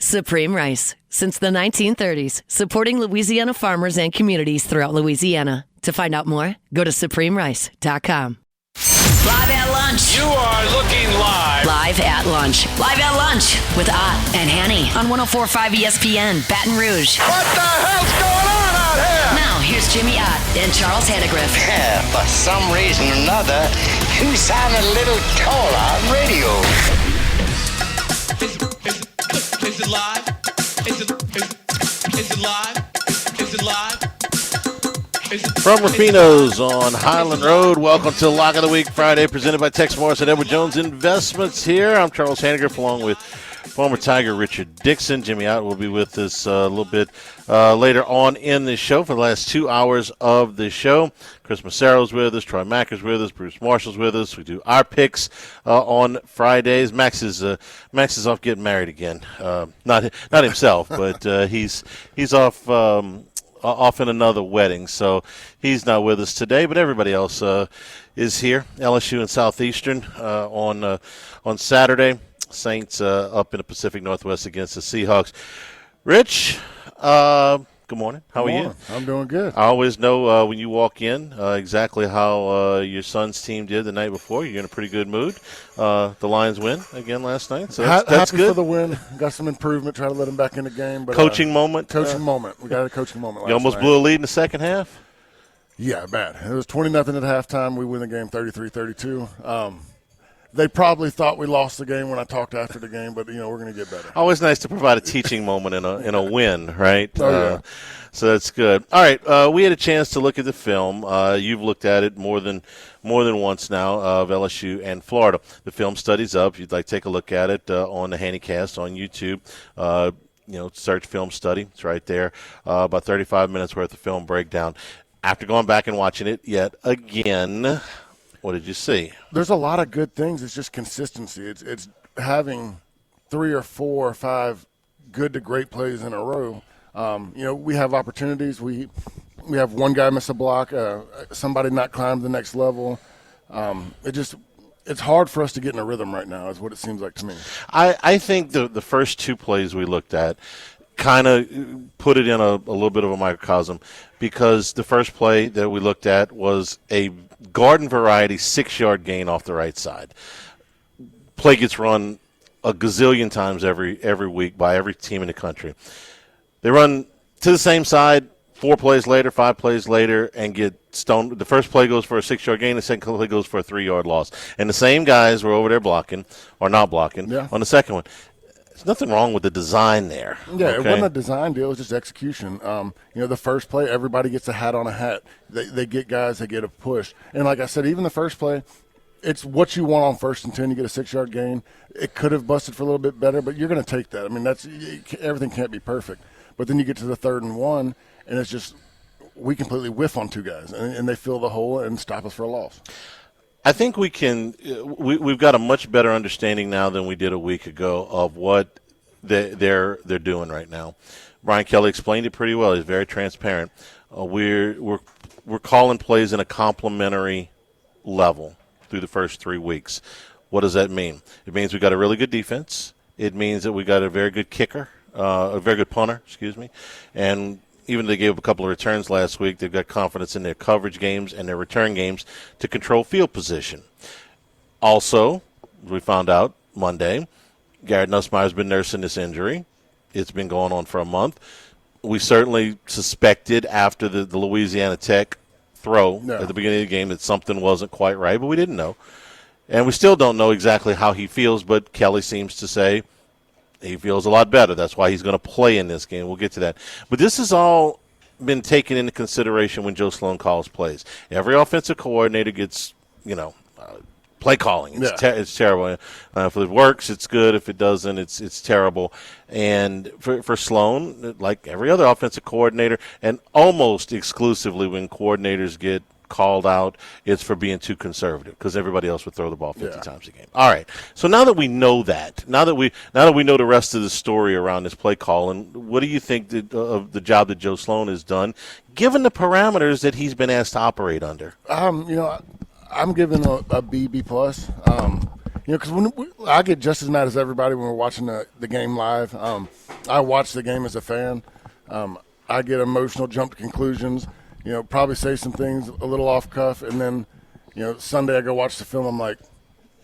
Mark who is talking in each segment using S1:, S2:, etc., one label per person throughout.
S1: Supreme Rice. Since the 1930s, supporting Louisiana farmers and communities throughout Louisiana. To find out more, go to supremerice.com. Live at lunch.
S2: You are looking live.
S1: Live at lunch. Live at lunch with Ott and Hanny on 104.5 ESPN, Baton Rouge.
S2: What the hell's going on out here?
S1: Now, here's Jimmy Ott and Charles Hannegriff.
S3: Yeah, for some reason or another, you sound a little taller on radio.
S4: Is it live? Is it live? Is it live?
S5: From Rufino's on Highland Road, welcome to Lock of the Week Friday, presented by Tex Morris and Edward Jones Investments here. I'm Charles Hannegriff, along with former Tiger Richard Dixon. Jimmy Ott will be with us a little bit later on in the show for the last 2 hours of the show. Chris Macero's with us, Troy Macker's with us, Bruce Marshall's with us. We do our picks on Fridays. Max is off getting married again. Not himself, but he's off in another wedding, so he's not with us today, but everybody else is here. LSU and Southeastern on Saturday. Saints up in the Pacific Northwest against the Seahawks. Rich, good morning. How are you?
S6: I'm doing good.
S5: I always know when you walk in exactly how your son's team did the night before. You're in a pretty good mood. The Lions win again last night, so that's
S6: happy
S5: good.
S6: For the win. Got some improvement. Try to let him back in the game. But,
S5: coaching moment?
S6: Coaching moment. We got a coaching moment last
S5: You almost
S6: night.
S5: blew a lead in the second half?
S6: Yeah, bad. It was 20-0 at halftime. We win the game 33-32. They probably thought we lost the game when I talked after the game, but, we're going to get better.
S5: Always nice to provide a teaching moment in a win, right?
S6: Oh, yeah.
S5: So that's good. All right, we had a chance to look at the film. You've looked at it more than once now of LSU and Florida. The film study's up. If you'd like to take a look at it on the Handycast on YouTube, search film study. It's right there. About 35 minutes worth of film breakdown. After going back and watching it yet again, what did you see?
S6: There's a lot of good things. It's just consistency. It's having 3 or 4 or 5 good to great plays in a row. We have opportunities. We have one guy miss a block, somebody not climb the next level. It's hard for us to get in a rhythm right now is what it seems like to me.
S5: I think the first 2 plays we looked at kind of put it in a little bit of a microcosm, because the first play that we looked at was a garden variety 6-yard gain off the right side. Play gets run a gazillion times every week by every team in the country. They run to the same side 4 plays later, 5 plays later, and get stoned. The first play goes for a 6-yard gain. The second play goes for a 3-yard loss. And the same guys were over there blocking or not blocking on the second one. There's nothing wrong with the design there.
S6: Yeah, It wasn't a design deal. It was just execution. The first play, everybody gets a hat on a hat. They get guys, they get a push. And like I said, even the first play, it's what you want on 1st and 10. You get a 6-yard gain. It could have busted for a little bit better, but you're going to take that. I mean, everything can't be perfect. But then you get to the 3rd and 1, and it's just we completely whiff on 2 guys, and they fill the hole and stop us for a loss.
S5: I think we can. We've got a much better understanding now than we did a week ago of what they're doing right now. Brian Kelly explained it pretty well. He's very transparent. We're calling plays in a complementary level through the first 3 weeks. What does that mean? It means we got a really good defense. It means that we got a very good kicker, a very good punter. And even though they gave up a couple of returns last week, they've got confidence in their coverage games and their return games to control field position. Also, we found out Monday, Garrett Nussmeier's been nursing this injury. It's been going on for a month. We certainly suspected after the Louisiana Tech throw at the beginning of the game that something wasn't quite right, but we didn't know. And we still don't know exactly how he feels, but Kelly seems to say he feels a lot better. That's why he's going to play in this game. We'll get to that. But this has all been taken into consideration when Joe Sloan calls plays. Every offensive coordinator gets, play calling. It's terrible. If it works, it's good. If it doesn't, it's terrible. And for Sloan, like every other offensive coordinator, and almost exclusively when coordinators get called out, it's for being too conservative because everybody else would throw the ball 50 times a game. All right. So now that we know that, now that we know the rest of the story around this play call, and what do you think of the job that Joe Sloan has done, given the parameters that he's been asked to operate under?
S6: I'm giving a B plus. Because I get just as mad as everybody when we're watching the game live. I watch the game as a fan. I get emotional, jump to conclusions, probably say some things a little off cuff, and then, Sunday I go watch the film. I'm like,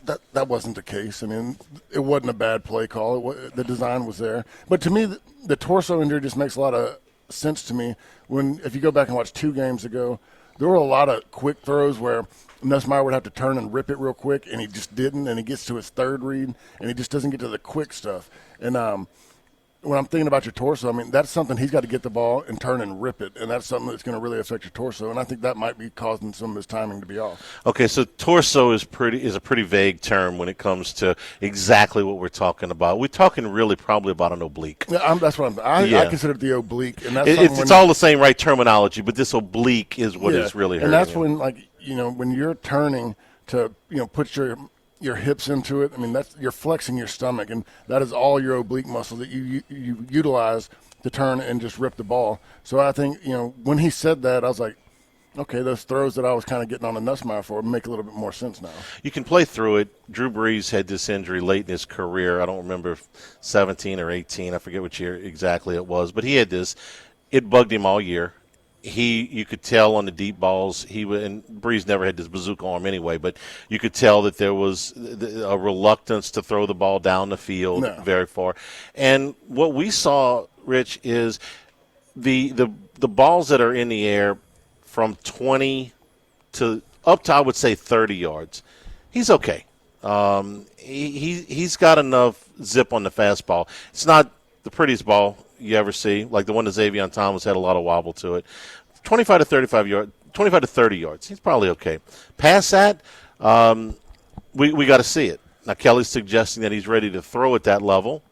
S6: that wasn't the case. I mean, it wasn't a bad play call. The design was there. But to me, the torso injury just makes a lot of sense to me. If you go back and watch 2 games ago, there were a lot of quick throws where Nussmeier would have to turn and rip it real quick, and he just didn't, and he gets to his third read, and he just doesn't get to the quick stuff. And when I'm thinking about your torso, I mean, that's something he's got to get the ball and turn and rip it, and that's something that's going to really affect your torso, and I think that might be causing some of his timing to be off.
S5: Okay, so torso is a pretty vague term when it comes to exactly what we're talking about. We're talking really probably about an oblique.
S6: Yeah, that's what I consider it the oblique, and that's
S5: it's all the same right terminology, but this oblique is what is really hurting.
S6: And that's when, when you're turning to put your hips into it. I mean, you're flexing your stomach, and that is all your oblique muscle that you utilize to turn and just rip the ball. So I think, when he said that, I was like, okay, those throws that I was kind of getting on the Nussmeier for make a little bit more sense now.
S5: You can play through it. Drew Brees had this injury late in his career. I don't remember if 17 or 18. I forget which year exactly it was, but he had this. It bugged him all year. You could tell on the deep balls, and Brees never had this bazooka arm anyway, but you could tell that there was a reluctance to throw the ball down the field very far. And what we saw, Rich, is the balls that are in the air from 20 to up to, I would say, 30 yards. He's okay. He's got enough zip on the fastball. It's not the prettiest ball you ever see, like the one that Xavier Thomas had a lot of wobble to it. 25 to 35 yards, 25 to 30 yards. He's probably okay. Past that, we got to see it. Now Kelly's suggesting that he's ready to throw at that level.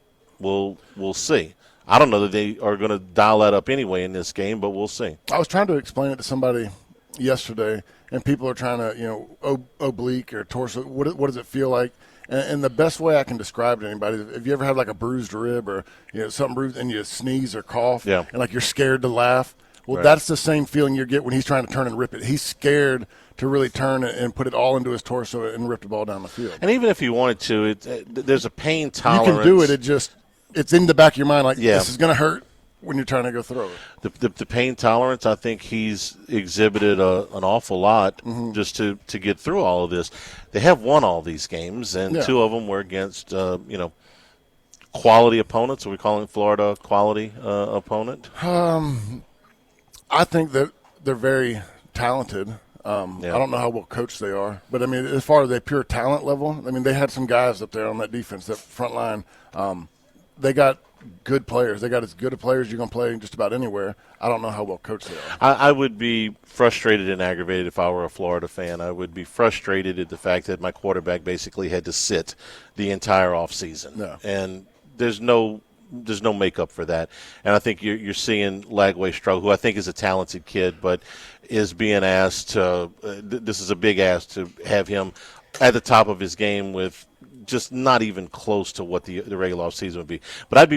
S5: We'll see. I don't know that they are going to dial that up anyway in this game, but we'll see. I
S6: was trying to explain it to somebody yesterday, and people are trying to, oblique or torso. What does it feel like? And the best way I can describe it to anybody, if you ever had like a bruised rib or something bruised and you sneeze or cough, and like you're scared to laugh, that's the same feeling you get when he's trying to turn and rip it. He's scared to really turn it and put it all into his torso and rip the ball down the field.
S5: And even if he wanted to, there's a pain tolerance.
S6: You can do it. It's in the back of your mind, like this is going to hurt when you're trying to go throw it.
S5: The pain tolerance, I think he's exhibited an awful lot just to get through all of this. They have won all these games, and 2 of them were against, quality opponents. Are we calling Florida a quality opponent?
S6: I think that they're very talented. I don't know how well coached they are. But, I mean, as far as a pure talent level, I mean, they had some guys up there on that defense, that front line. They got good players. They got as good a players you're going to play just about anywhere. I don't know how well coached they are.
S5: I would be frustrated and aggravated if I were a Florida fan. I would be frustrated at the fact that my quarterback basically had to sit the entire offseason.
S6: No.
S5: And there's no makeup for that. And I think you're seeing Lagway struggle, who I think is a talented kid, but is being asked to this is a big ask to have him at the top of his game with just not even close to what the regular offseason would be. But I'd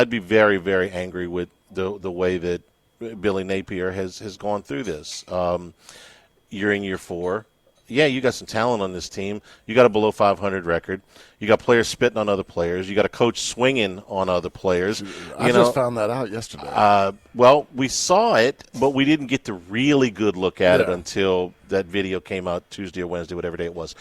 S5: be very, very angry with the way that Billy Napier has gone through this. You're in year 4. Yeah, you got some talent on this team. You got a below 500 record. You got players spitting on other players. You got a coach swinging on other players.
S6: I just found that out yesterday.
S5: Well, we saw it, but we didn't get the really good look at it until that video came out Tuesday or Wednesday, whatever day it was.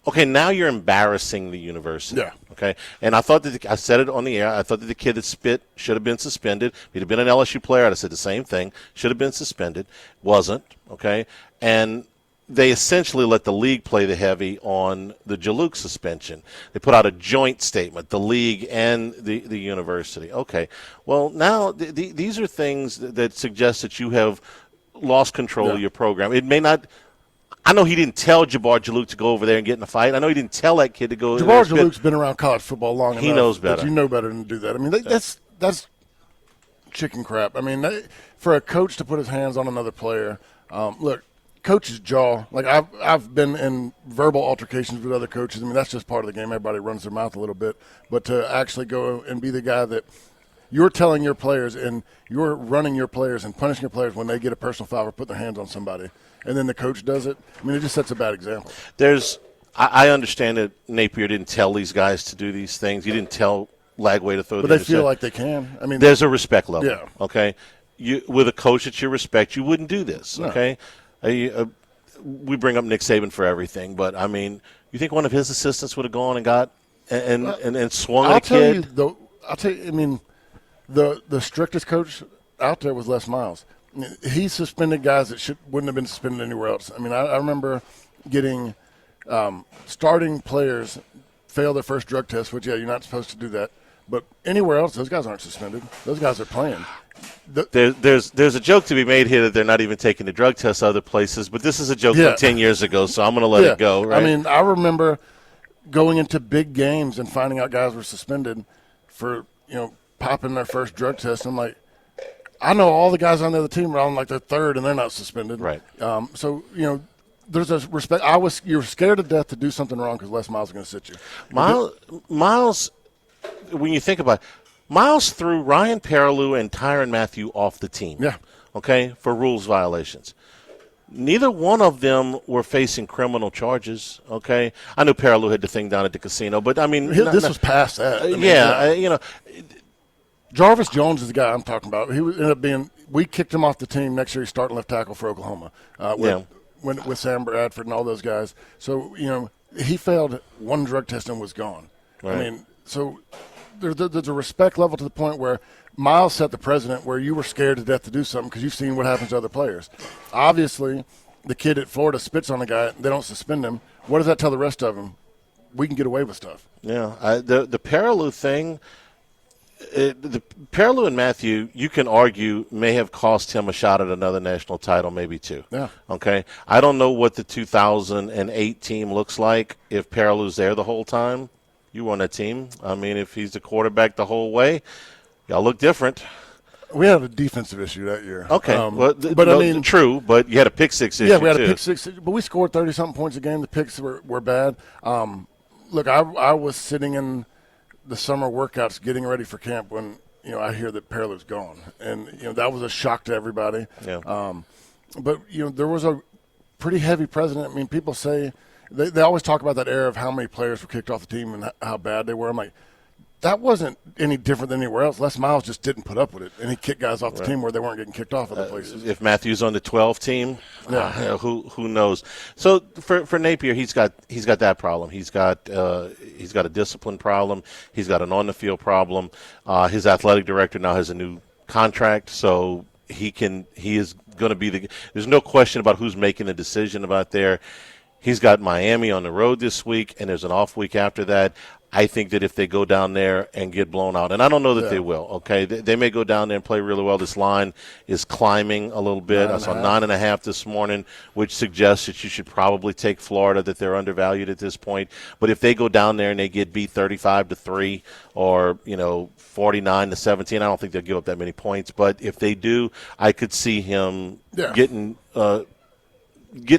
S5: Okay, now you're embarrassing the university.
S6: Yeah.
S5: Okay, and I thought that I said it on the air. I thought that the kid that spit should have been suspended. If he'd have been an LSU player, I'd have said the same thing. Should have been suspended. Wasn't. Okay, and they essentially let the league play the heavy on the Jaluk suspension. They put out a joint statement, the league and the university. Okay, well, now these are things that suggest that you have lost control of your program. It may not – I know he didn't tell Jabbar Jaluk to go over there and get in a fight. I know he didn't tell that kid to go over there.
S6: Jabbar Jaluk's been around college football long enough.
S5: He knows better.
S6: You know better than to do that. I mean, that's chicken crap. I mean, for a coach to put his hands on another player, look, coach's jaw, like I've been in verbal altercations with other coaches. I mean, that's just part of the game. Everybody runs their mouth a little bit. But to actually go and be the guy that you're telling your players and you're running your players and punishing your players when they get a personal foul or put their hands on somebody, and then the coach does it, I mean, it just sets a bad example.
S5: I understand that Napier didn't tell these guys to do these things. He didn't tell lag way to throw.
S6: But they feel like they can. I mean,
S5: there's a respect level.
S6: Yeah.
S5: Okay. With a coach that you respect, you wouldn't do this.
S6: No.
S5: Okay. We bring up Nick Saban for everything, but I mean, you think one of his assistants would have gone and got and swung at a kid?
S6: I'll tell you. I mean, the strictest coach out there was Les Miles. He suspended guys that wouldn't have been suspended anywhere else. I mean, I remember getting starting players fail their first drug test, which you're not supposed to do that. But anywhere else, those guys aren't suspended. Those guys are playing.
S5: There's a joke to be made here that they're not even taking the drug tests other places, but this is a joke from 10 years ago, so I'm going to let it go. Right?
S6: I mean, I remember going into big games and finding out guys were suspended for popping their first drug test. I'm like, I know all the guys on the other team are on like their third, and they're not suspended.
S5: Right.
S6: So there's a respect. You're scared to death to do something wrong because Les Miles is going to sit you.
S5: Miles, when you think about it, Miles threw Ryan Perrilloux and Tyrann Mathieu off the team.
S6: Yeah.
S5: Okay, for rules violations. Neither one of them were facing criminal charges. Okay, I knew Perrilloux had the thing down at the casino, but I mean,
S6: this was past that. Jarvis Jones is the guy I'm talking about. He ended up being. We kicked him off the team. Next year, he's starting left tackle for Oklahoma. With Sam Bradford and all those guys. So he failed one drug test and was gone. Right. I mean, so there's a respect level to the point where Miles set the precedent where you were scared to death to do something because you've seen what happens to other players. Obviously, the kid at Florida spits on a guy. They don't suspend him. What does that tell the rest of them? We can get away with stuff.
S5: Yeah, the Perrilloux thing. The Perrilloux and Mathieu, you can argue, may have cost him a shot at another national title, maybe two.
S6: Yeah.
S5: Okay. I don't know what the 2008 team looks like if Perrilloux's there the whole time. You run that team. I mean, if he's the quarterback the whole way, y'all look different.
S6: We had a defensive issue that year.
S5: Okay. I mean, true, but you had a pick six issue.
S6: Yeah, we had a pick six, but we scored 30-something points a game. The picks were bad. Look, I was sitting in the summer workouts getting ready for camp when I hear that Perrilloux's gone, and that was a shock to everybody.
S5: Yeah.
S6: But there was a pretty heavy precedent. I mean, people say they always talk about that era of how many players were kicked off the team and how bad they were. I'm like, that wasn't any different than anywhere else. Les Miles just didn't put up with it, and he kicked guys off the team where they weren't getting kicked off other places.
S5: If Matthew's on the 12 team, who knows? So for Napier, he's got that problem. He's got a discipline problem. He's got an on the field problem. His athletic director now has a new contract, so he is going to be there's no question about who's making the decision about there. He's got Miami on the road this week, and there's an off week after that. I think that if they go down there and get blown out, and I don't know that they will, okay? They may go down there and play really well. This line is climbing a little bit. I saw 9.5 this morning, which suggests that you should probably take Florida, that they're undervalued at this point. But if they go down there and they get beat 35-3 or, 49-17, I don't think they'll give up that many points. But if they do, I could see him getting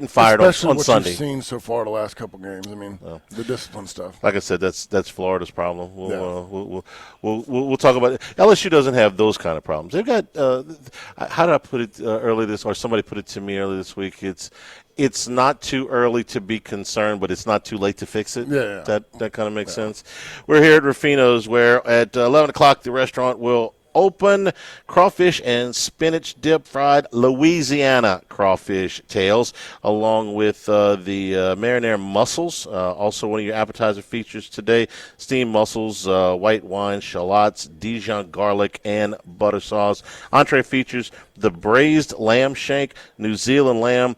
S5: fired on Sunday.
S6: Especially what you've seen so far the last couple games. I mean, the discipline stuff.
S5: Like I said, that's Florida's problem. We'll talk about it. LSU doesn't have those kind of problems. They've got how did I put it earlier this, or somebody put it to me earlier this week? It's not too early to be concerned, but it's not too late to fix it.
S6: Yeah.
S5: That kind of makes sense. We're here at Rufino's, where at 11 o'clock the restaurant will open. Crawfish and spinach dip fried Louisiana crawfish tails, along with the marinara mussels. Also one of your appetizer features today, steamed mussels, white wine, shallots, Dijon garlic, and butter sauce. Entree features the braised lamb shank, New Zealand lamb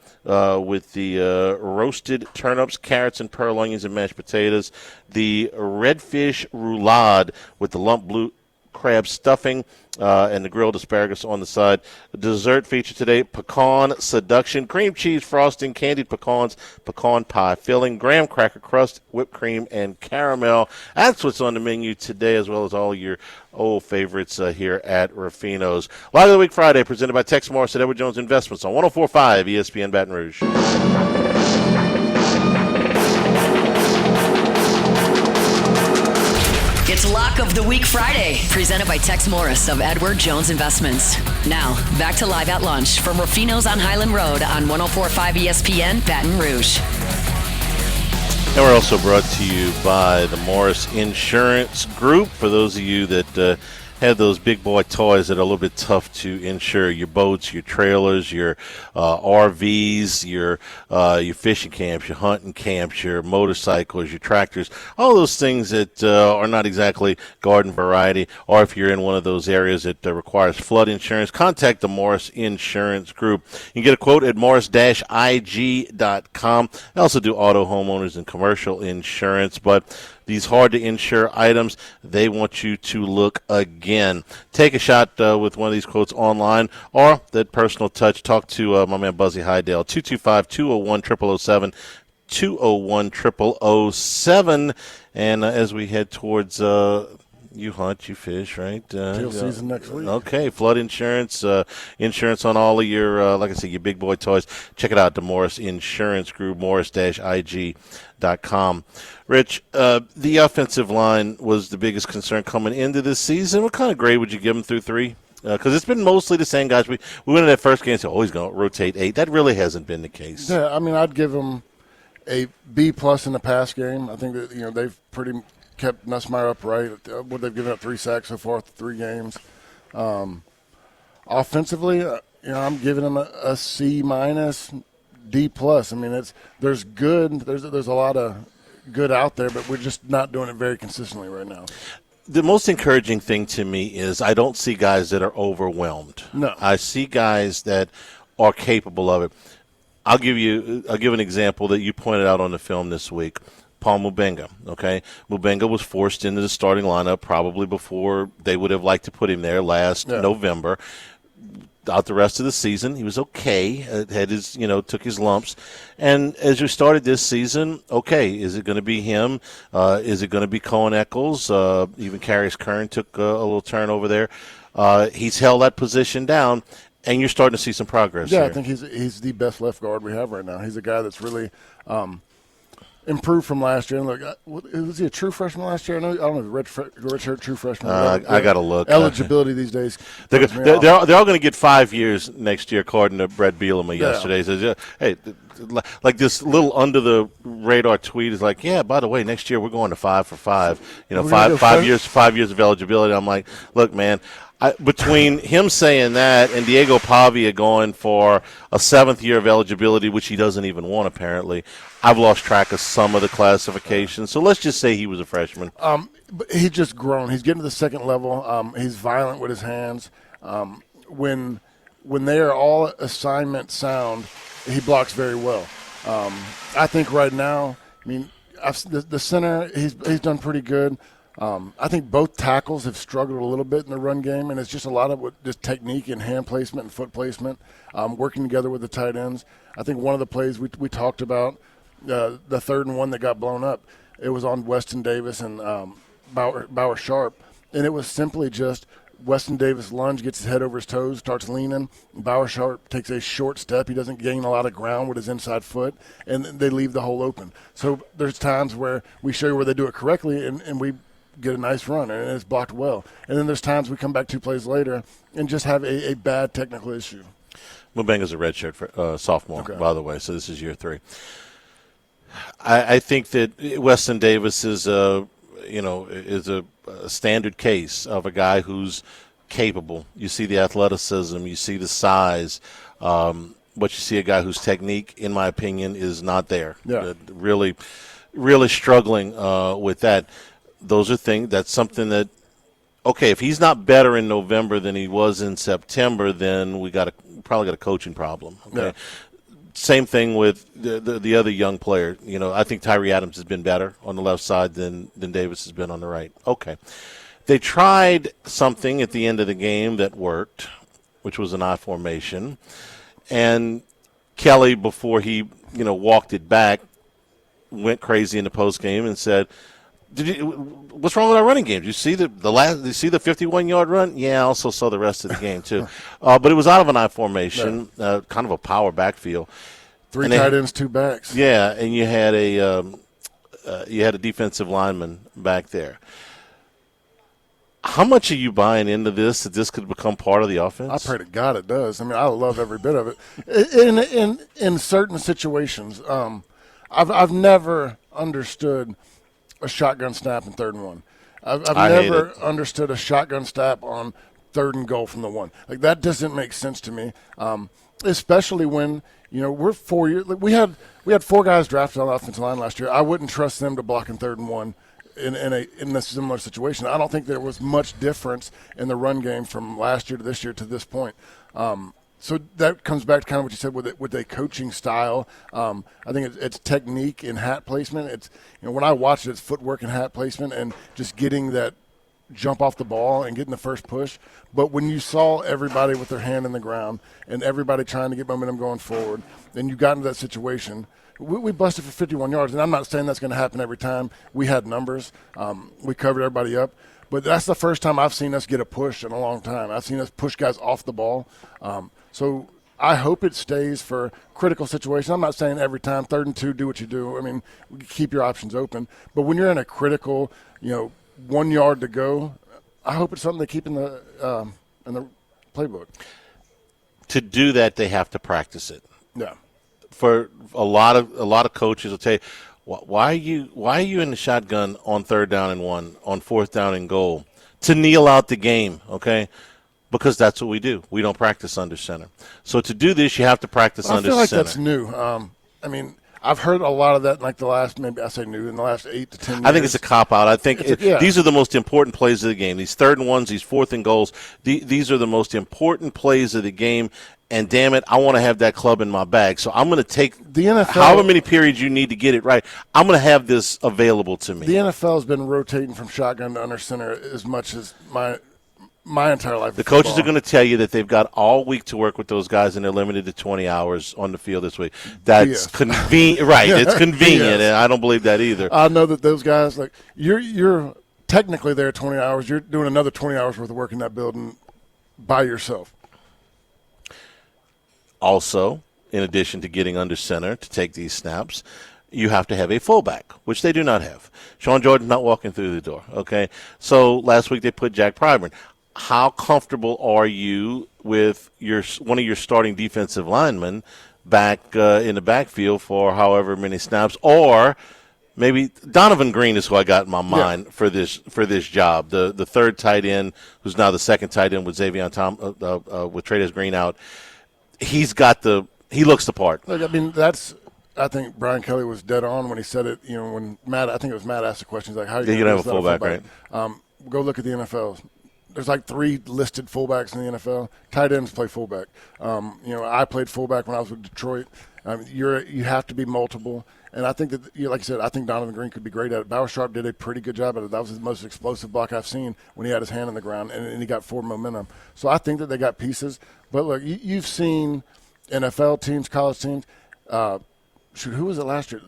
S5: with the roasted turnips, carrots, and pearl onions and mashed potatoes. The redfish roulade with the lump blue crab stuffing and the grilled asparagus on the side. The dessert feature today, pecan seduction, cream cheese frosting, candied pecans, pecan pie filling, graham cracker crust, whipped cream, and caramel. That's what's on the menu today, as well as all your old favorites here at Rufino's. Live of the Week Friday, presented by Tex Morris at Edward Jones Investments on 104.5 ESPN Baton Rouge.
S1: It's Lock of the Week Friday, presented by Tex Morris of Edward Jones Investments. Now, back to Live at Lunch from Rufino's on Highland Road on 104.5 ESPN Baton Rouge.
S5: And we're also brought to you by the Morris Insurance Group. For those of you that have those big boy toys that are a little bit tough to insure, your boats, your trailers, your RVs, your fishing camps, your hunting camps, your motorcycles, your tractors, all those things that are not exactly garden variety, or if you're in one of those areas that requires flood insurance, contact the Morris Insurance Group. You can get a quote at morris-ig.com. They also do auto, homeowners, and commercial insurance, but these hard-to-insure items, they want you to look again. Take a shot with one of these quotes online or that personal touch. Talk to my man Buzzy Hydale, 225-201-0007, 201-0007. And as we head towards you hunt, you fish, right?
S6: Teal season next week.
S5: Okay, flood insurance, insurance on all of your, like I said, your big boy toys. Check it out, the Morris Insurance Group, morris-ig.com. Rich, the offensive line was the biggest concern coming into this season. What kind of grade would you give them through 3? Because it's been mostly the same guys. We went in that first game and said, he's going to rotate 8. That really hasn't been the case.
S6: Yeah, I mean, I'd give them a B-plus in the pass game. I think that, they've pretty kept Nussmeier upright. They've given up 3 sacks so far through 3 games. Offensively, I'm giving them a C-minus, D-plus. I mean, there's good. There's a lot of good out there, but we're just not doing it very consistently right now.
S5: The most encouraging thing to me is I don't see guys that are overwhelmed.
S6: No.
S5: I see guys that are capable of it. I'll give an example that you pointed out on the film this week. Paul Mubenga, okay? Mubenga was forced into the starting lineup probably before they would have liked to put him there last November. Out the rest of the season, he was okay. Had his, took his lumps. And as we started this season, okay, is it going to be him? Is it going to be Cohen Eccles? Even Karius Kern took a little turn over there. He's held that position down, and you're starting to see some progress.
S6: Yeah,
S5: here.
S6: I think he's the best left guard we have right now. He's a guy that's really improved from last year. And look, was he a true freshman last year? I don't know, redshirt true freshman.
S5: I got to look.
S6: Eligibility these days.
S5: They're all going to get 5 years next year, according to Brett Bielema yesterday. He says, hey, like this little under-the-radar tweet is like, yeah, by the way, next year we're going to 5 for 5. 5 years of eligibility. I'm like, look, man, between him saying that and Diego Pavia going for a 7th year of eligibility, which he doesn't even want apparently, I've lost track of some of the classifications. So let's just say he was a freshman.
S6: But he's just grown. He's getting to the second level. He's violent with his hands. When they are all assignment sound, he blocks very well. I think right now, the center, he's done pretty good. I think both tackles have struggled a little bit in the run game, and it's just a lot of just technique and hand placement and foot placement, working together with the tight ends. I think one of the plays we talked about, the 3rd and 1 that got blown up, it was on Weston Davis and Bauer Sharp, and it was simply just Weston Davis lunge, gets his head over his toes, starts leaning. Bauer Sharp takes a short step. He doesn't gain a lot of ground with his inside foot, and they leave the hole open. So there's times where we show you where they do it correctly, and we get a nice run, and it's blocked well. And then there's times we come back 2 plays later and just have a bad technical issue.
S5: Mubenga's a redshirt sophomore, by the way, so this is year 3. I think that Weston Davis is a standard case of a guy who's capable. You see the athleticism, you see the size, but you see a guy whose technique, in my opinion, is not there.
S6: Yeah.
S5: Really, really struggling with that. That's something that, okay, if he's not better in November than he was in September, then we probably got a coaching problem. Okay. Yeah. Same thing with the other young player. I think Tyree Adams has been better on the left side than Davis has been on the right. Okay. They tried something at the end of the game that worked, which was an I formation. And Kelly, before he, walked it back, went crazy in the post game and said, what's wrong with our running game? Did you see the 51-yard run? Yeah, I also saw the rest of the game too. But it was out of an I formation, kind of a power backfield.
S6: 3 tight ends, 2 backs.
S5: Yeah, and you had a defensive lineman back there. How much are you buying into this, that this could become part of the offense?
S6: I pray to God it does. I love every bit of it. In certain situations, I've never understood a shotgun snap in 3rd and 1. I've never understood a shotgun snap on 3rd and goal from the 1. Like, that doesn't make sense to me, especially when, we're 4 years. Like, we had 4 guys drafted on the offensive line last year. I wouldn't trust them to block in 3rd and 1 in a similar situation. I don't think there was much difference in the run game from last year to this year to this point. So that comes back to kind of what you said with a coaching style. I think it's technique and hat placement. It's when I watch it, it's footwork and hat placement and just getting that jump off the ball and getting the first push. But when you saw everybody with their hand in the ground and everybody trying to get momentum going forward, and you got into that situation, we busted for 51 yards. And I'm not saying that's going to happen every time. We had numbers. We covered everybody up. But that's the first time I've seen us get a push in a long time. I've seen us push guys off the ball. So I hope it stays for critical situations. I'm not saying every time, 3rd and 2, do what you do. I mean, keep your options open. But when you're in a critical, 1 yard to go, I hope it's something they keep in the playbook.
S5: To do that, they have to practice it.
S6: Yeah.
S5: For a lot of coaches will tell you, why are you in the shotgun on 3rd down and 1, on 4th down and goal? To kneel out the game, okay? Because that's what we do. We don't practice under center. So to do this, you have to practice under center.
S6: I feel like that's new. I mean, I've heard a lot of that in like the last, maybe I say new, in the last 8 to 10 years.
S5: I think it's a cop-out. I think these are the most important plays of the game. These 3rd and 1s, these 4th and goals, these are the most important plays of the game. And damn it, I want to have that club in my bag. So I'm going to take
S6: the NFL,
S5: however many periods you need to get it right. I'm going to have this available to me.
S6: The NFL has been rotating from shotgun to under center as much as my entire life.
S5: The coaches are going to tell you that they've got all week to work with those guys, and they're limited to 20 hours on the field this week. That's convenient, right? It's convenient, and I don't believe that either.
S6: I know that those guys, like you're technically there 20 hours. You're doing another 20 hours worth of work in that building by yourself.
S5: Also, in addition to getting under center to take these snaps, you have to have a fullback, which they do not have. Sean Jordan's not walking through the door, okay? So last week they put Jack Pryburn. How comfortable are you with one of your starting defensive linemen back in the backfield for however many snaps? Or maybe Donovan Green is who I got in my mind for this job. The 3rd tight end, who's now the 2nd tight end with with Trades Green out. He looks the part.
S6: Look, I mean, I think Brian Kelly was dead on when he said it. When Matt asked the question, he's like, "How are you
S5: going to have a fullback, right?"
S6: Go look at the NFL. There's like 3 listed fullbacks in the NFL. Tight ends play fullback. I played fullback when I was with Detroit. You have to be multiple, and I think that, like I said, I think Donovan Green could be great at it. Bauer Sharp did a pretty good job at it. That was his most explosive block I've seen when he had his hand in the ground, and he got forward momentum. So I think that they got pieces. But look, you've seen NFL teams, college teams. Who was it last year?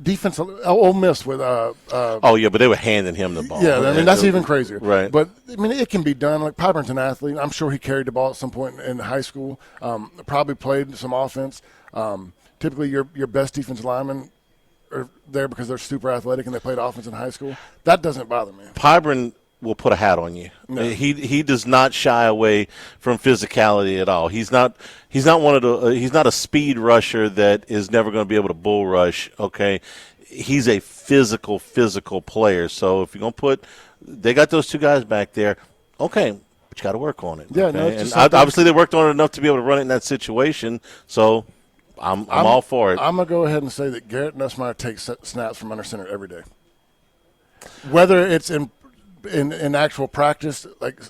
S6: Defense, Ole Miss with
S5: but they were handing him the ball.
S6: Yeah, I mean, that's even crazier.
S5: Right.
S6: But, I mean, it can be done. Like, Pyburn's an athlete. I'm sure he carried the ball at some point in high school. Probably played some offense. Typically, your best defensive linemen are there because they're super athletic and they played offense in high school. That doesn't bother me.
S5: Pyburn will put a hat on you. No. He does not shy away from physicality at all. He's not a speed rusher that is never going to be able to bull rush. Okay, he's a physical player. So if you're going to they got those 2 guys back there. Okay, but you got to work on it.
S6: Yeah,
S5: okay?
S6: no,
S5: and obviously they worked on it enough to be able to run it in that situation. So I'm all for it.
S6: I'm gonna go ahead and say that Garrett Nussmeier takes snaps from under center every day, whether it's in actual practice, like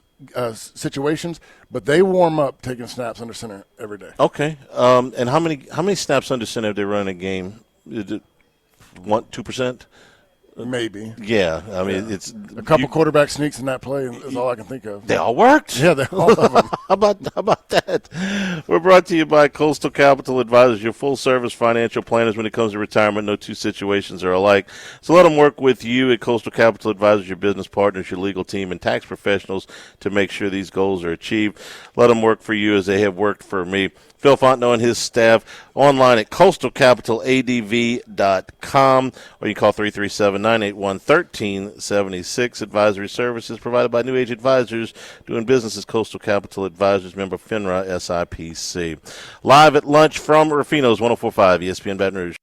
S6: situations, but they warm up taking snaps under center every day.
S5: Okay. And how many snaps under center have they run a game? Is it 1-2%?
S6: Maybe.
S5: Yeah. I mean, it's
S6: a couple quarterback sneaks in that play is all I can think of.
S5: They all worked.
S6: Yeah, they all of them.
S5: How about that? We're brought to you by Coastal Capital Advisors, your full-service financial planners when it comes to retirement. No 2 situations are alike. So let them work with you at Coastal Capital Advisors, your business partners, your legal team, and tax professionals to make sure these goals are achieved. Let them work for you as they have worked for me. Phil Fontenot and his staff online at coastalcapitaladv.com, or you call 337-981-1376. Advisory services provided by New Age Advisors, doing business as Coastal Capital Advisors, member FINRA SIPC. Live at lunch from Rufino's 104.5 ESPN Baton Rouge.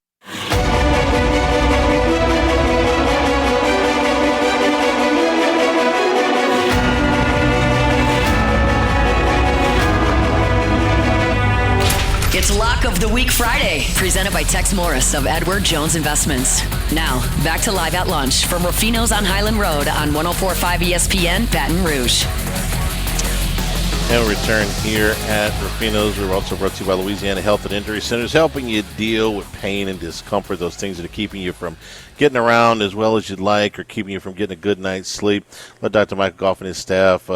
S1: It's Lock of the Week Friday, presented by Tex Morris of Edward Jones Investments. Now, back to Live at Lunch from Rufino's on Highland Road on 104.5 ESPN, Baton Rouge.
S5: And we return here at Rufino's. We're also brought to you by Louisiana Health and Injury Centers, helping you deal with pain and discomfort, those things that are keeping you from getting around as well as you'd like or keeping you from getting a good night's sleep. Let Dr. Michael Goff and his staff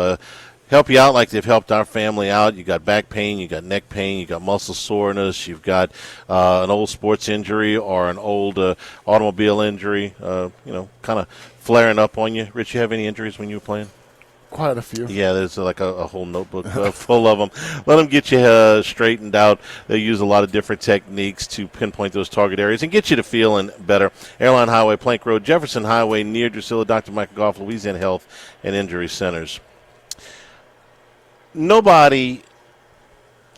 S5: help you out like they've helped our family out. You got back pain, you got neck pain, you got muscle soreness, you've got an old sports injury or an old automobile injury, kind of flaring up on you. Rich, you have any injuries when you were playing?
S6: Quite a few.
S5: Yeah, there's like a whole notebook full of them. Let them get you straightened out. They use a lot of different techniques to pinpoint those target areas and get you to feeling better. Airline Highway, Plank Road, Jefferson Highway, near Drusilla, Dr. Michael Goff, Louisiana Health and Injury Centers. Nobody,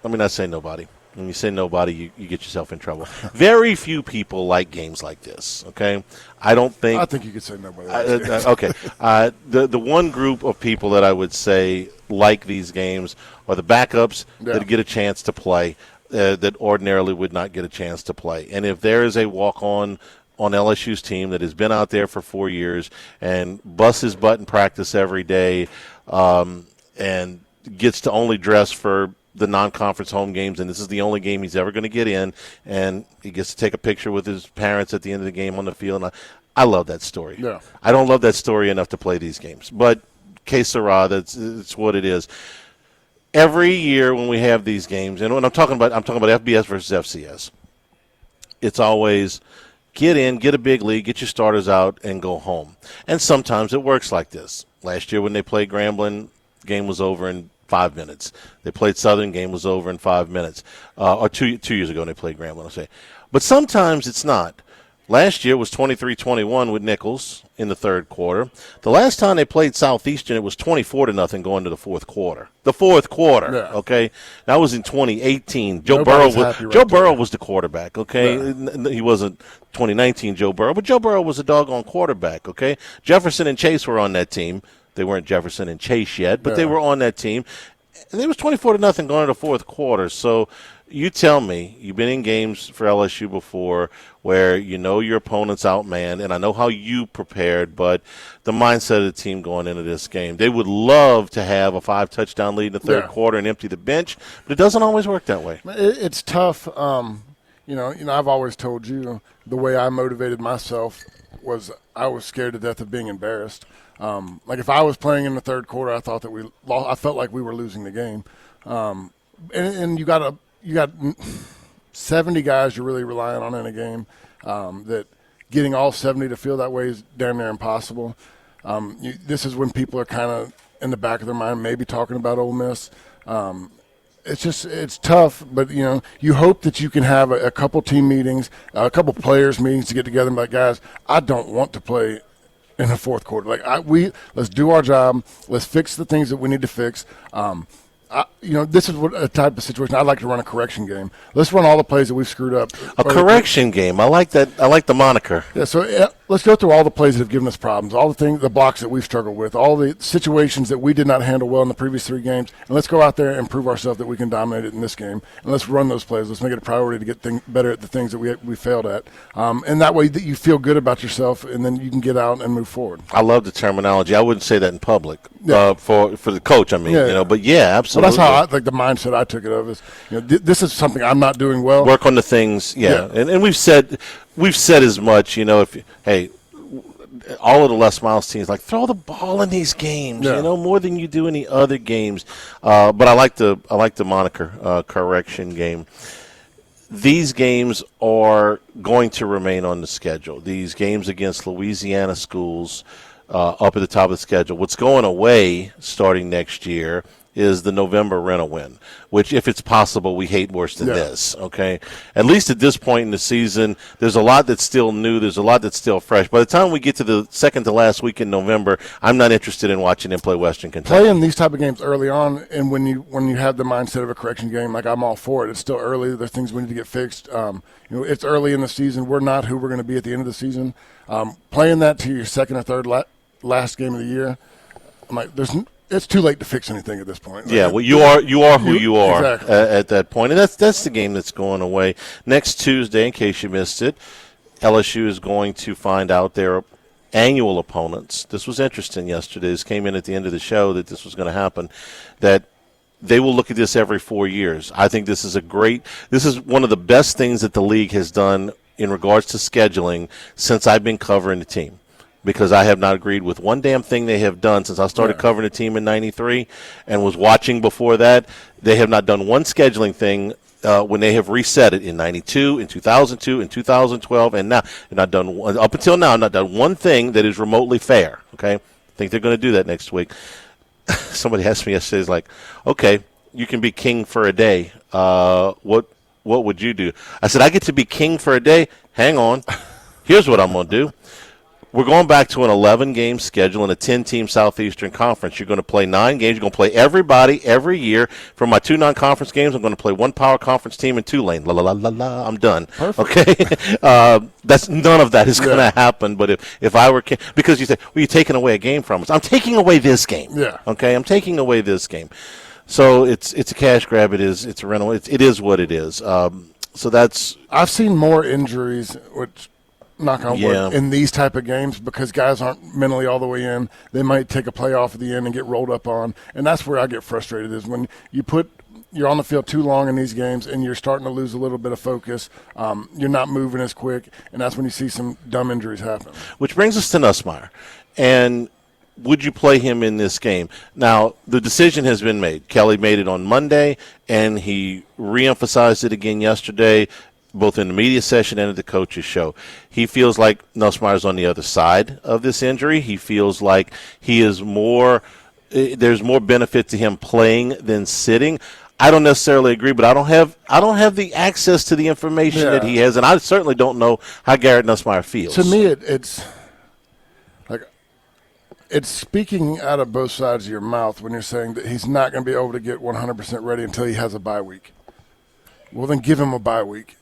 S5: let me not say nobody. When you say nobody, you get yourself in trouble. Very few people like games like this, okay? I think
S6: you could say nobody.
S5: Okay. The one group of people that I would say like these games are the backups that get a chance to play that ordinarily would not get a chance to play. And if there is a walk-on on LSU's team that has been out there for 4 years and busts his butt in practice every day and gets to only dress for the non-conference home games, and this is the only game he's ever going to get in, and he gets to take a picture with his parents at the end of the game on the field. And I love that story. Yeah. I don't love that story enough to play these games, but que sera, it's what it is. Every year when we have these games, and when I'm talking about FBS versus FCS, it's always get in, get a big lead, get your starters out, and go home. And sometimes it works like this. Last year when they played Grambling, game was over in 5 minutes. They played Southern, game was over in 5 minutes. Or two years ago, they played Grambling, I'll say. But sometimes it's not. Last year was 23-21 with Nichols in the third quarter. The last time they played Southeastern, it was 24-0 going to the fourth quarter. The fourth quarter, okay? That was in 2018. Joe Burrow was the quarterback, okay? Yeah. He wasn't 2019 Joe Burrow, but Joe Burrow was a doggone quarterback, okay? Jefferson and Chase were on that team. They weren't Jefferson and Chase yet, but they were on that team. And it was 24-0 going to the fourth quarter. So you tell me, you've been in games for LSU before where you know your opponent's outmanned, and I know how you prepared, but the mindset of the team going into this game, they would love to have a 5-touchdown lead in the third quarter and empty the bench, but it doesn't always work that way.
S6: It's tough. I've always told you the way I motivated myself was I was scared to death of being embarrassed. Like if I was playing in the third quarter, I thought that I felt like we were losing the game. And you got 70 guys you're really relying on in a game. That getting all 70 to feel that way is damn near impossible. This is when people are kind of in the back of their mind, maybe talking about Ole Miss. It's tough, but you hope that you can have a couple team meetings, a couple players meetings to get together and be like, guys, I don't want to play in the fourth quarter. Let's do our job. Let's fix the things that we need to fix. This is a type of situation I'd like to run a correction game. Let's run all the plays that we've screwed up.
S5: A correction game. I like that. I like the moniker.
S6: Yeah. So let's go through all the plays that have given us problems, all the blocks that we've struggled with, all the situations that we did not handle well in the previous 3 games, and let's go out there and prove ourselves that we can dominate it in this game. And let's run those plays. Let's make it a priority to get better at the things that we failed at. And that way that you feel good about yourself, and then you can get out and move forward. I
S5: love the terminology. I wouldn't say that in public for the coach. I mean, but absolutely.
S6: Well, that's how the mindset I took it of is, this is something I'm not doing well.
S5: Work on the things, and we've said as much. All of the Les Miles teams throw the ball in these games, more than you do any other games. But I like the moniker correction game. These games are going to remain on the schedule. These games against Louisiana schools up at the top of the schedule. What's going away starting next year is the November rent-a-win, which, if it's possible, we hate worse than this, okay? At least at this point in the season, there's a lot that's still new. There's a lot that's still fresh. By the time we get to the second to last week in November, I'm not interested in watching them play Western Kentucky.
S6: Playing these type of games early on, and when you have the mindset of a correction game, I'm all for it. It's still early. There's things we need to get fixed. It's early in the season. We're not who we're going to be at the end of the season. Playing that to your second or third last game of the year, it's too late to fix anything at this point.
S5: Yeah, well, you are who you are
S6: exactly.
S5: at that point, and that's the game that's going away next Tuesday. In case you missed it, LSU is going to find out their annual opponents. This was interesting yesterday. This came in at the end of the show that this was going to happen. That they will look at this every 4 years. I think this is one of the best things that the league has done in regards to scheduling since I've been covering the team. Because I have not agreed with one damn thing they have done since I started covering the team in '93 and was watching before that. They have not done one scheduling thing when they have reset it in '92, in 2002, in 2012, and now. They've not done one, up until now, not done one thing that is remotely fair. Okay, I think they're going to do that next week. Somebody asked me yesterday, is like, okay, you can be king for a day. What would you do? I said, I get to be king for a day. Hang on. Here's what I'm going to do. We're going back to an 11-game schedule in a 10-team Southeastern Conference. You're going to play 9 games. You're going to play everybody every year. For my 2 non-conference games, I'm going to play 1 power conference team in Tulane. La, la, la, la, la. I'm done.
S6: Perfect.
S5: Okay? That's none of that is going to happen. But if I were – because you say, well, you're taking away a game from us. I'm taking away this game.
S6: Yeah.
S5: Okay? I'm taking away this game. So it's a cash grab. It's a rental. It is what it is. So that's –
S6: I've seen more injuries, which – knock on wood, in these type of games because guys aren't mentally all the way in. They might take a play off at the end and get rolled up on, and that's where I get frustrated is when you're on the field too long in these games and you're starting to lose a little bit of focus. You're not moving as quick, and that's when you see some dumb injuries happen.
S5: Which brings us to Nussmeier. And would you play him in this game? Now, the decision has been made. Kelly made it on Monday, and he reemphasized it again yesterday, both in the media session and at the coach's show. He feels like Nussmeier's on the other side of this injury. He feels like there's more benefit to him playing than sitting. I don't necessarily agree, but I don't have the access to the information that he has, and I certainly don't know how Garrett Nussmeier feels.
S6: To me, it's speaking out of both sides of your mouth when you're saying that he's not going to be able to get 100% ready until he has a bye week. Well, then give him a bye week.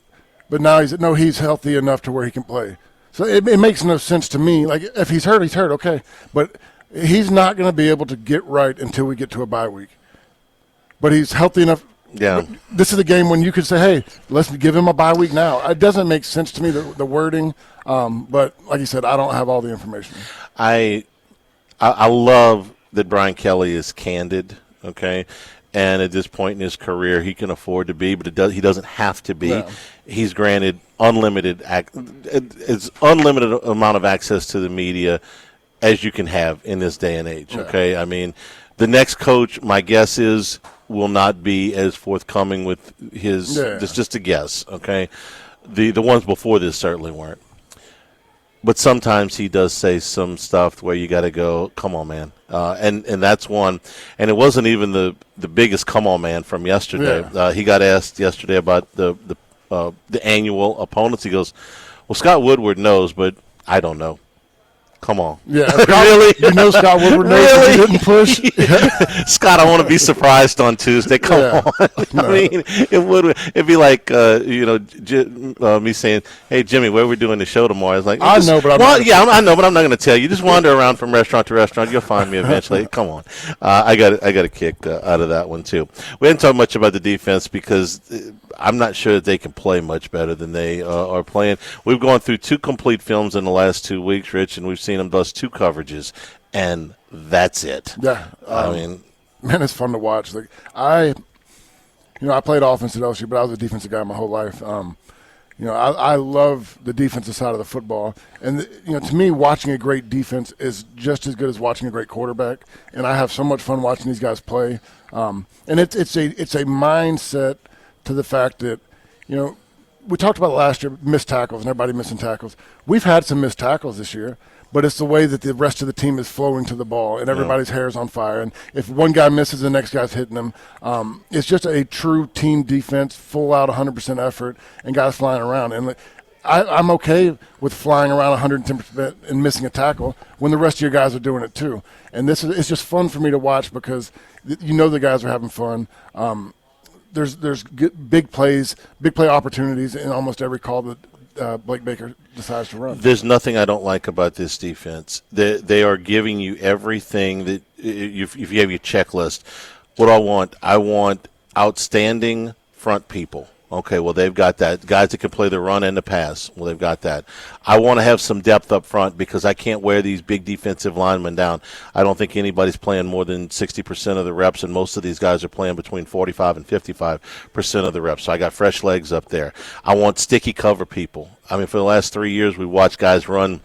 S6: But now he's healthy enough to where he can play. So it makes no sense to me. Like, if he's hurt, okay. But he's not going to be able to get right until we get to a bye week. But he's healthy enough.
S5: Yeah.
S6: This is a game when you could say, hey, let's give him a bye week now. It doesn't make sense to me, the wording. But like you said, I don't have all the information.
S5: I love that Brian Kelly is candid, okay? And at this point in his career, he can afford to be, but he doesn't have to be. No. He's granted unlimited amount of access to the media as you can have in this day and age. Okay, yeah. I mean, the next coach, my guess is, will not be as forthcoming with his. Yeah. It's just a guess. Okay, the ones before this certainly weren't. But sometimes he does say some stuff where you got to go, come on, man. And that's one. And it wasn't even the biggest come on, man from yesterday. Yeah. He got asked yesterday about the annual opponents. He goes, well, Scott Woodward knows, but I don't know. Come on.
S6: Yeah.
S5: Really?
S6: You know Scott Woodward knows really? He didn't push?
S5: Scott, I want to be surprised on Tuesday. Come on. No. I mean, it'd be like, me saying, hey, Jimmy, where are we doing the show tomorrow? It's like,
S6: I know, but
S5: I know, but I'm not going to tell you. Just wander around from restaurant to restaurant. You'll find me eventually. Come on. I got a kick out of that one, too. We didn't talk much about the defense because I'm not sure that they can play much better than they are playing. We've gone through 2 complete films in the last 2 weeks, Rich, and we've seen them bust 2 coverages, and that's it.
S6: Yeah,
S5: I mean,
S6: man, it's fun to watch. Like I played offense at LSU, but I was a defensive guy my whole life. I love the defensive side of the football, and to me, watching a great defense is just as good as watching a great quarterback. And I have so much fun watching these guys play. And it's a mindset to the fact that we talked about last year, missed tackles and everybody missing tackles. We've had some missed tackles this year, but it's the way that the rest of the team is flowing to the ball and everybody's hair is on fire. And if one guy misses, the next guy's hitting them. It's just a true team defense, full out 100% effort, and guys flying around. And I'm okay with flying around 110% and missing a tackle when the rest of your guys are doing it too. And it's just fun for me to watch because the guys are having fun. There's big plays, big play opportunities in almost every call that Blake Baker decides to run.
S5: There's nothing I don't like about this defense. They are giving you everything that if you have your checklist, what do I want? I want outstanding front people. Okay, well, they've got that. Guys that can play the run and the pass, well, they've got that. I want to have some depth up front because I can't wear these big defensive linemen down. I don't think anybody's playing more than 60% of the reps, and most of these guys are playing between 45 and 55% of the reps. So I got fresh legs up there. I want sticky cover people. I mean, for the last 3 years, we watched guys run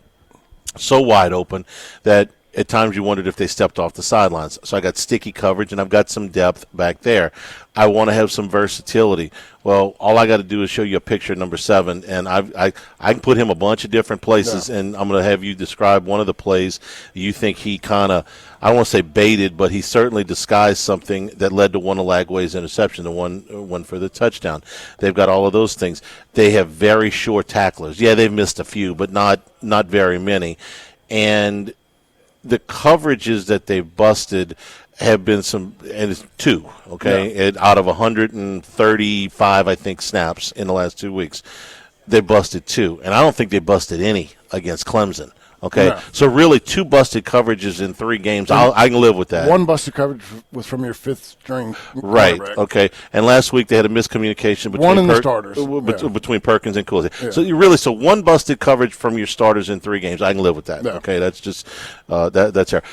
S5: so wide open that at times you wondered if they stepped off the sidelines. So I got sticky coverage, and I've got some depth back there. I want to have some versatility. Well, all I got to do is show you a picture of number 7, and I can put him a bunch of different places, and I'm going to have you describe one of the plays you think he kind of, I don't want to say baited, but he certainly disguised something that led to one of Lagway's interception, the one for the touchdown. They've got all of those things. They have very short tacklers. Yeah, they've missed a few, but not very many. And the coverages that they've busted have been some, and it's 2, okay, and out of 135, I think, snaps in the last 2 weeks. They busted 2, and I don't think they busted any against Clemson. Okay, so really 2 busted coverages in 3 games. I can live with that.
S6: 1 busted coverage was from your 5th string
S5: right, okay. And last week they had a miscommunication between
S6: the starters.
S5: Between Perkins and Cooley. Yeah. So 1 busted coverage from your starters in 3 games. I can live with that. Yeah. Okay, that's just that's fair.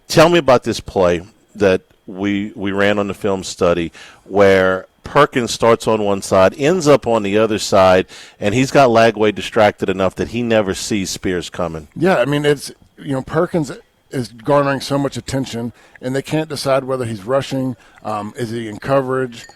S5: Tell me about this play that we ran on the film study where Perkins starts on one side, ends up on the other side, and he's got Lagway distracted enough that he never sees Spears coming.
S6: Yeah, I mean, it's, Perkins is garnering so much attention, and they can't decide whether he's rushing, is he in coverage,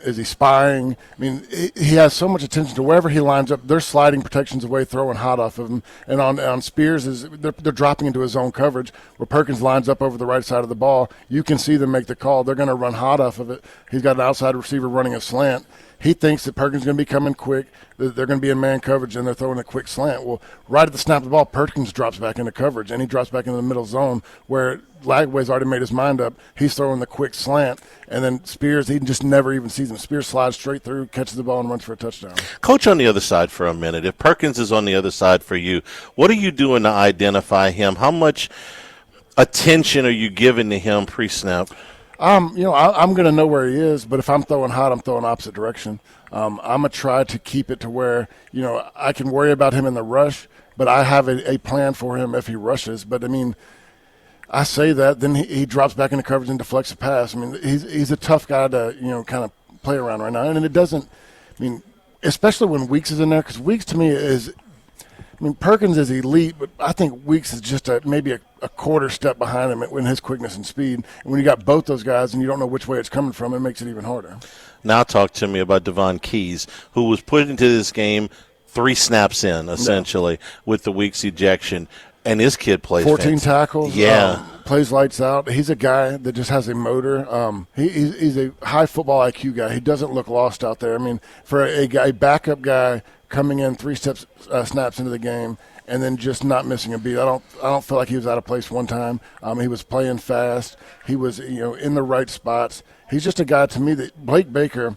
S6: is he spying? I mean, he has so much attention to wherever he lines up. They're sliding protections away, throwing hot off of him. And on Spears, they're dropping into his zone coverage where Perkins lines up over the right side of the ball. You can see them make the call. They're going to run hot off of it. He's got an outside receiver running a slant. He thinks that Perkins is going to be coming quick, that they're going to be in man coverage, and they're throwing a quick slant. Well, right at the snap of the ball, Perkins drops back into coverage, and he drops back into the middle zone where Lagway's already made his mind up. He's throwing the quick slant, and then Spears, he just never even sees him. Spears slides straight through, catches the ball, and runs for a touchdown.
S5: Coach, on the other side for a minute, if Perkins is on the other side for you, what are you doing to identify him? How much attention are you giving to him pre-snap?
S6: I'm going to know where he is, but if I'm throwing hot, I'm throwing opposite direction. I'm going to try to keep it to where, I can worry about him in the rush, but I have a plan for him if he rushes. But, I mean, I say that, then he drops back into coverage and deflects a pass. I mean, he's a tough guy to, kind of play around right now. And it doesn't, especially when Weeks is in there, because Weeks to me is – Perkins is elite, but I think Weeks is just maybe a quarter step behind him in his quickness and speed. And when you got both those guys and you don't know which way it's coming from, it makes it even harder.
S5: Now talk to me about Devon Keys, who was put into this game 3 snaps in, essentially, with the Weeks ejection. And this kid plays
S6: 14 tackles.
S5: Yeah.
S6: Plays lights out. He's a guy that just has a motor. He's a high football IQ guy. He doesn't look lost out there. For a backup guy coming in 3 snaps into the game and then just not missing a beat. I don't feel like he was out of place one time. He was playing fast. He was in the right spots. He's just a guy to me that Blake Baker,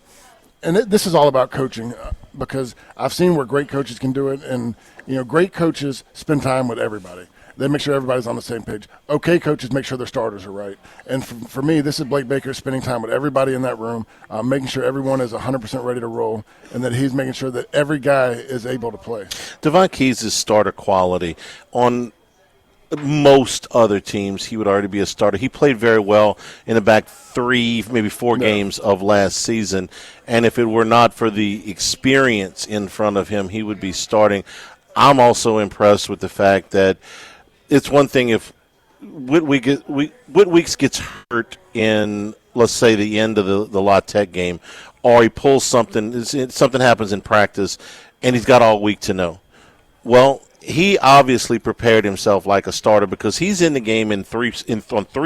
S6: and this is all about coaching because I've seen where great coaches can do it, and great coaches spend time with everybody. They make sure everybody's on the same page. Okay, coaches make sure their starters are right. And for me, this is Blake Baker spending time with everybody in that room, making sure everyone is 100% ready to roll, and that he's making sure that every guy is able to play.
S5: Devon Keys is starter quality. On most other teams, he would already be a starter. He played very well in the back 3, maybe 4 games of last season. And if it were not for the experience in front of him, he would be starting. I'm also impressed with the fact that it's one thing if Weeks gets hurt in, let's say, the end of the La Tech game, or he pulls something happens in practice, and he's got all week to know. Well, he obviously prepared himself like a starter because he's in the game on 3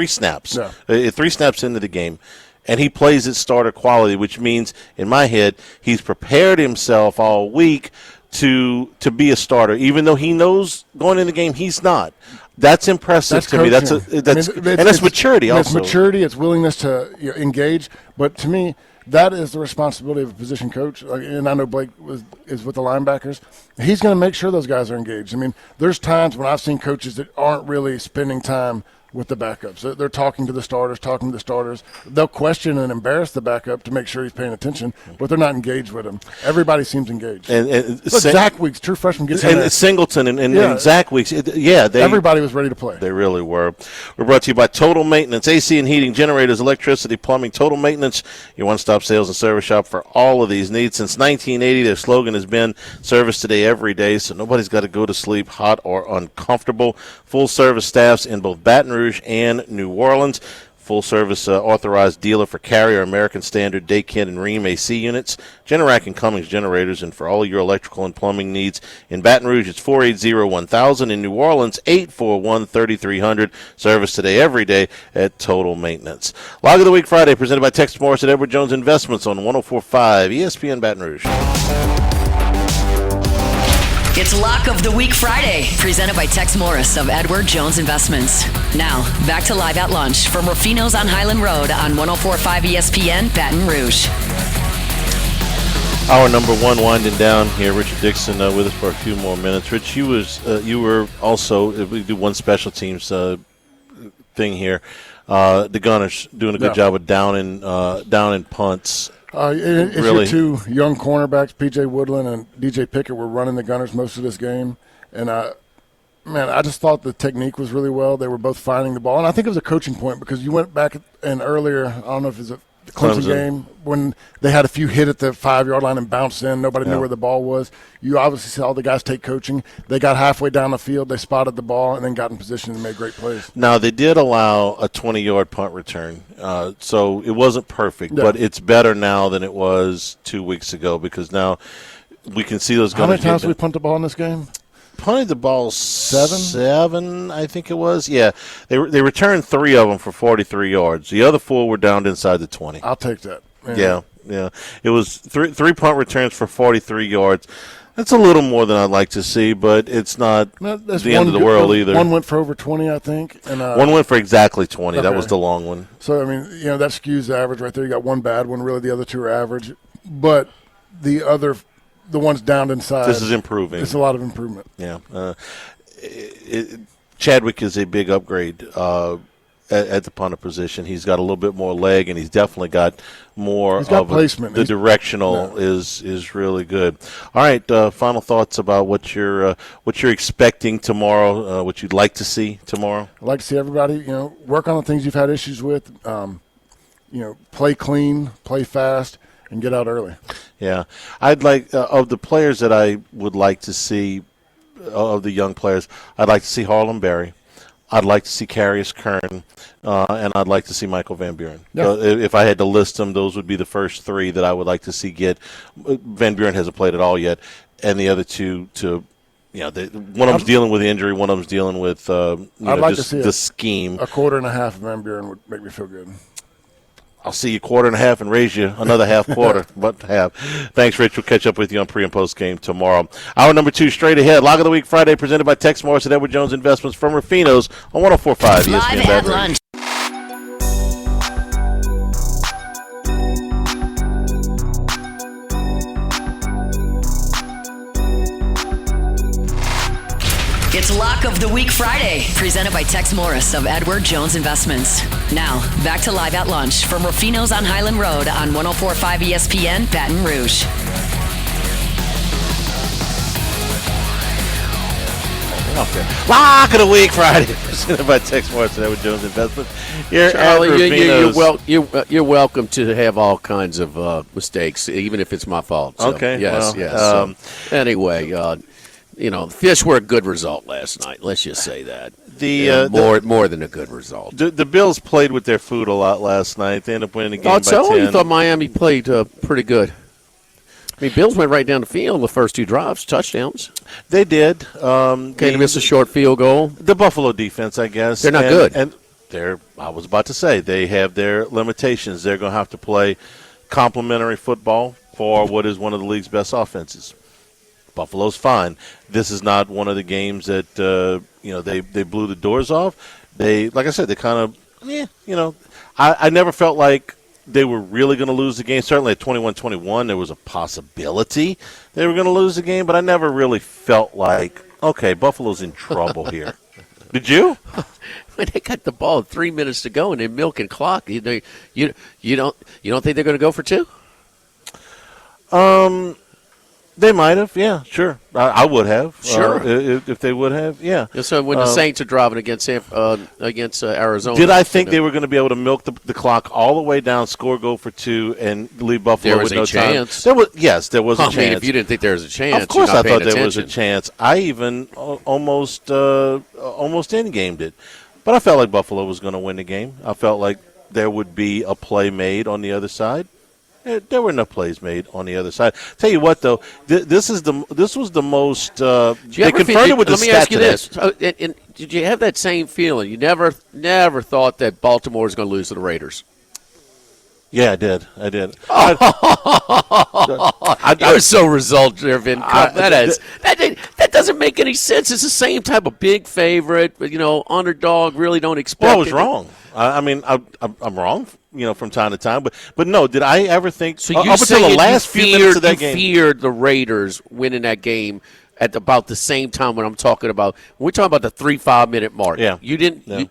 S5: snaps, 3 snaps into the game, and he plays at starter quality, which means, in my head, he's prepared himself all week to be a starter, even though he knows going in the game he's not. That's impressive to me. That's maturity also.
S6: It's maturity. It's willingness to engage. But to me, that is the responsibility of a position coach. And I know Blake is with the linebackers. He's going to make sure those guys are engaged. There's times when I've seen coaches that aren't really spending time with the backups. They're talking to the starters. They'll question and embarrass the backup to make sure he's paying attention, but they're not engaged with him. Everybody seems engaged.
S5: And
S6: look, Zach Weeks, true freshman, gets in
S5: and
S6: there.
S5: Singleton and Zach Weeks.
S6: Everybody was ready to play.
S5: They really were. We're brought to you by Total Maintenance, AC and heating, generators, electricity, plumbing. Total Maintenance, your one-stop sales and service shop for all of these needs. Since 1980, their slogan has been service today, every day, so nobody's got to go to sleep hot or uncomfortable. Full-service staffs in both Baton Rouge and New Orleans. Full-service authorized dealer for Carrier, American Standard, Daikin, and Rheem AC units, Generac and Cummings generators, and for all your electrical and plumbing needs. In Baton Rouge, it's 480-1000. In New Orleans, 841-3300. Service today, every day at Total Maintenance. Log of the Week Friday, presented by Tex Morris at Edward Jones Investments on 104.5 ESPN Baton Rouge.
S1: It's Lock of the Week Friday, presented by Tex Morris of Edward Jones Investments. Now, back to Live at Lunch from Rufino's on Highland Road on 104.5 ESPN Baton Rouge.
S5: Hour number one winding down here. Richard Dixon with us for a few more minutes. Rich, you were also, we do one special teams thing here. The Gunners doing a good job of down in punts.
S6: It's
S5: really,
S6: your two young cornerbacks, P.J. Woodland and D.J. Pickett, were running the Gunners most of this game. And, I just thought the technique was really well. They were both finding the ball. And I think it was a coaching point because you went back and earlier, I don't know if it was a Clemson game, when they had a few hit at the 5-yard line and bounced in. Nobody knew where the ball was. You obviously saw the guys take coaching. They got halfway down the field. They spotted the ball and then got in position and made great plays.
S5: Now, they did allow a 20-yard punt return, so it wasn't perfect, but it's better now than it was 2 weeks ago because now we can see those guys.
S6: How many times did we punt the ball in this game?
S5: Punted the ball seven, I think it was. Yeah, they returned 3 of them for 43 yards. The other 4 were down inside the 20.
S6: I'll take that.
S5: Yeah. It was three punt returns for 43 yards. That's a little more than I'd like to see, but it's not the end of the world either.
S6: One went for over 20, I think. And
S5: one went for exactly 20.
S6: Okay.
S5: That was the long one.
S6: So, that skews the average right there. You got one bad one. Really, the other 2 are average. But the ones down inside.
S5: This is improving.
S6: It's a lot of improvement.
S5: Yeah. Chadwick is a big upgrade at the punter position. He's got a little bit more leg, and he's definitely got more of
S6: placement.
S5: The directional is really good. All right, final thoughts about what you're expecting tomorrow, what you'd like to see tomorrow.
S6: I'd like to see everybody, work on the things you've had issues with. Play clean, play fast, and get out early.
S5: Yeah, I'd like of the players that I would like to see, of the young players, I'd like to see Harlem Berry. I'd like to see Carius Kern, and I'd like to see Michael Van Buren.
S6: Yeah.
S5: If I had to list them, those would be the first 3 that I would like to see get. Van Buren hasn't played at all yet, and the other 2 to. One of them's dealing with injury, one of them's dealing with
S6: I'd like to see
S5: the scheme.
S6: A quarter and a half of Van Buren would make me feel good.
S5: I'll see you quarter and a half and raise you another half quarter, but half. Thanks, Rich. We'll catch up with you on pre- and post-game tomorrow. Hour number 2 straight ahead. Log of the Week Friday presented by Tex Morris at Edward Jones Investments from Rufino's on 104.5
S1: Live
S5: ESPN
S1: at
S5: Baton Rouge.
S1: lunch. It's Lock of the Week Friday, presented by Tex Morris of Edward Jones Investments. Now, back to Live at Lunch from Rufino's on Highland Road on 104.5 ESPN Baton Rouge.
S5: Okay. Lock of the Week Friday, presented by Tex Morris and Edward Jones Investments. Here
S7: Charlie,
S5: at Rufino's.
S7: you're welcome to have all kinds of mistakes, even if it's my fault. So,
S5: Okay.
S7: Yes,
S5: well,
S7: yes. Anyway, the Fish were a good result last night. Let's just say that. More than a good result.
S5: The Bills played with their food a lot last night. They ended up winning the game by 10.
S7: You thought Miami played pretty good. Bills went right down the field the first 2 drives, touchdowns.
S5: They did.
S7: They missed a short field goal.
S5: The Buffalo defense, I guess.
S7: They're not good.
S5: And I was about to say, they have their limitations. They're going to have to play complementary football for what is one of the league's best offenses. Buffalo's fine. This is not one of the games that, they blew the doors off. Like I said, they kind of, I never felt like they were really going to lose the game. Certainly at 21-21, there was a possibility they were going to lose the game, but I never really felt like, okay, Buffalo's in trouble here. Did you?
S7: When they got the ball 3 minutes to go and they're milking clock, you don't think they're going to go for 2?
S5: They might have. Yeah, sure. I would have.
S7: Sure.
S5: If they would have, yeah.
S7: So when the Saints are driving against Arizona,
S5: did I think they were going to be able to milk the clock all the way down, score, go for 2, and leave Buffalo with no time? There was a chance. There was a chance.
S7: I mean, if you didn't think there was a chance,
S5: of course
S7: I
S5: thought there was a chance. I even almost in-gamed it. But I felt like Buffalo was going to win the game. I felt like there would be a play made on the other side. There were enough plays made on the other side. Tell you what, though, this was the most. They confirmed it with the stat today.
S7: Let me ask you this: did you have that same feeling? You never thought that Baltimore was going to lose to the Raiders.
S5: Yeah, I did.
S7: You're so result-driven. That doesn't make any sense. It's the same type of big favorite, but underdog. Really don't expect.
S5: Well, I was wrong. I mean, I'm wrong. From time to time, but no, did I ever think?
S7: So you
S5: up until the last few minutes of that game,
S7: feared the Raiders winning that game at about the same time when I'm talking about. When we're talking about the 3-5 minute mark.
S5: Yeah,
S7: you didn't.
S5: Yeah.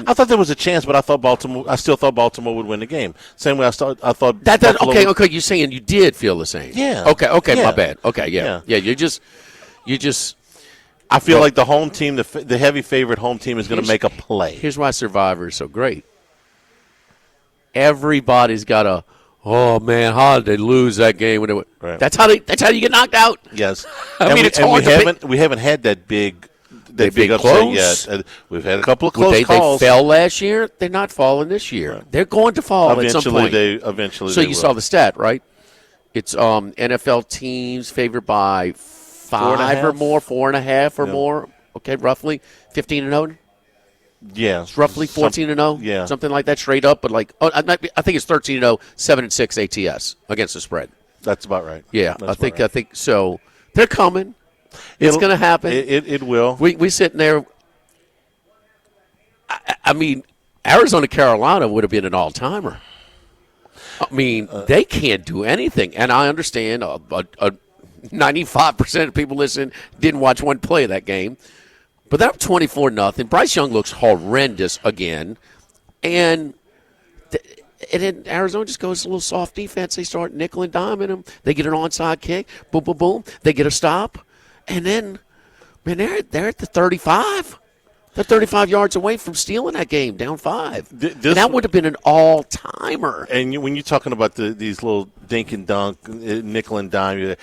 S7: I
S5: thought there was a chance, but I still thouth Baltimore would win the game. Same way I thought.
S7: That okay. You're saying you did feel the same.
S5: Yeah.
S7: Okay.
S5: Yeah.
S7: My bad. Okay. Yeah. You just.
S5: I feel like the home team, the heavy favorite home team, is going to make a play.
S7: Here's why Survivor is so great. Everybody's got a, oh man, how did they lose that game?
S5: Right.
S7: That's how you get knocked out.
S5: Yes,
S7: it's hard.
S5: We haven't had that big upset
S7: close
S5: yet. We've had a couple of close calls.
S7: They fell last year. They're not falling this year. Right. They're going to fall at some point.
S5: Eventually,
S7: so you saw the stat, right? It's NFL teams favored by 5 or more, 4.5 or more. Okay, roughly 15-0.
S5: Yeah,
S7: it's roughly 14-0.
S5: Yeah,
S7: something like that, straight up. But I think it's 13-0, 7-6 ATS against the spread.
S5: That's about right.
S7: Yeah, I think so. They're coming. It's going to happen.
S5: It will.
S7: We sitting there. I mean, Arizona, Carolina would have been an all-timer. I mean, they can't do anything, and I understand. 95% of people listening didn't watch one play of that game. But they're up 24-0. Bryce Young looks horrendous again. And then Arizona just goes a little soft defense. They start nickel and diming them. They get an onside kick. Boom, boom, boom. They get a stop. And then, man, they're at the 35. They're 35 yards away from stealing that game, down 5. That would have been an all-timer.
S5: And when you're talking about these little dink and dunk, nickel and dime,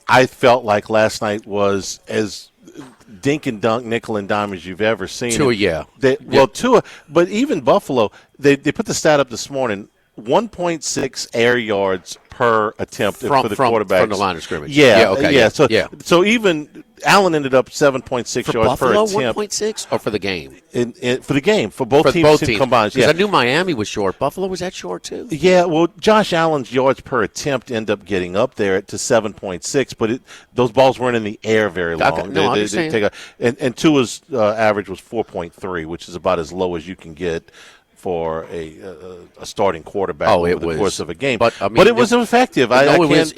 S5: I felt like last night was as dink and dunk, nickel and dime as you've ever seen.
S7: Tua, yeah.
S5: Tua, but even Buffalo, they put the stat up this morning, 1.6 air yards per attempt for the quarterback
S7: from the line of scrimmage.
S5: So even Allen ended up 7.6 yards
S7: Buffalo,
S5: per attempt.
S7: 1.6 or for the game?
S5: For the game, for both teams combined.
S7: Because I knew Miami was short. Buffalo was that short too?
S5: Yeah, well, Josh Allen's yards per attempt end up getting up there to 7.6, but those balls weren't in the air very long.
S7: I understand.
S5: And Tua's average was 4.3, which is about as low as you can get for a starting quarterback over the course of a game. But it was effective.
S7: It was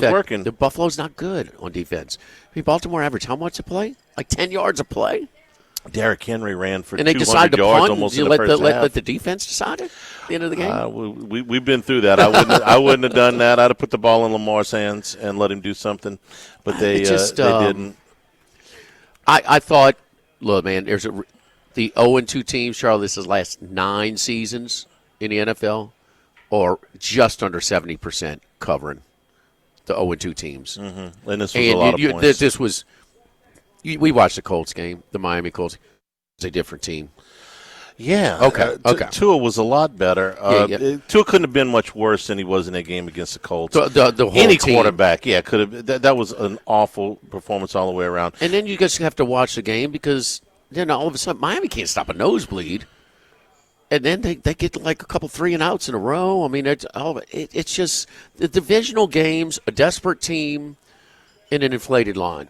S5: working.
S7: The Buffalo's not good on defense. I mean, Baltimore averaged how much a play? Like 10 yards a play?
S5: Derrick Henry ran for 200
S7: 200
S5: yards
S7: punt,
S5: almost in the first half.
S7: Let the defense decide it at the end of the game?
S5: We've been through that. I wouldn't have done that. I'd have put the ball in Lamar's hands and let him do something. But they didn't.
S7: I thought, look, man, the 0-2 teams, Charlotte's last 9 seasons in the NFL, or just under 70% covering the 0-2 teams.
S5: Mm-hmm. And this was a lot of points.
S7: This was we watched the Colts game, the Miami Colts. It's a different team.
S5: Yeah.
S7: Okay.
S5: Tua was a lot better. Tua couldn't have been much worse than he was in that game against the Colts.
S7: The whole
S5: Any
S7: team.
S5: quarterback, could have. That was an awful performance all the way around.
S7: And then you just have to watch the game because then all of a sudden Miami can't stop a nosebleed. And then they get like a couple 3-and-outs in a row. I mean, it's just the divisional games, a desperate team in an inflated line.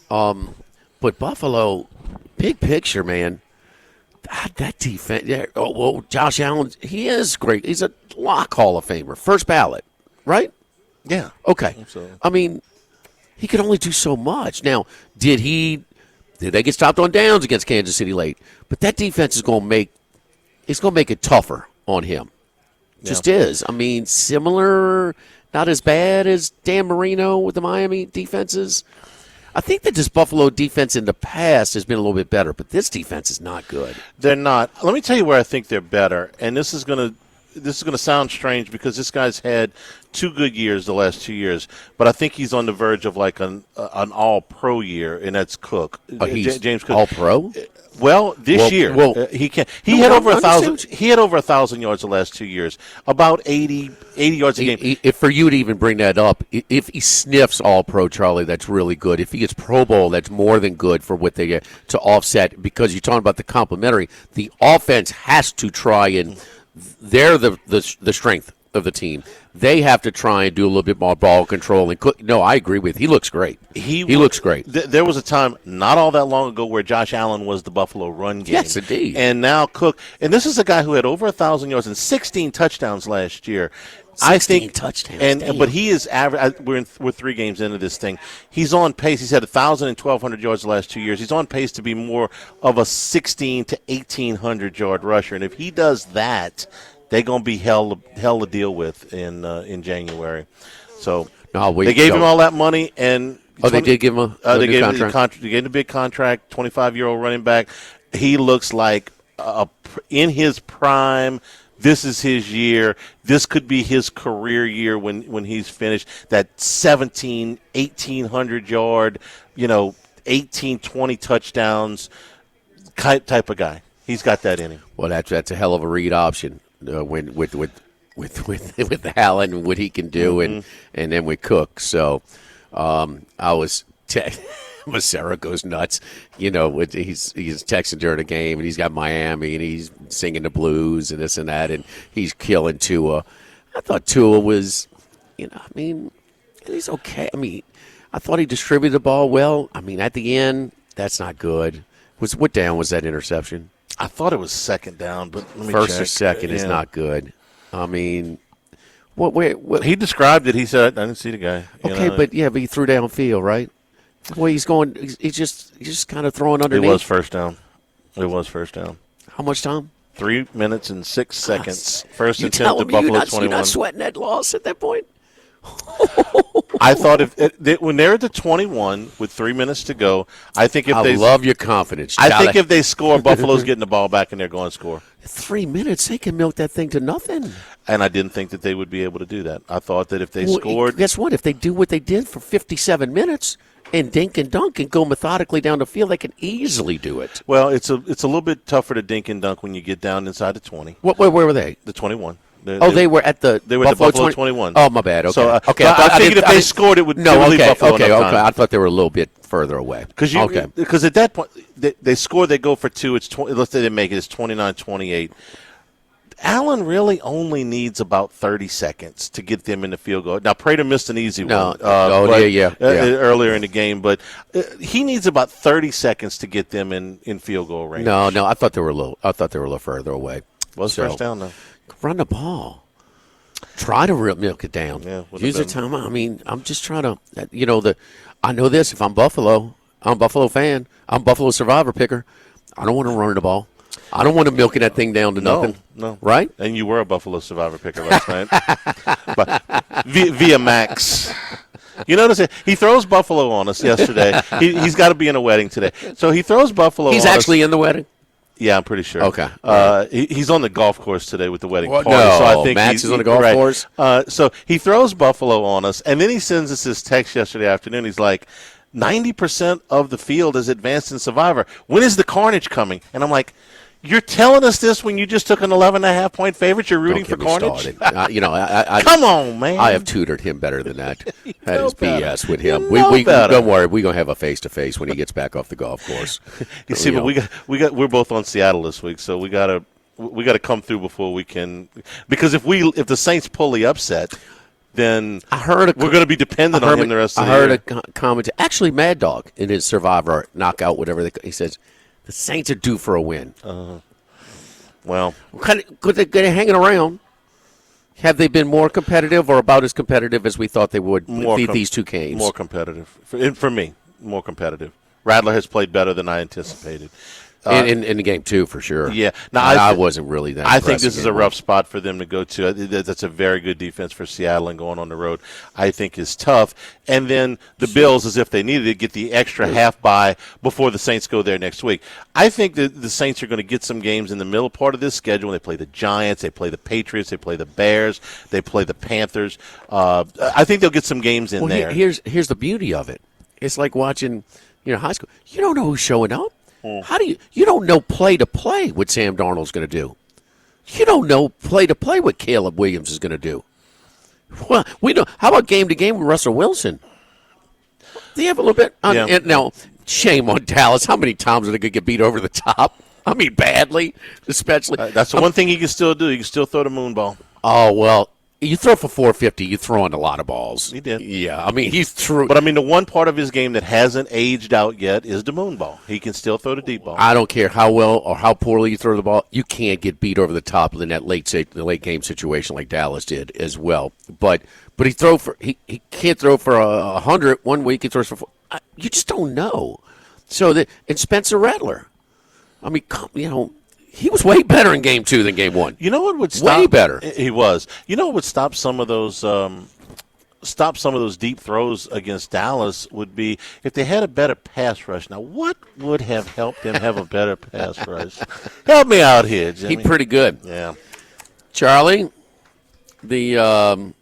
S7: But Buffalo, big picture, man. That defense. Josh Allen, he is great. He's a lock Hall of Famer, first ballot, right?
S5: Yeah.
S7: Okay.
S5: So.
S7: I mean, he could only do so much. Now, did he They get stopped on downs against Kansas City late, but that defense is going to make it tougher on him. Just is. I mean, similar, not as bad as Dan Marino with the Miami defenses. I think that this Buffalo defense in the past has been a little bit better, but this defense is not good.
S5: They're not. Let me tell you where I think they're better, and this is going to sound strange because this guy's had 2 good years the last 2 years, but I think he's on the verge of like an all-pro year, and that's Cook.
S7: James Cook. All-pro?
S5: Well, this year he can. He had over 1,000. He had over 1,000 yards the last 2 years, about 80 yards a game.
S7: If for you to even bring that up, if he sniffs All-Pro, Charlie, that's really good. If he gets Pro Bowl, that's more than good for what they get to offset. Because you're talking about the complementary, the offense has to try and they're the strength of the team. They have to try and do a little bit more ball control. And no, I agree with. He looks great. He looks great.
S5: There was a time not all that long ago where Josh Allen was the Buffalo run game.
S7: Yes, indeed.
S5: And now Cook. And this is a guy who had over 1,000 yards and 16 touchdowns last year.
S7: 16 touchdowns.
S5: But he is average. We're 3 games into this thing. He's on pace. He's had 1,000 and 1,200 yards the last 2 years. He's on pace to be more of a 1,600 to 1,800 yard rusher. And if he does that, they're going to be hell to deal with in January. So they gave him all that money, and
S7: they did give him a new contract.
S5: They gave him a big contract. 25-year-old running back. He looks like in his prime. This is his year. This could be his career year when he's finished. That 1,800 yard, 18, 20 touchdowns type of guy. He's got that in him.
S7: Well, that's a hell of a read option. With Allen and what he can do, and then with Cook. So I was Sarah goes nuts. He's texting during the game, and he's got Miami, and he's singing the blues and this and that, and he's killing Tua. I thought Tua was, he's okay. I thought he distributed the ball well. At the end, that's not good. What down was that interception?
S5: I thought it was second down, but let me
S7: First
S5: check.
S7: or second is not good. What?
S5: He described it. He said, "I didn't see the guy."
S7: But he threw downfield, right? Boy, he's going. He's just kind of throwing underneath.
S5: It was first down.
S7: How much time?
S5: 3 minutes and 6 seconds. First
S7: you
S5: and 10 to Buffalo 21.
S7: You're not sweating that loss at that point.
S5: I thought when they're at the 21 with 3 minutes to go, I
S7: love your confidence.
S5: I think if they score, Buffalo's getting the ball back and they're going to score.
S7: 3 minutes, they can milk that thing to nothing.
S5: And I didn't think that they would be able to do that. I thought that if they scored,
S7: guess what? If they do what they did for 57 minutes and dink and dunk and go methodically down the field, they can easily do it.
S5: Well, it's a little bit tougher to dink and dunk when you get down inside the 20.
S7: Where were they?
S5: The 21.
S7: They were at the
S5: Buffalo 21.
S7: Oh, my bad. Okay.
S5: So,
S7: I
S5: figured if they scored, it would leave Buffalo enough time.
S7: I thought they were a little bit further away.
S5: Because at that point, they score, they go for 2. Let's say they make it. It's 29-28. Allen really only needs about 30 seconds to get them in the field goal. Now, Prater missed an easy one earlier in the game, but he needs about 30 seconds to get them in field goal range.
S7: No, I thought they were a little further away.
S5: First down though.
S7: Run the ball. Try to milk it down.
S5: Yeah,
S7: use the time. I'm just trying to. I know this. If I'm Buffalo, I'm a Buffalo fan. I'm a Buffalo survivor picker. I don't want to run the ball. I don't want to milk that thing down to nothing.
S5: No.
S7: Right?
S5: And you were a Buffalo survivor picker last night. But via Max. You notice it? He throws Buffalo on us yesterday. He's got to be in a wedding today. So he throws Buffalo on us.
S7: He's actually in the wedding?
S5: Yeah, I'm pretty sure.
S7: Okay.
S5: He's on the golf course today with the wedding party.
S7: No,
S5: so I think
S7: Max is on the golf course?
S5: So he throws Buffalo on us, and then he sends us this text yesterday afternoon. He's like, 90% of the field is advanced in Survivor. When is the carnage coming? And I'm like, you're telling us this when you just took an 11.5-point favorite? You're rooting for carnage? Come on, man.
S7: I have tutored him better than that. That is BS with him. Don't worry. We're going to have a face-to-face when he gets back off the golf course.
S5: You see, but we're both on Seattle this week, so we got to come through before we can. Because if the Saints pull the upset, then we're going to be dependent on him the rest of the year.
S7: I heard a comment. Actually, Mad Dog in his Survivor knockout, whatever he says, the Saints are due for a win.
S5: Well,
S7: they're hanging around. Have they been more competitive or about as competitive as we thought they would these two games?
S5: More competitive. For me, more competitive. Rattler has played better than I anticipated.
S7: In the game, too, for sure.
S5: Yeah. Now,
S7: I wasn't really that
S5: I think
S7: impressed
S5: this is a
S7: game
S5: rough spot for them to go to. That's a very good defense for Seattle, and going on the road, I think, is tough. And then the Bills, as if they needed to get the extra half bye before the Saints go there next week. I think that the Saints are going to get some games in the middle part of this schedule. They play the Giants, they play the Patriots, they play the Bears, they play the Panthers. I think they'll get some games in there.
S7: Here's the beauty of it. It's like watching high school. You don't know who's showing up. How do you don't know play to play what Sam Darnold's going to do. You don't know play to play what Caleb Williams is going to do. Well, we know. How about game to game with Russell Wilson? They have a little bit. Now, shame on Dallas. How many times are they going to get beat over the top? I mean, badly, especially.
S5: That's the one thing he can still do. He can still throw the moon ball.
S7: Oh well. You throw for 450, you're throwing a lot of balls.
S5: He did.
S7: Yeah, I mean, he's true.
S5: But, I mean, the one part of his game that hasn't aged out yet is the moon ball. He can still throw the deep ball.
S7: I don't care how well or how poorly you throw the ball. You can't get beat over the top in that late game situation like Dallas did as well. But he can't throw for 100 one week. He throws for 4. You just don't know. And Spencer Rattler, I mean, he was way better in Game 2 than Game 1.
S5: You know what would stop?
S7: Way better.
S5: He was. You know what would stop some of those deep throws against Dallas would be if they had a better pass rush. Now, what would have helped them have a better pass rush? Help me out here, Jimmy.
S7: He's pretty good.
S5: Yeah.
S7: Charlie, I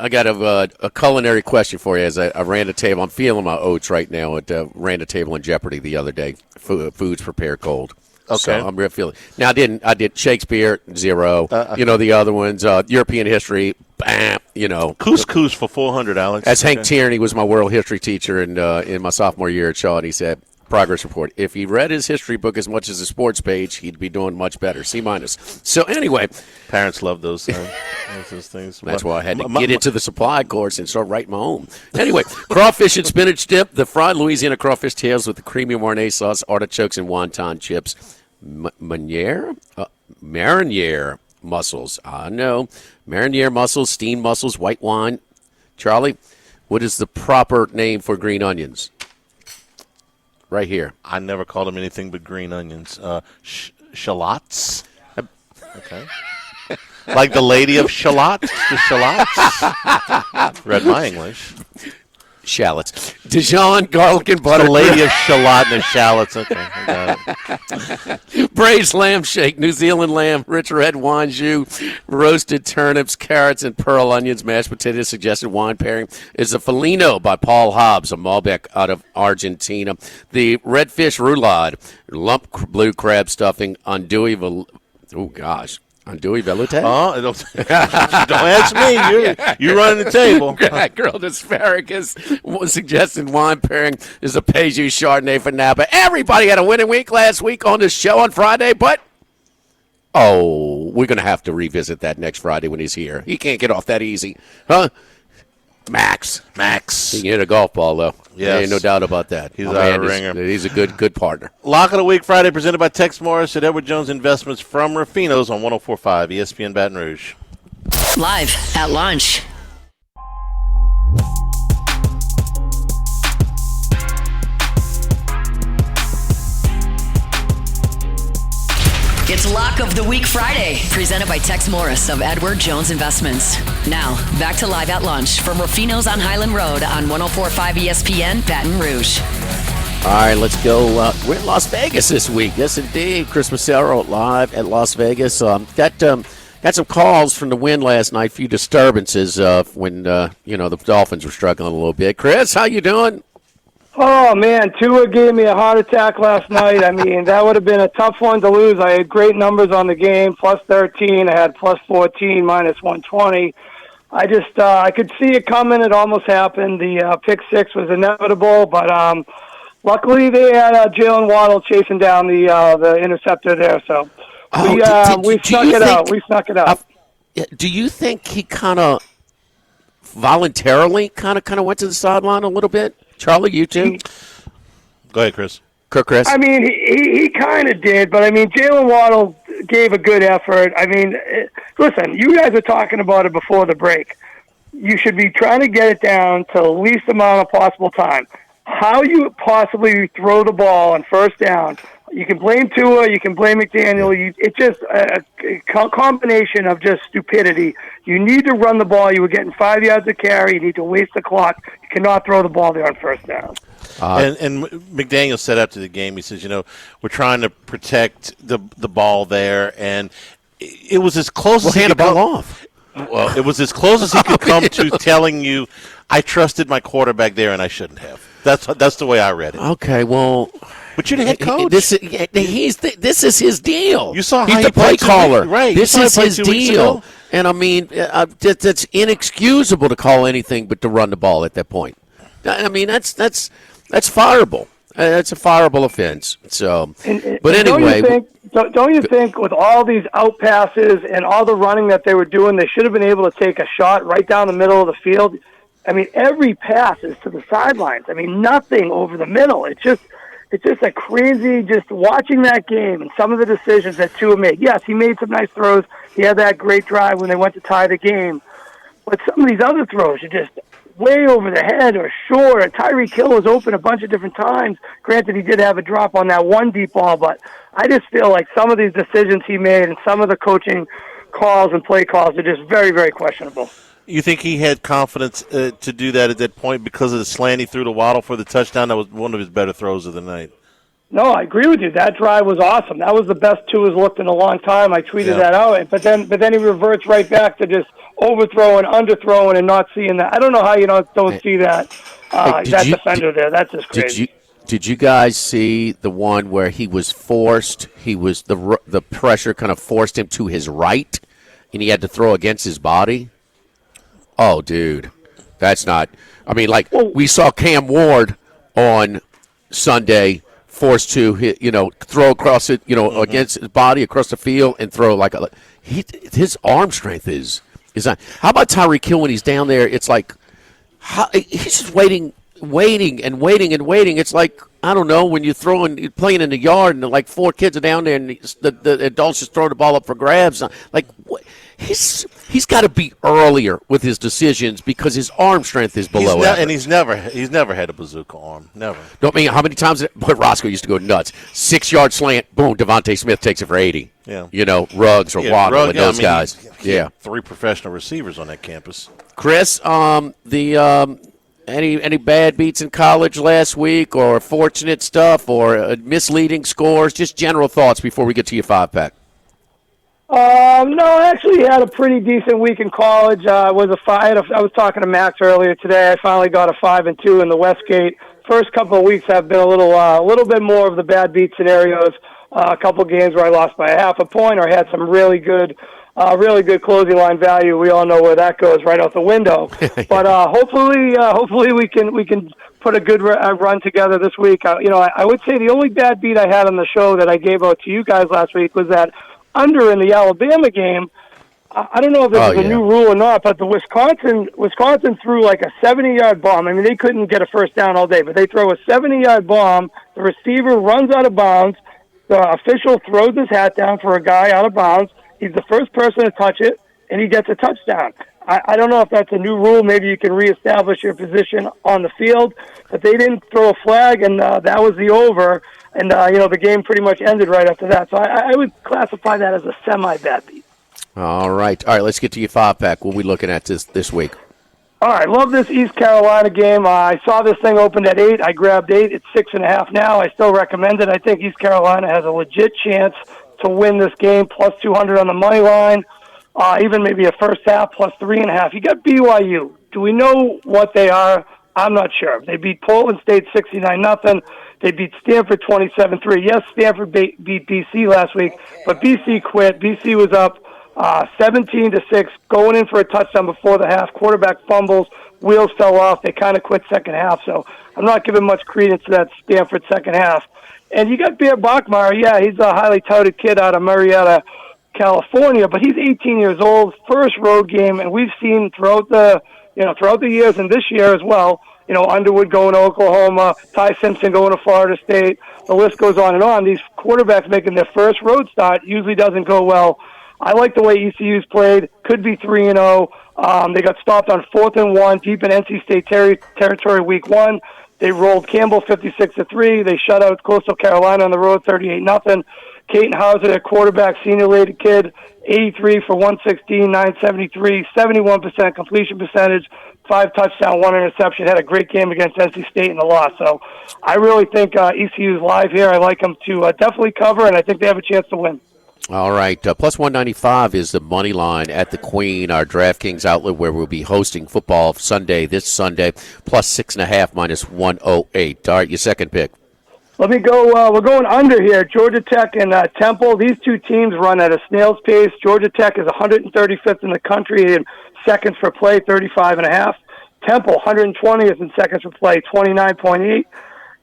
S7: got a culinary question for you as I ran the table. I'm feeling my oats right now. Ran the table in Jeopardy the other day. Foods prepared cold.
S5: Okay.
S7: So I'm real feeling. Now I did Shakespeare 0. The other ones, European history. Bam.
S5: Couscous for 400, Alex.
S7: As Hank Tierney was my world history teacher in my sophomore year at Shaw, and he said, progress report. If he read his history book as much as the sports page, he'd be doing much better. C-. So anyway,
S5: parents love those things.
S7: That's why I had to get into the supply course and start writing my own. Anyway, crawfish and spinach dip, the fried Louisiana crawfish tails with the creamy Mornay sauce, artichokes, and wonton chips. Mariniere mussels. I know. Mariniere mussels, steamed mussels, white wine. Charlie, what is the proper name for green onions? Right here.
S5: I never called them anything but green onions. Shallots. Okay. Like the Lady of Shalott? The Shallots? Read my English.
S7: Shallots. Dijon, garlic, and butter.
S5: The Lady of Shalott and the shallots. Okay, I got it.
S7: Braised lamb shake, New Zealand lamb, rich red wine jus, roasted turnips, carrots, and pearl onions, mashed potatoes. Suggested wine pairing is a Felino by Paul Hobbs, a Malbec out of Argentina. The redfish roulade, lump blue crab stuffing, andouille velouté?
S5: Oh, don't ask me. You running the table.
S7: Grilled asparagus. Suggested wine pairing is a Peugeot Chardonnay for Napa. Everybody had a winning week last week on the show on Friday, but we're going to have to revisit that next Friday when he's here. He can't get off that easy. Huh? Max. He can hit a golf ball, though.
S5: Yes.
S7: Ain't no doubt about that.
S5: He's out of ringer.
S7: He's a good partner.
S5: Lock of the Week Friday presented by Tex Morris at Edward Jones Investments from Rufino's on 104.5 ESPN Baton Rouge.
S1: Live at lunch. It's Lock of the Week Friday, presented by Tex Morris of Edward Jones Investments. Now, back to Live at Lunch from Rufino's on Highland Road on 104.5 ESPN Baton Rouge.
S7: All right, let's go. We're in Las Vegas this week. Yes, indeed. Chris Massaro live at Las Vegas. Got some calls from the win last night. A few disturbances when the Dolphins were struggling a little bit. Chris, how you doing?
S8: Oh, man, Tua gave me a heart attack last night. I mean, that would have been a tough one to lose. I had great numbers on the game, plus 13. I had plus 14, minus 120. I could see it coming. It almost happened. The pick six was inevitable, but luckily they had Jalen Waddle chasing down the interceptor there. So we snuck it out. We snuck it out.
S7: Do you think he kind of voluntarily kind of went to the sideline a little bit? Charlie, you too?
S5: Go ahead, Chris.
S7: Chris?
S8: I mean, he kind of did, but, I mean, Jalen Waddle gave a good effort. I mean, listen, you guys were talking about it before the break. You should be trying to get it down to the least amount of possible time. how you possibly throw the ball on first down. You can blame Tua, you can blame McDaniel. It's just a combination of just stupidity. You need to run the ball. You were getting 5 yards of carry. You need to waste the clock. You cannot throw the ball there on first down.
S5: And McDaniel said after the game, he says, we're trying to protect the ball there, and it was as close as he could come off. Well, it was as close as he could come to telling you, I trusted my quarterback there, and I shouldn't have. That's the way I read it.
S7: Okay, well,
S5: but you're the head coach.
S7: This is his deal.
S5: You saw how
S7: he's
S5: he
S7: the play
S5: played
S7: caller.
S5: Right.
S7: This is his deal. And I mean, that's inexcusable to call anything but to run the ball at that point. I mean, that's fireable. That's a fireable offense. So, but anyway.
S8: Don't you think with all these out passes and all the running that they were doing, they should have been able to take a shot right down the middle of the field? I mean, every pass is to the sidelines. I mean, nothing over the middle. It's just a crazy, just watching that game and some of the decisions that Tua made. Yes, he made some nice throws. He had that great drive when they went to tie the game. But some of these other throws are just way over the head or short. Tyreek Hill was open a bunch of different times. Granted, he did have a drop on that one deep ball, but I just feel like some of these decisions he made and some of the coaching calls and play calls are just very, very questionable.
S5: You think he had confidence to do that at that point because of the slant he threw to Waddle for the touchdown? That was one of his better throws of the night.
S8: No, I agree with you. That drive was awesome. That was the best Tua's looked in a long time. I tweeted that out. But then he reverts right back to just overthrowing, underthrowing, and not seeing that. I don't know how you don't see that. Defender there. That's just crazy.
S7: Did you guys see the one where he was forced? He was the pressure kind of forced him to his right, and he had to throw against his body. Oh, dude, that's not. I mean, like we saw Cam Ward on Sunday forced to throw across it, against his body across the field and throw his arm strength is not. How about Tyreek Hill when he's down there? It's like he's just waiting. It's like, I don't know, when you're playing in the yard and like 4 kids are down there and the adults just throw the ball up for grabs. Like, he's got to be earlier with his decisions because his arm strength is below average.
S5: And he's never had a bazooka arm. Never.
S7: Don't mean how many times Roscoe used to go nuts. 6-yard slant, boom, Devontae Smith takes it for 80.
S5: Yeah.
S7: Ruggs or Waddle and those guys. Yeah.
S5: 3 professional receivers on that campus.
S7: Chris, Any bad beats in college last week, or fortunate stuff, or misleading scores? Just general thoughts before we get to your 5-pack.
S8: No, I actually had a pretty decent week in college. I was talking to Max earlier today. I finally got a 5-2 in the Westgate. First couple of weeks have been a little bit more of the bad beat scenarios. A couple of games where I lost by 0.5 point, or had some really good closing line value. We all know where that goes, right out the window. But hopefully we can put a good run together this week. I would say the only bad beat I had on the show that I gave out to you guys last week was that under in the Alabama game. I don't know if this is a new rule or not, but the Wisconsin threw like a 70-yard bomb. I mean, they couldn't get a first down all day, but they throw a 70-yard bomb. The receiver runs out of bounds. The official throws his hat down for a guy out of bounds. He's the first person to touch it, and he gets a touchdown. I don't know if that's a new rule. Maybe you can reestablish your position on the field. But they didn't throw a flag, and that was the over. And, the game pretty much ended right after that. So I would classify that as a semi-bad beat.
S7: All right, let's get to your 5-pack. What are we looking at this week?
S8: All right, love this East Carolina game. I saw this thing opened at 8. I grabbed 8. It's 6.5 now. I still recommend it. I think East Carolina has a legit chance to win this game, plus 200 on the money line, even maybe a first half, plus 3.5. You got BYU. Do we know what they are? I'm not sure. They beat Portland State 69-0. They beat Stanford 27-3. Yes, Stanford beat BC last week, but BC quit. BC was up 17-6, going in for a touchdown before the half. Quarterback fumbles, wheels fell off. They kind of quit second half, so I'm not giving much credence to that Stanford second half. And you got Bear Bachmeier. Yeah, he's a highly touted kid out of Marietta, California, but he's 18 years old, first road game, and we've seen throughout the years and this year as well, Underwood going to Oklahoma, Ty Simpson going to Florida State, the list goes on and on. These quarterbacks making their first road start usually doesn't go well. I like the way ECU's played, could be 3-0. They got stopped on 4th and 1, deep in NC State territory week 1. They rolled Campbell 56-3. They shut out Coastal Carolina on the road 38-0. Caton Hauser, their quarterback, senior-rated kid, 83 for 116, 973, 71% completion percentage, 5 touchdowns, 1 interception. Had a great game against NC State in the loss. So I really think ECU is live here. I like them to definitely cover, and I think they have a chance to win.
S7: All right, plus 195 is the money line at the Queen, our DraftKings outlet, where we'll be hosting football this Sunday, plus 6.5 minus 108. All right, your second pick.
S8: Let me go. We're going under here. Georgia Tech and Temple. These two teams run at a snail's pace. Georgia Tech is 135th in the country in seconds per play, 35.5. Temple, 120th in seconds per play, 29.8.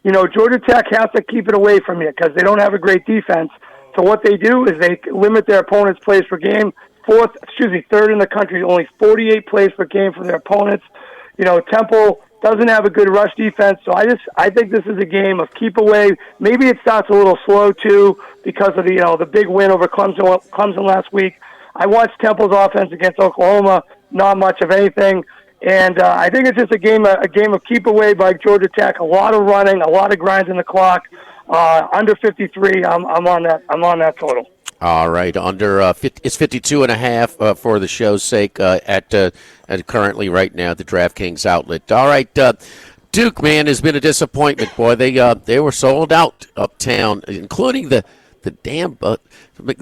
S8: You know, Georgia Tech has to keep it away from you because they don't have a great defense. So what they do is they limit their opponents' plays per game. Third in the country, only 48 plays per game for their opponents. You know, Temple doesn't have a good rush defense, so I think this is a game of keep away. Maybe it starts a little slow too because of the big win over Clemson last week. I watched Temple's offense against Oklahoma, not much of anything, and I think it's just a game of keep away by Georgia Tech. A lot of running, a lot of grinds in the clock. Under 53, I'm on that total.
S7: All right, it's 52.5 for the show's sake at currently right now at the DraftKings outlet. All right, Duke, man, has been a disappointment, boy. They were sold out uptown, including the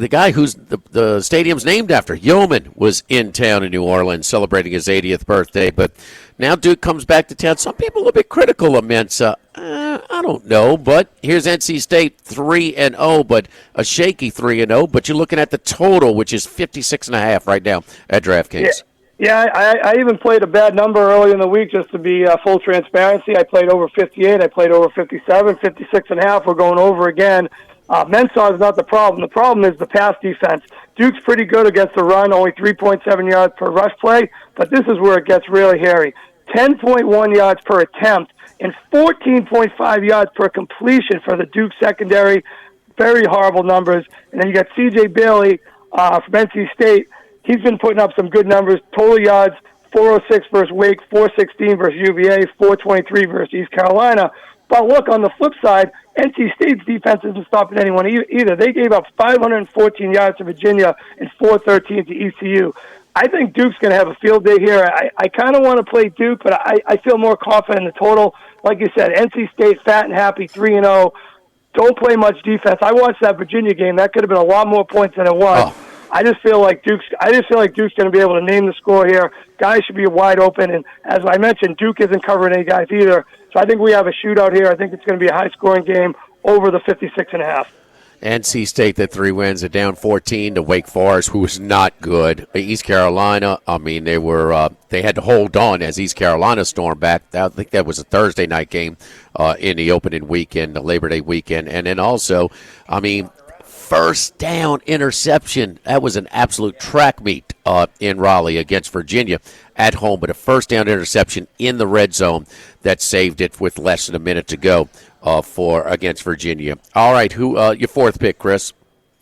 S7: guy who's the stadium's named after, Yeoman, was in town in New Orleans celebrating his 80th birthday. But now Duke comes back to town. Some people are a bit critical of Mensa. I don't know, but here's NC State 3-0, but a shaky 3-0. But you're looking at the total, which is 56.5 right now at DraftKings.
S8: Yeah, I even played a bad number early in the week just to be full transparency. I played over 58. I played over 57, 56.5. We're going over again. Mensah is not the problem. The problem is the pass defense. Duke's pretty good against the run, only 3.7 yards per rush play, but this is where it gets really hairy. 10.1 yards per attempt and 14.5 yards per completion for the Duke secondary. Very horrible numbers. And then you got C.J. Bailey from NC State. He's been putting up some good numbers. Total yards, 406 versus Wake, 416 versus UVA, 423 versus East Carolina. But look, on the flip side, NC State's defense isn't stopping anyone either. They gave up 514 yards to Virginia and 413 to ECU. I think Duke's going to have a field day here. I kind of want to play Duke, but I feel more confident in the total. Like you said, NC State fat and happy, 3-0. Don't play much defense. I watched that Virginia game. That could have been a lot more points than it was. Oh. I just feel like Duke's going to be able to name the score here. Guys should be wide open, and as I mentioned, Duke isn't covering any guys either. So I think we have a shootout here. I think it's going to be a high-scoring game over the 56.5.
S7: NC State, the 3 wins, are down 14 to Wake Forest, who was not good. East Carolina, I mean, they had to hold on as East Carolina stormed back. I think that was a Thursday night game in the opening weekend, the Labor Day weekend. And then also, I mean, first down interception. That was an absolute track meet in Raleigh against Virginia at home, but a first down interception in the red zone that saved it with less than a minute to go against Virginia. All right, your fourth pick, Chris?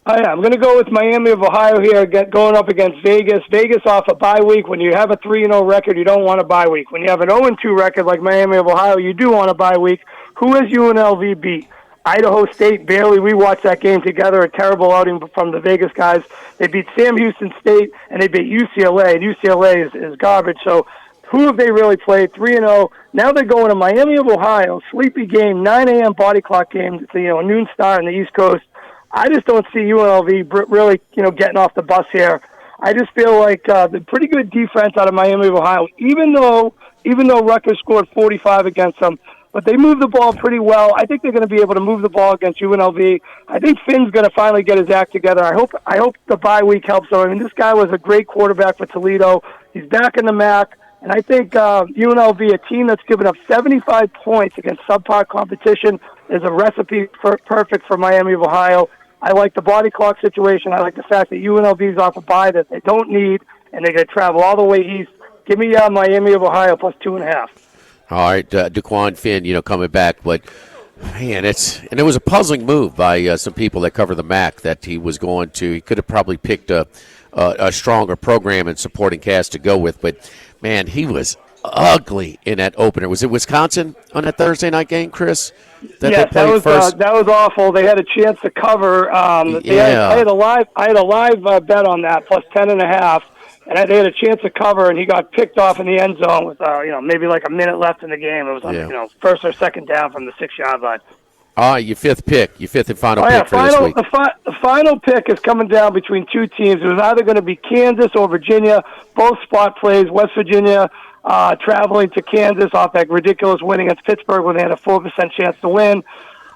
S8: I'm going to go with Miami of Ohio here, going up against Vegas. Vegas off a bye week. When you have a 3-0 record, you don't want a bye week. When you have an 0-2 record like Miami of Ohio, you do want a bye week. Who has UNLV beat? Idaho State, barely. We watched that game together, a terrible outing from the Vegas guys. They beat Sam Houston State, and they beat UCLA, and UCLA is garbage. So who have they really played? 3-0. Now they're going to Miami of Ohio, sleepy game, 9 a.m. body clock game, a noon start on the East Coast. I just don't see UNLV really, getting off the bus here. I just feel like the pretty good defense out of Miami of Ohio, even though Rutgers scored 45 against them. But they move the ball pretty well. I think they're going to be able to move the ball against UNLV. I think Finn's going to finally get his act together. I hope the bye week helps him. I mean, this guy was a great quarterback for Toledo. He's back in the MAC. And I think UNLV, a team that's given up 75 points against subpar competition, is a recipe perfect for Miami of Ohio. I like the body clock situation. I like the fact that UNLV is off a bye that they don't need, and they're going to travel all the way east. Give me Miami of Ohio plus 2.5.
S7: All right, DeQuan Finn, coming back, but man, it was a puzzling move by some people that cover the MAC that he could have probably picked a stronger program and supporting cast to go with, but man, he was ugly in that opener. Was it Wisconsin on that Thursday night game, Chris?
S8: Yes, that was awful. They had a chance to cover. I had a live bet on that plus 10.5, and they had a chance to cover, and he got picked off in the end zone with maybe like a minute left in the game. It was on first or second down from the 6-yard line.
S7: All right, your fifth and final pick for this week.
S8: The final pick is coming down between two teams. It was either going to be Kansas or Virginia. Both spot plays. West Virginia traveling to Kansas off that ridiculous win against Pittsburgh when they had a 4% chance to win.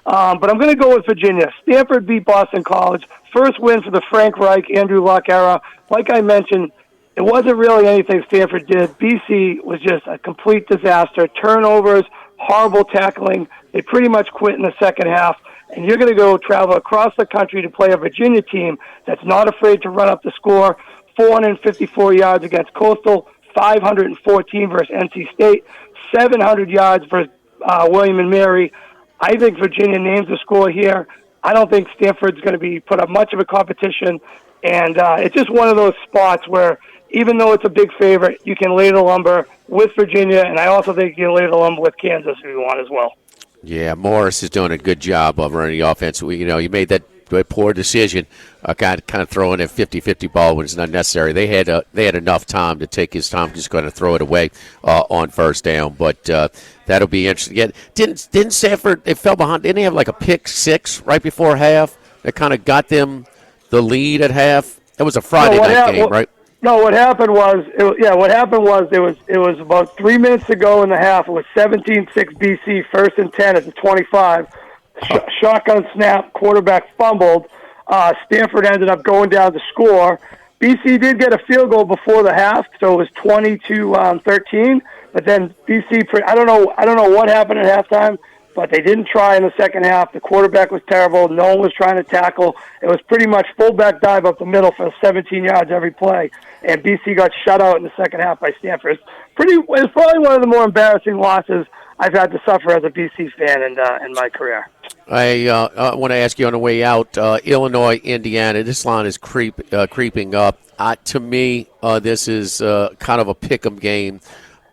S8: But I'm going to go with Virginia. Stanford beat Boston College. First win for the Frank Reich, Andrew Luck era. Like I mentioned, it wasn't really anything Stanford did. BC was just a complete disaster. Turnovers, horrible tackling. They pretty much quit in the second half. And you're going to go travel across the country to play a Virginia team that's not afraid to run up the score. 454 yards against Coastal, 514 versus NC State, 700 yards versus William & Mary. I think Virginia names the score here. I don't think Stanford's going to be put up much of a competition. And it's just one of those spots where even though it's a big favorite, you can lay the lumber with Virginia, and I also think you can lay the lumber with Kansas if you want as well.
S7: Yeah, Morris is doing a good job of running the offense. You made that poor decision, kind of throwing a 50-50 ball when it's not necessary. They had enough time to take his time, just going to throw it away on first down. But that'll be interesting. Yeah, didn't Stanford? They fell behind. Didn't they have like a pick six right before half that kind of got them the lead at half? That was a Friday night game, right?
S8: No, what happened was it was about 3 minutes to go in the half. It was 17-6 BC, first and 10 at the 25. Shotgun snap, quarterback fumbled. Stanford ended up going down to score. BC did get a field goal before the half, so it was 20-13. But then BC, I don't know what happened at halftime, but they didn't try in the second half. The quarterback was terrible. No one was trying to tackle. It was pretty much fullback dive up the middle for 17 yards every play. And BC got shut out in the second half by Stanford. It's probably one of the more embarrassing losses I've had to suffer as a BC fan in my career.
S7: I want to ask you on the way out, Illinois, Indiana. This line is creeping up. To me, this is kind of a pick-em game.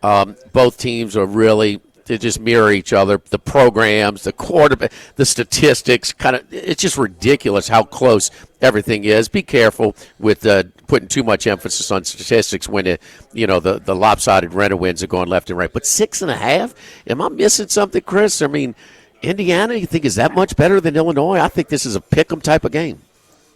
S7: Both teams are really – they just mirror each other. The programs, the quarterback, the statistics, it's just ridiculous how close everything is. Be careful with putting too much emphasis on statistics when the lopsided rent wins are going left and right. But 6.5? Am I missing something, Chris? I mean, Indiana, you think is that much better than Illinois? I think this is a pick 'em type of game.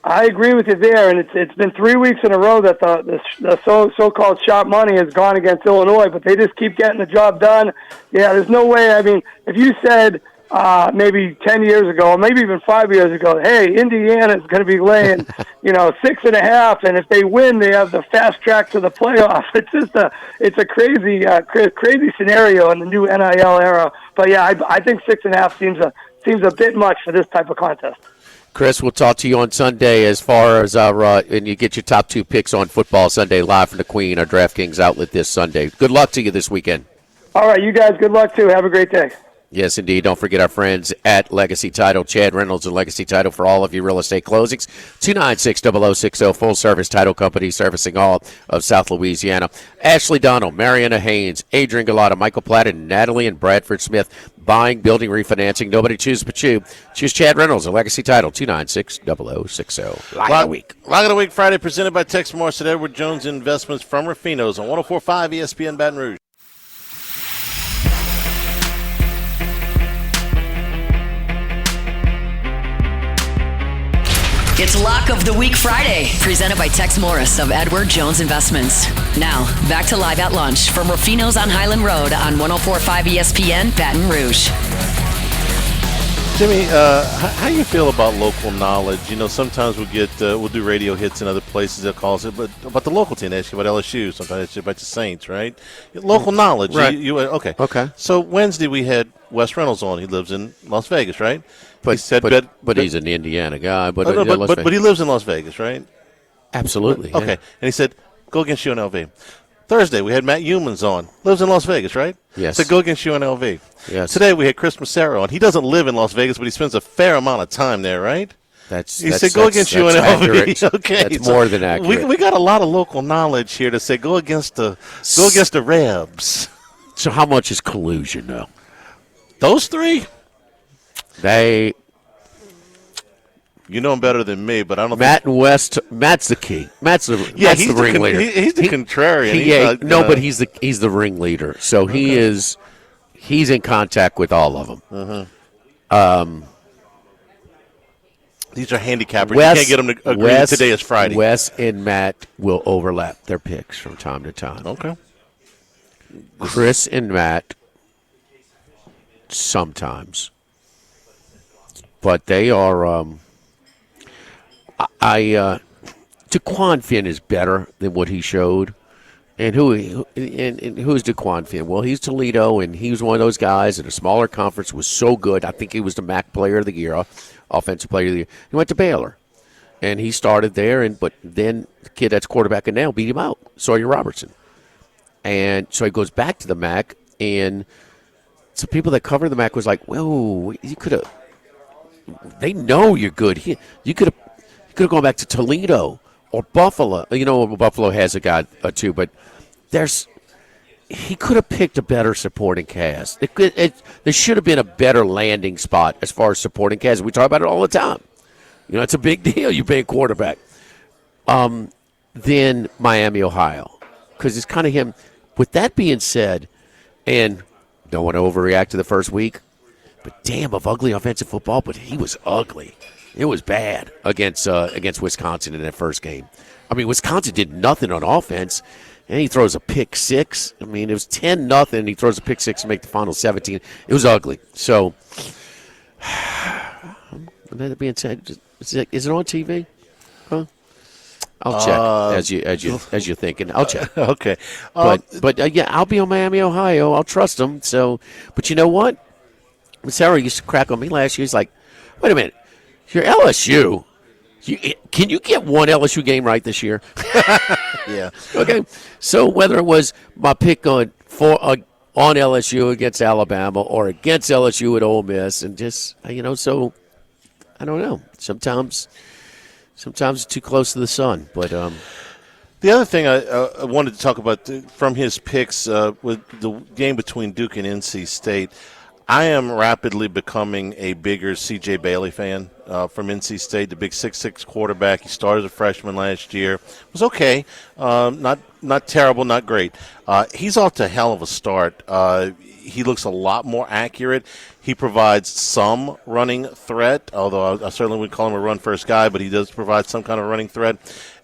S8: I agree with you there, and it's been 3 weeks in a row that the so-called sharp money has gone against Illinois, but they just keep getting the job done. Yeah, there's no way. I mean, if you said maybe 10 years ago, maybe even 5 years ago, hey, Indiana's going to be laying, 6.5, and if they win, they have the fast track to the playoffs. It's just it's a crazy scenario in the new NIL era. But yeah, I think 6.5 seems a bit much for this type of contest.
S7: Chris, we'll talk to you on Sunday as far as and you get your top 2 picks on Football Sunday live from the Queen, our DraftKings outlet this Sunday. Good luck to you this weekend. All
S8: right, you guys, good luck too. Have a great day.
S7: Yes, indeed. Don't forget our friends at Legacy Title, Chad Reynolds and Legacy Title for all of your real estate closings. 296-0060, full-service title company servicing all of South Louisiana. Ashley Donald, Mariana Haynes, Adrian Galata, Michael Platt, and Natalie and Bradford Smith. Buying, building, refinancing. Nobody chooses but you. Choose Chad Reynolds at Legacy Title, 296-0060. Lock of the Week.
S5: Lock of the Week Friday presented by Tex Morris at Edward Jones Investments from Rufino's on 104.5 ESPN Baton Rouge.
S1: It's Lock of the Week Friday, presented by Tex Morris of Edward Jones Investments. Now, back to Live at Lunch from Rufino's on Highland Road on 104.5 ESPN Baton Rouge.
S5: Jimmy, how do you feel about local knowledge? Sometimes we'll do radio hits in other places that calls it, but about the local team, they ask you about LSU, sometimes they ask you about the Saints, right? Local knowledge.
S7: Right.
S5: Okay. So Wednesday we had Wes Reynolds on. He lives in Las Vegas, right?
S7: But he's an Indiana guy. But
S5: he lives in Las Vegas, right?
S7: Absolutely.
S5: Okay. And he said, go against UNLV. Thursday, we had Matt Humans on. Lives in Las Vegas, right?
S7: Yes.
S5: Said, go against UNLV.
S7: Yes.
S5: Today, we had Chris Massaro on. He doesn't live in Las Vegas, but he spends a fair amount of time there, right? He said, go against UNLV.
S7: Accurate.
S5: Okay.
S7: That's more than accurate.
S5: We got a lot of local knowledge here to say, go against the Rebs.
S7: So how much is collusion, though?
S5: Those three?
S7: They.
S5: You know him better than me, but I don't.
S7: Matt and West. Matt's the key. Matt's the
S5: he's
S7: the ringleader.
S5: He's the contrarian.
S7: But he's the ringleader. So he is. He's in contact with all of them.
S5: These are handicappers. You can't get them to agree. Today is Friday.
S7: Wes and Matt will overlap their picks from time to time.
S5: Okay.
S7: Chris and Matt sometimes, but they are. DeQuan Finn is better than what he showed. And who's DeQuan Finn? Well, he's Toledo, and he was one of those guys in a smaller conference, was so good. I think he was the MAC Player of the Year, Offensive Player of the Year. He went to Baylor, and he started there, but then the kid that's quarterback now beat him out, Sawyer Robertson. And so he goes back to the MAC, and some people that cover the MAC was like, whoa, you could have – they know you're good. You could have gone back to Toledo. Or Buffalo, Buffalo has a guy too, but he could have picked a better supporting cast. There should have been a better landing spot as far as supporting cast. We talk about it all the time. It's a big deal. You pay a quarterback. Then Miami, Ohio, because it's kind of him. With that being said, and don't want to overreact to the first week, but damn, of ugly offensive football. But he was ugly. It was bad against Wisconsin in that first game. I mean, Wisconsin did nothing on offense, and he throws a pick six. I mean, it was 10-0, and he throws a pick six to make the final 17. It was ugly. So, that being said, is it on TV? Huh? I'll check as you're thinking. I'll check.
S5: Okay,
S7: but yeah, I'll be on Miami, Ohio. I'll trust them. So, but you know what? Sarah used to crack on me last year. He's like, wait a minute. You're LSU. Can you get one LSU game right this year?
S5: Yeah.
S7: Okay. So whether it was my pick on LSU against Alabama or against LSU at Ole Miss, and just so I don't know. Sometimes it's too close to the sun. But
S5: the other thing I wanted to talk about from his picks with the game between Duke and NC State. I am rapidly becoming a bigger C.J. Bailey fan from NC State, the big 6'6" quarterback. He started as a freshman last year. Was okay, not terrible, not great. He's off to a hell of a start. He looks a lot more accurate. He provides some running threat, although I certainly wouldn't call him a run-first guy, but he does provide some kind of running threat.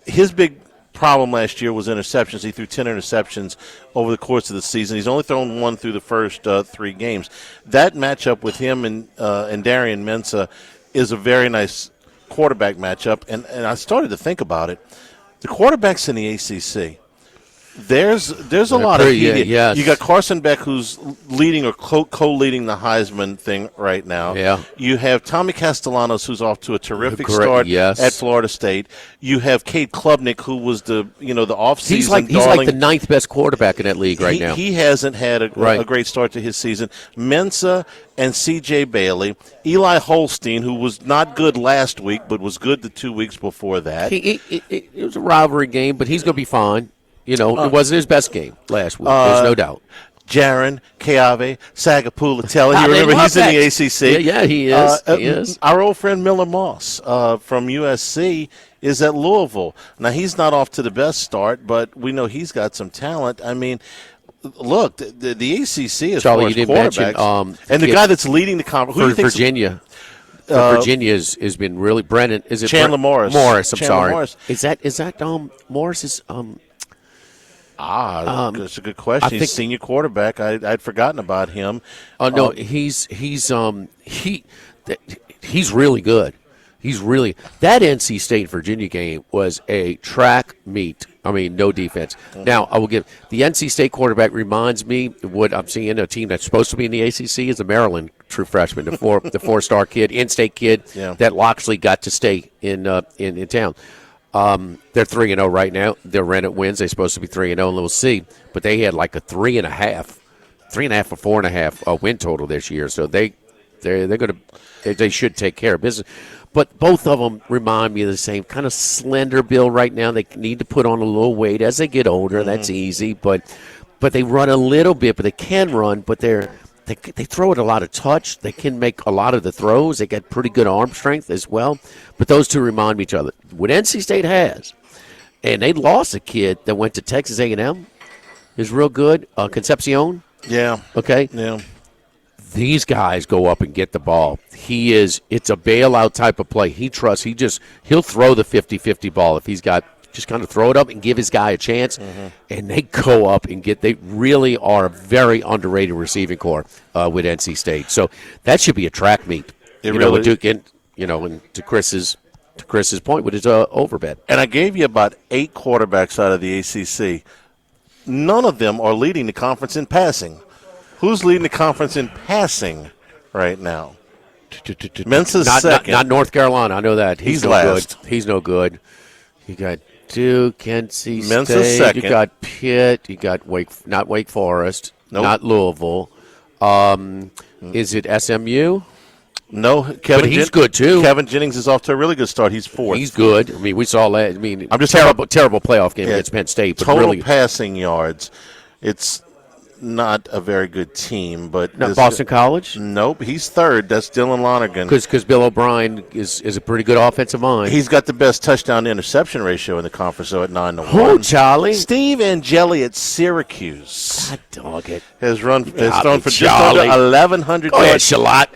S5: His big problem last year was interceptions. He threw 10 interceptions over the course of the season. He's only thrown one through the first 3 games. That matchup with him and Darian Mensah is a very nice quarterback matchup, and I started to think about it. The quarterbacks in the ACC, there's a lot of heat.
S7: Yes.
S5: You got Carson Beck, who's leading or co-leading the Heisman thing right now.
S7: Yeah.
S5: You have Tommy Castellanos, who's off to a terrific start at Florida State. You have Cade Klubnik, who was the offseason
S7: he's like the 9th best quarterback in that league right now.
S5: He hasn't had a great start to his season. Mensah and C.J. Bailey, Eli Holstein, who was not good last week but was good the 2 weeks before that.
S7: It was a rivalry game, but he's going to be fine. It wasn't his best game last week. There's no doubt.
S5: Jaron, Keave, Sagapulatelli. You remember he's in the ACC.
S7: Yeah, he is. He is.
S5: Our old friend Miller Moss from USC is at Louisville. Now, he's not off to the best start, but we know he's got some talent. I mean, look, the ACC is
S7: Charlie,
S5: for
S7: you didn't
S5: quarterbacks.
S7: mention,
S5: and the guy that's leading the conference. Who do you think
S7: Virginia. Virginia has been really Brennan. Is it
S5: Chandler Morris?
S7: Morris. I'm sorry.
S5: Morris.
S7: Is that Morris's?
S5: That's a good question. He's senior quarterback. I'd forgotten about him.
S7: Oh no, he's really good. He's really that NC State Virginia game was a track meet. I mean, no defense. Mm-hmm. Now I will give the NC State quarterback reminds me of what I'm seeing. A team that's supposed to be in the ACC is the Maryland true freshman, the 4-star kid, in-state kid that Loxley got to stay in town. They're 3-0 right now. They're rented wins. They're supposed to be 3-0, and we'll see. But they had like a 3.5 or 4.5 win total this year. So they should take care of business. But both of them remind me of the same kind of slender build right now. They need to put on a little weight as they get older. Mm-hmm. That's easy. But but they run a little bit, but they can run, but they throw it a lot of touch. They can make a lot of the throws. They got pretty good arm strength as well. But those two remind me of each other. What NC State has, and they lost a kid that went to Texas A&M, is real good. Concepcion.
S5: Yeah.
S7: Okay.
S5: Yeah.
S7: These guys go up and get the ball. It's a bailout type of play. He'll throw the 50-50 ball if he's got, just kind of throw it up and give his guy a chance. Mm-hmm. And they go up and they really are a very underrated receiving corps with NC State. So that should be a track meet. With Duke and to Chris's point with his overbet.
S5: And I gave you about 8 quarterbacks out of the ACC. None of them are leading the conference in passing. Who's leading the conference in passing right now? Mensa's second.
S7: Not North Carolina. I know that.
S5: He's
S7: no
S5: last.
S7: Good. He's no good. You got Duke, NC
S5: Mensa's
S7: State.
S5: second.
S7: You got Pitt. You got not Wake Forest.
S5: Nope.
S7: Not Louisville. Is it SMU?
S5: No,
S7: but he's good too.
S5: Kevin Jennings is off to a really good start. He's 4th.
S7: He's good. I mean, we saw that. I mean,
S5: I'm just
S7: terrible playoff game against Penn State. But
S5: total
S7: really,
S5: passing yards. It's not a very good team, but
S7: Boston College.
S5: Nope, he's 3rd. That's Dylan Lonergan.
S7: Because Bill O'Brien is a pretty good offensive mind.
S5: He's got the best touchdown to interception ratio in the conference, though, at 9-1.
S7: Who, Charlie?
S5: Steve Angeli at Syracuse.
S7: God dog it.
S5: Has thrown for just
S7: Charlie.
S5: under 1,100
S7: yards. Shalot.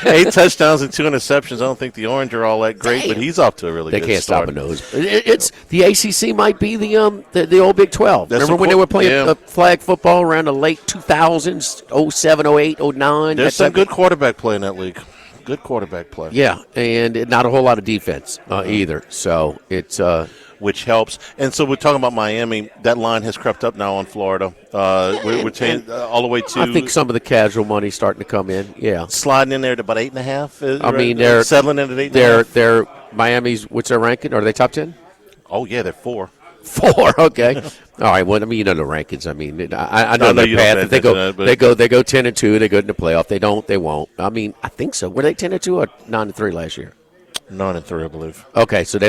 S5: 8 touchdowns and 2 interceptions. I don't think the Orange are all that great, but he's off to a really good start.
S7: They can't stop a nose. It's the ACC might be the old Big 12. Remember when they were playing flag football around the late 2000s, 07, 08, 09?
S5: There's some good quarterback play in that league. Good quarterback play.
S7: Yeah, and not a whole lot of defense either. So it's
S5: which helps. And so we're talking about Miami. That line has crept up now on Florida. We're taking all the way to.
S7: I think some of the casual money's starting to come in. Yeah,
S5: sliding in there to about 8.5.
S7: I mean, they're
S5: settling in at 8.5.
S7: They're Miami's. What's their ranking? Are they top 10?
S5: Oh yeah, they're 4.
S7: 4, okay. All right. Well, I mean, the rankings. I mean, I know their path. If they go 10-2. They go to the playoff. They don't. They won't. I mean, I think so. Were they 10-2 or 9-3 last year?
S5: 9-3, I believe.
S7: Okay, so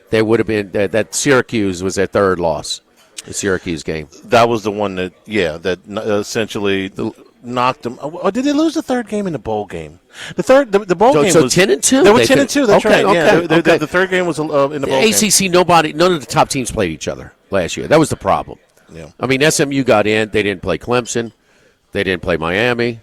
S7: they would have been that Syracuse was their 3rd loss. The Syracuse game.
S5: That was the one that essentially knocked them. Or did they lose the 3rd game in the bowl game? The bowl game was
S7: 10-2.
S5: They were 10-2. That's right.
S7: Okay,
S5: yeah,
S7: okay.
S5: The 3rd game was in the bowl game.
S7: ACC. None of the top teams played each other last year. That was the problem.
S5: Yeah.
S7: I mean, SMU got in. They didn't play Clemson. They didn't play Miami.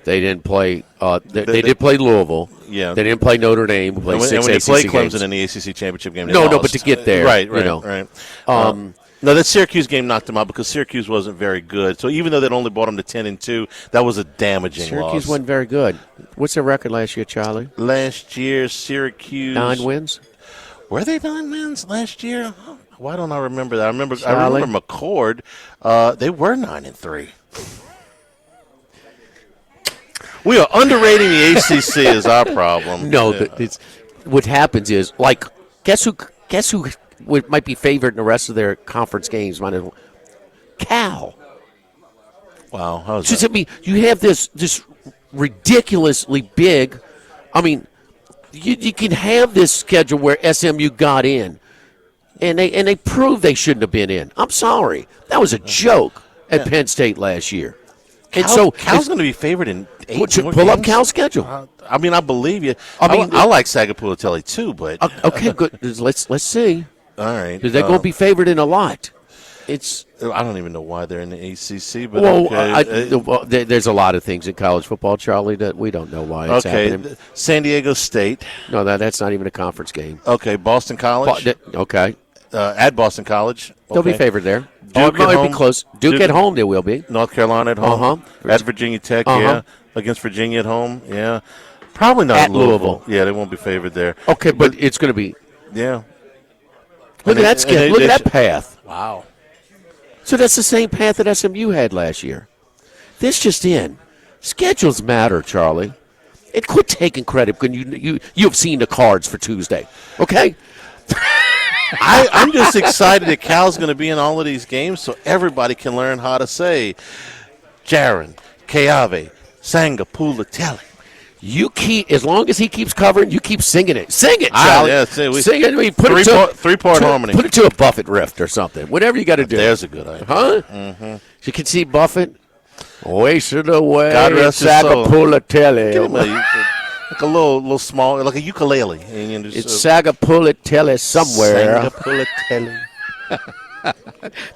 S7: They didn't play. They did play Louisville.
S5: Yeah.
S7: They didn't play Notre Dame. Played
S5: and
S7: 6
S5: when they
S7: ACC
S5: played
S7: games.
S5: Clemson in the ACC championship game, they
S7: no,
S5: lost.
S7: but to get there,
S5: right. No, that Syracuse game knocked them out because Syracuse wasn't very good. So even though they'd only brought them to 10-2, that was a damaging loss.
S7: Syracuse wasn't very good. What's their record last year, Charlie?
S5: Last year, Syracuse
S7: 9 wins.
S5: Were they 9 wins last year? Why don't I remember that? I remember McCord. They were 9-3. We are underrating the ACC is our problem.
S7: No, what happens is guess who might be favored in the rest of their conference games? Cal.
S5: Wow, how's
S7: that?
S5: I
S7: mean, you have this ridiculously big. I mean, you can have this schedule where SMU got in, and they proved they shouldn't have been in. I'm sorry, that was a joke at Penn State last year. And so
S5: Cal's going to be favored in 8 more
S7: pull
S5: games?
S7: up Cal's schedule.
S5: I mean, I believe you. I like Sagapulatelli too, but
S7: okay, good. Let's see.
S5: All right,
S7: because they're going to be favored in a lot.
S5: I don't even know why they're in the ACC, but
S7: there's a lot of things in college football, Charlie, that we don't know why it's happening.
S5: San Diego State.
S7: No, that's not even a conference game.
S5: Okay, Boston College.
S7: Okay.
S5: At Boston College.
S7: They'll be favored there.
S5: Duke
S7: might be close. Duke at home, they will be.
S5: North Carolina at home. At Virginia Tech, yeah. Against Virginia at home, yeah. Probably not
S7: at
S5: Louisville. Yeah, they won't be favored there.
S7: Okay, but it's going to be.
S5: Yeah.
S7: Look at that schedule. Look at that path.
S5: Wow.
S7: So that's the same path that SMU had last year. This just in. Schedules matter, Charlie. And quit taking credit when you've seen the cards for Tuesday. Okay?
S5: I'm just excited that Cal's going to be in all of these games so everybody can learn how to say Jaron, Keave, Sagapulatelli.
S7: as long as he keeps covering, you keep singing it. Sing it, Charlie. Sing it. I mean, put
S5: three-part harmony.
S7: Put it to a Buffett riff or something. Whatever you got to do.
S5: There's a good idea.
S7: Huh? Mm-hmm. You can see Buffett wasted away.
S5: God rest his soul.
S7: Sagapulatele.
S5: Like a little small, like a ukulele. And
S7: it's Sagapulatele somewhere.
S5: Sagapulatele.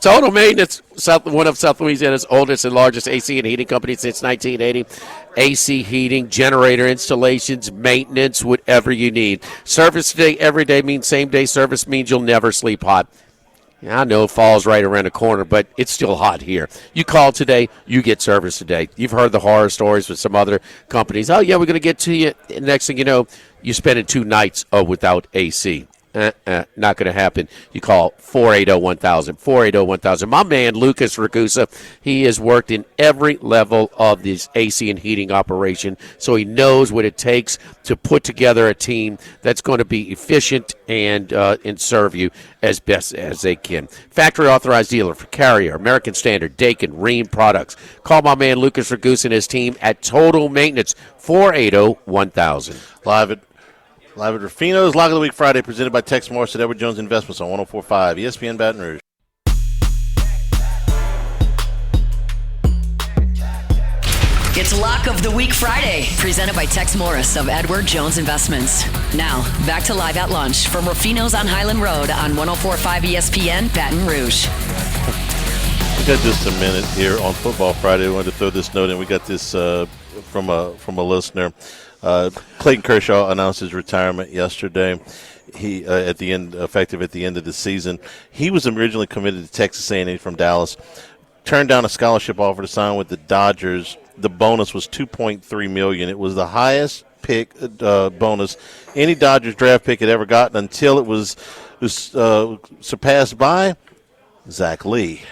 S7: Total Maintenance, one of South Louisiana's oldest and largest AC and heating company since 1980. AC heating, generator installations, maintenance, whatever you need. Service today, every day means same-day service means you'll never sleep hot. I know fall's right around the corner, but it's still hot here. You call today, you get service today. You've heard the horror stories with some other companies. Oh, yeah, we're going to get to you. And next thing you know, you're spending 2 nights without AC. Not going to happen. You call 480-1000, 480-1000. My man, Lucas Ragusa, he has worked in every level of this AC and heating operation, so he knows what it takes to put together a team that's going to be efficient and serve you as best as they can. Factory authorized dealer for Carrier, American Standard, Dakin, Rheem Products. Call my man, Lucas Ragusa, and his team at Total Maintenance, 480-1000.
S5: Live at Rufino's Lock of the Week Friday, presented by Tex Morris at Edward Jones Investments on 104.5 ESPN Baton Rouge.
S1: It's Lock of the Week Friday, presented by Tex Morris of Edward Jones Investments. Now, back to Live at Lunch from Rufino's on Highland Road on 104.5 ESPN Baton Rouge.
S5: We got just a minute here on Football Friday. We wanted to throw this note in. We got this from a listener. Clayton Kershaw announced his retirement yesterday. He effective at the end of the season. He was originally committed to Texas A&M from Dallas. Turned down a scholarship offer to sign with the Dodgers. The bonus was $2.3 million. It was the highest pick bonus any Dodgers draft pick had ever gotten until it was surpassed by Zach Lee.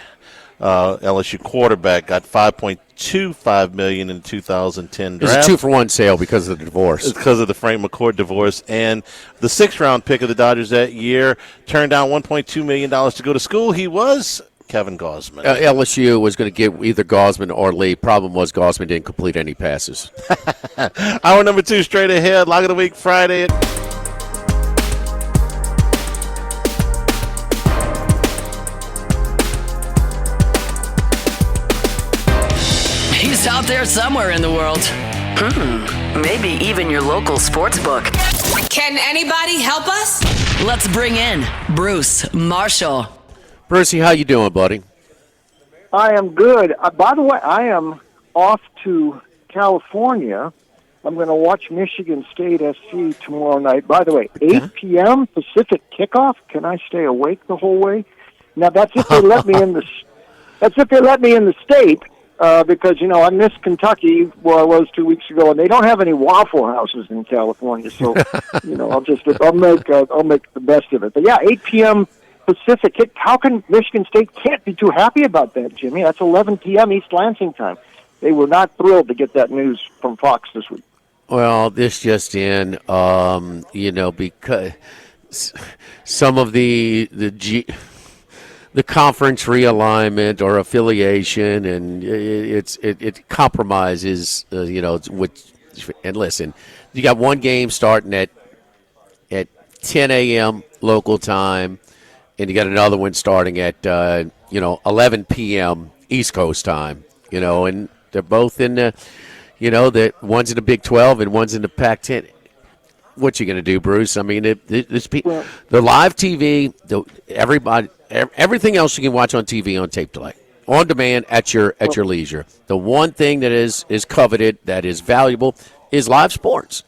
S5: LSU quarterback got $5.25 million in 2010 draft.
S7: It was a 2-for-1 sale because of the divorce.
S5: It's because of the Frank McCourt divorce. And the 6th-round pick of the Dodgers that year turned down $1.2 million to go to school. He was Kevin Gosman.
S7: LSU was going to get either Gosman or Lee. Problem was Gosman didn't complete any passes.
S5: Hour number 2 straight ahead. Lock of the Week Friday.
S1: He's out there somewhere in the world. Maybe even your local sports book.
S9: Can anybody help us?
S1: Let's bring in Bruce Marshall.
S7: Brucey, how you doing, buddy?
S10: I am good. By the way, I am off to California. I'm going to watch Michigan State SC tomorrow night. By the way, 8 p.m. Pacific kickoff. Can I stay awake the whole way? Now that's if they let me in the. That's if they let me in the state. Because I missed Kentucky where I was 2 weeks ago, and they don't have any Waffle Houses in California. So, I'll make the best of it. But yeah, 8 p.m. Pacific. How can Michigan State can't be too happy about that, Jimmy? That's 11 p.m. East Lansing time. They were not thrilled to get that news from Fox this week.
S7: Well, this just in, because some of the conference realignment or affiliation, and it compromises, and listen, you got one game starting at 10 a.m. local time, and you got another one starting at 11 p.m. East Coast time, and they're both in the, that one's in the Big 12 and one's in the Pac-10. What you going to do, Bruce? I mean, the live TV, everything else you can watch on TV on tape delay, on demand at your leisure. The one thing that is coveted, that is valuable, is live sports.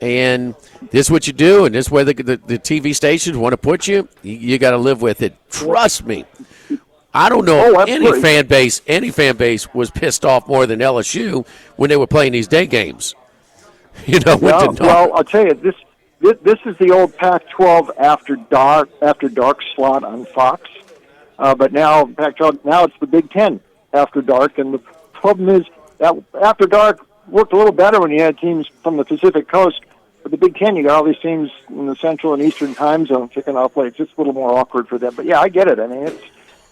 S7: And this is what you do, and this is where the TV stations want to put you. You got to live with it. Trust me. I don't know any fan base was pissed off more than LSU when they were playing these day games.
S10: Well, I'll tell you, this is the old Pac-12 after dark slot on Fox. But now Pac-12, now it's the Big Ten after dark, and the problem is that after dark worked a little better when you had teams from the Pacific Coast. But the Big Ten, you got all these teams in the Central and Eastern time zone kicking off late. It's just a little more awkward for them. But yeah, I get it. I mean, it's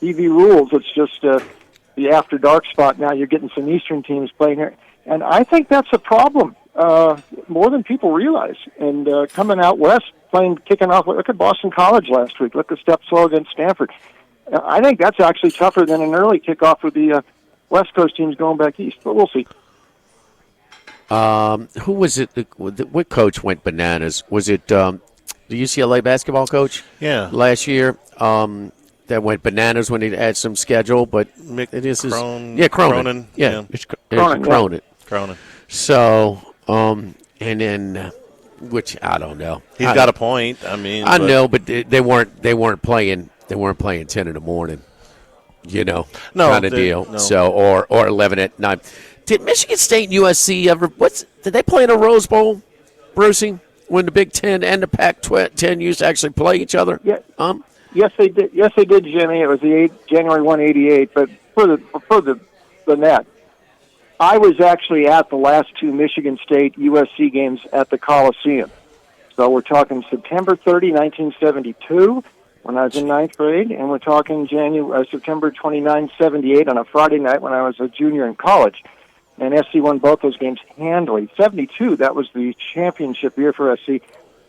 S10: TV rules. It's just the after dark spot. Now you're getting some Eastern teams playing here, and I think that's a problem. more than people realize. And coming out west, kicking off. Look at Boston College last week. Look at step slow against Stanford. I think that's actually tougher than an early kickoff with the West Coast teams going back east. But we'll see.
S7: Who was it? What coach went bananas? Was it the UCLA basketball coach?
S5: Yeah.
S7: Last year, that went bananas when he had some schedule, but Cronin. Yeah, it's Cronin.
S5: Cronin.
S7: So, and then, which I don't know.
S5: He's got a point. I mean,
S7: I know, but they weren't playing 10 in the morning. No, kind of deal.
S5: No.
S7: So, or 11 at night. Did Michigan State and USC ever? Did they play in a Rose Bowl, Brucey? When the Big Ten and the Pac-10 used to actually play each other?
S10: Yeah. Yes, they did. Yes, they did, Jimmy. It was the January 188. But for the net, I was actually at the last two Michigan State USC games at the Coliseum. So we're talking September 30, 1972, when I was in ninth grade, and we're talking September 29, 78 on a Friday night when I was a junior in college. And SC won both those games handily. 72, that was the championship year for SC.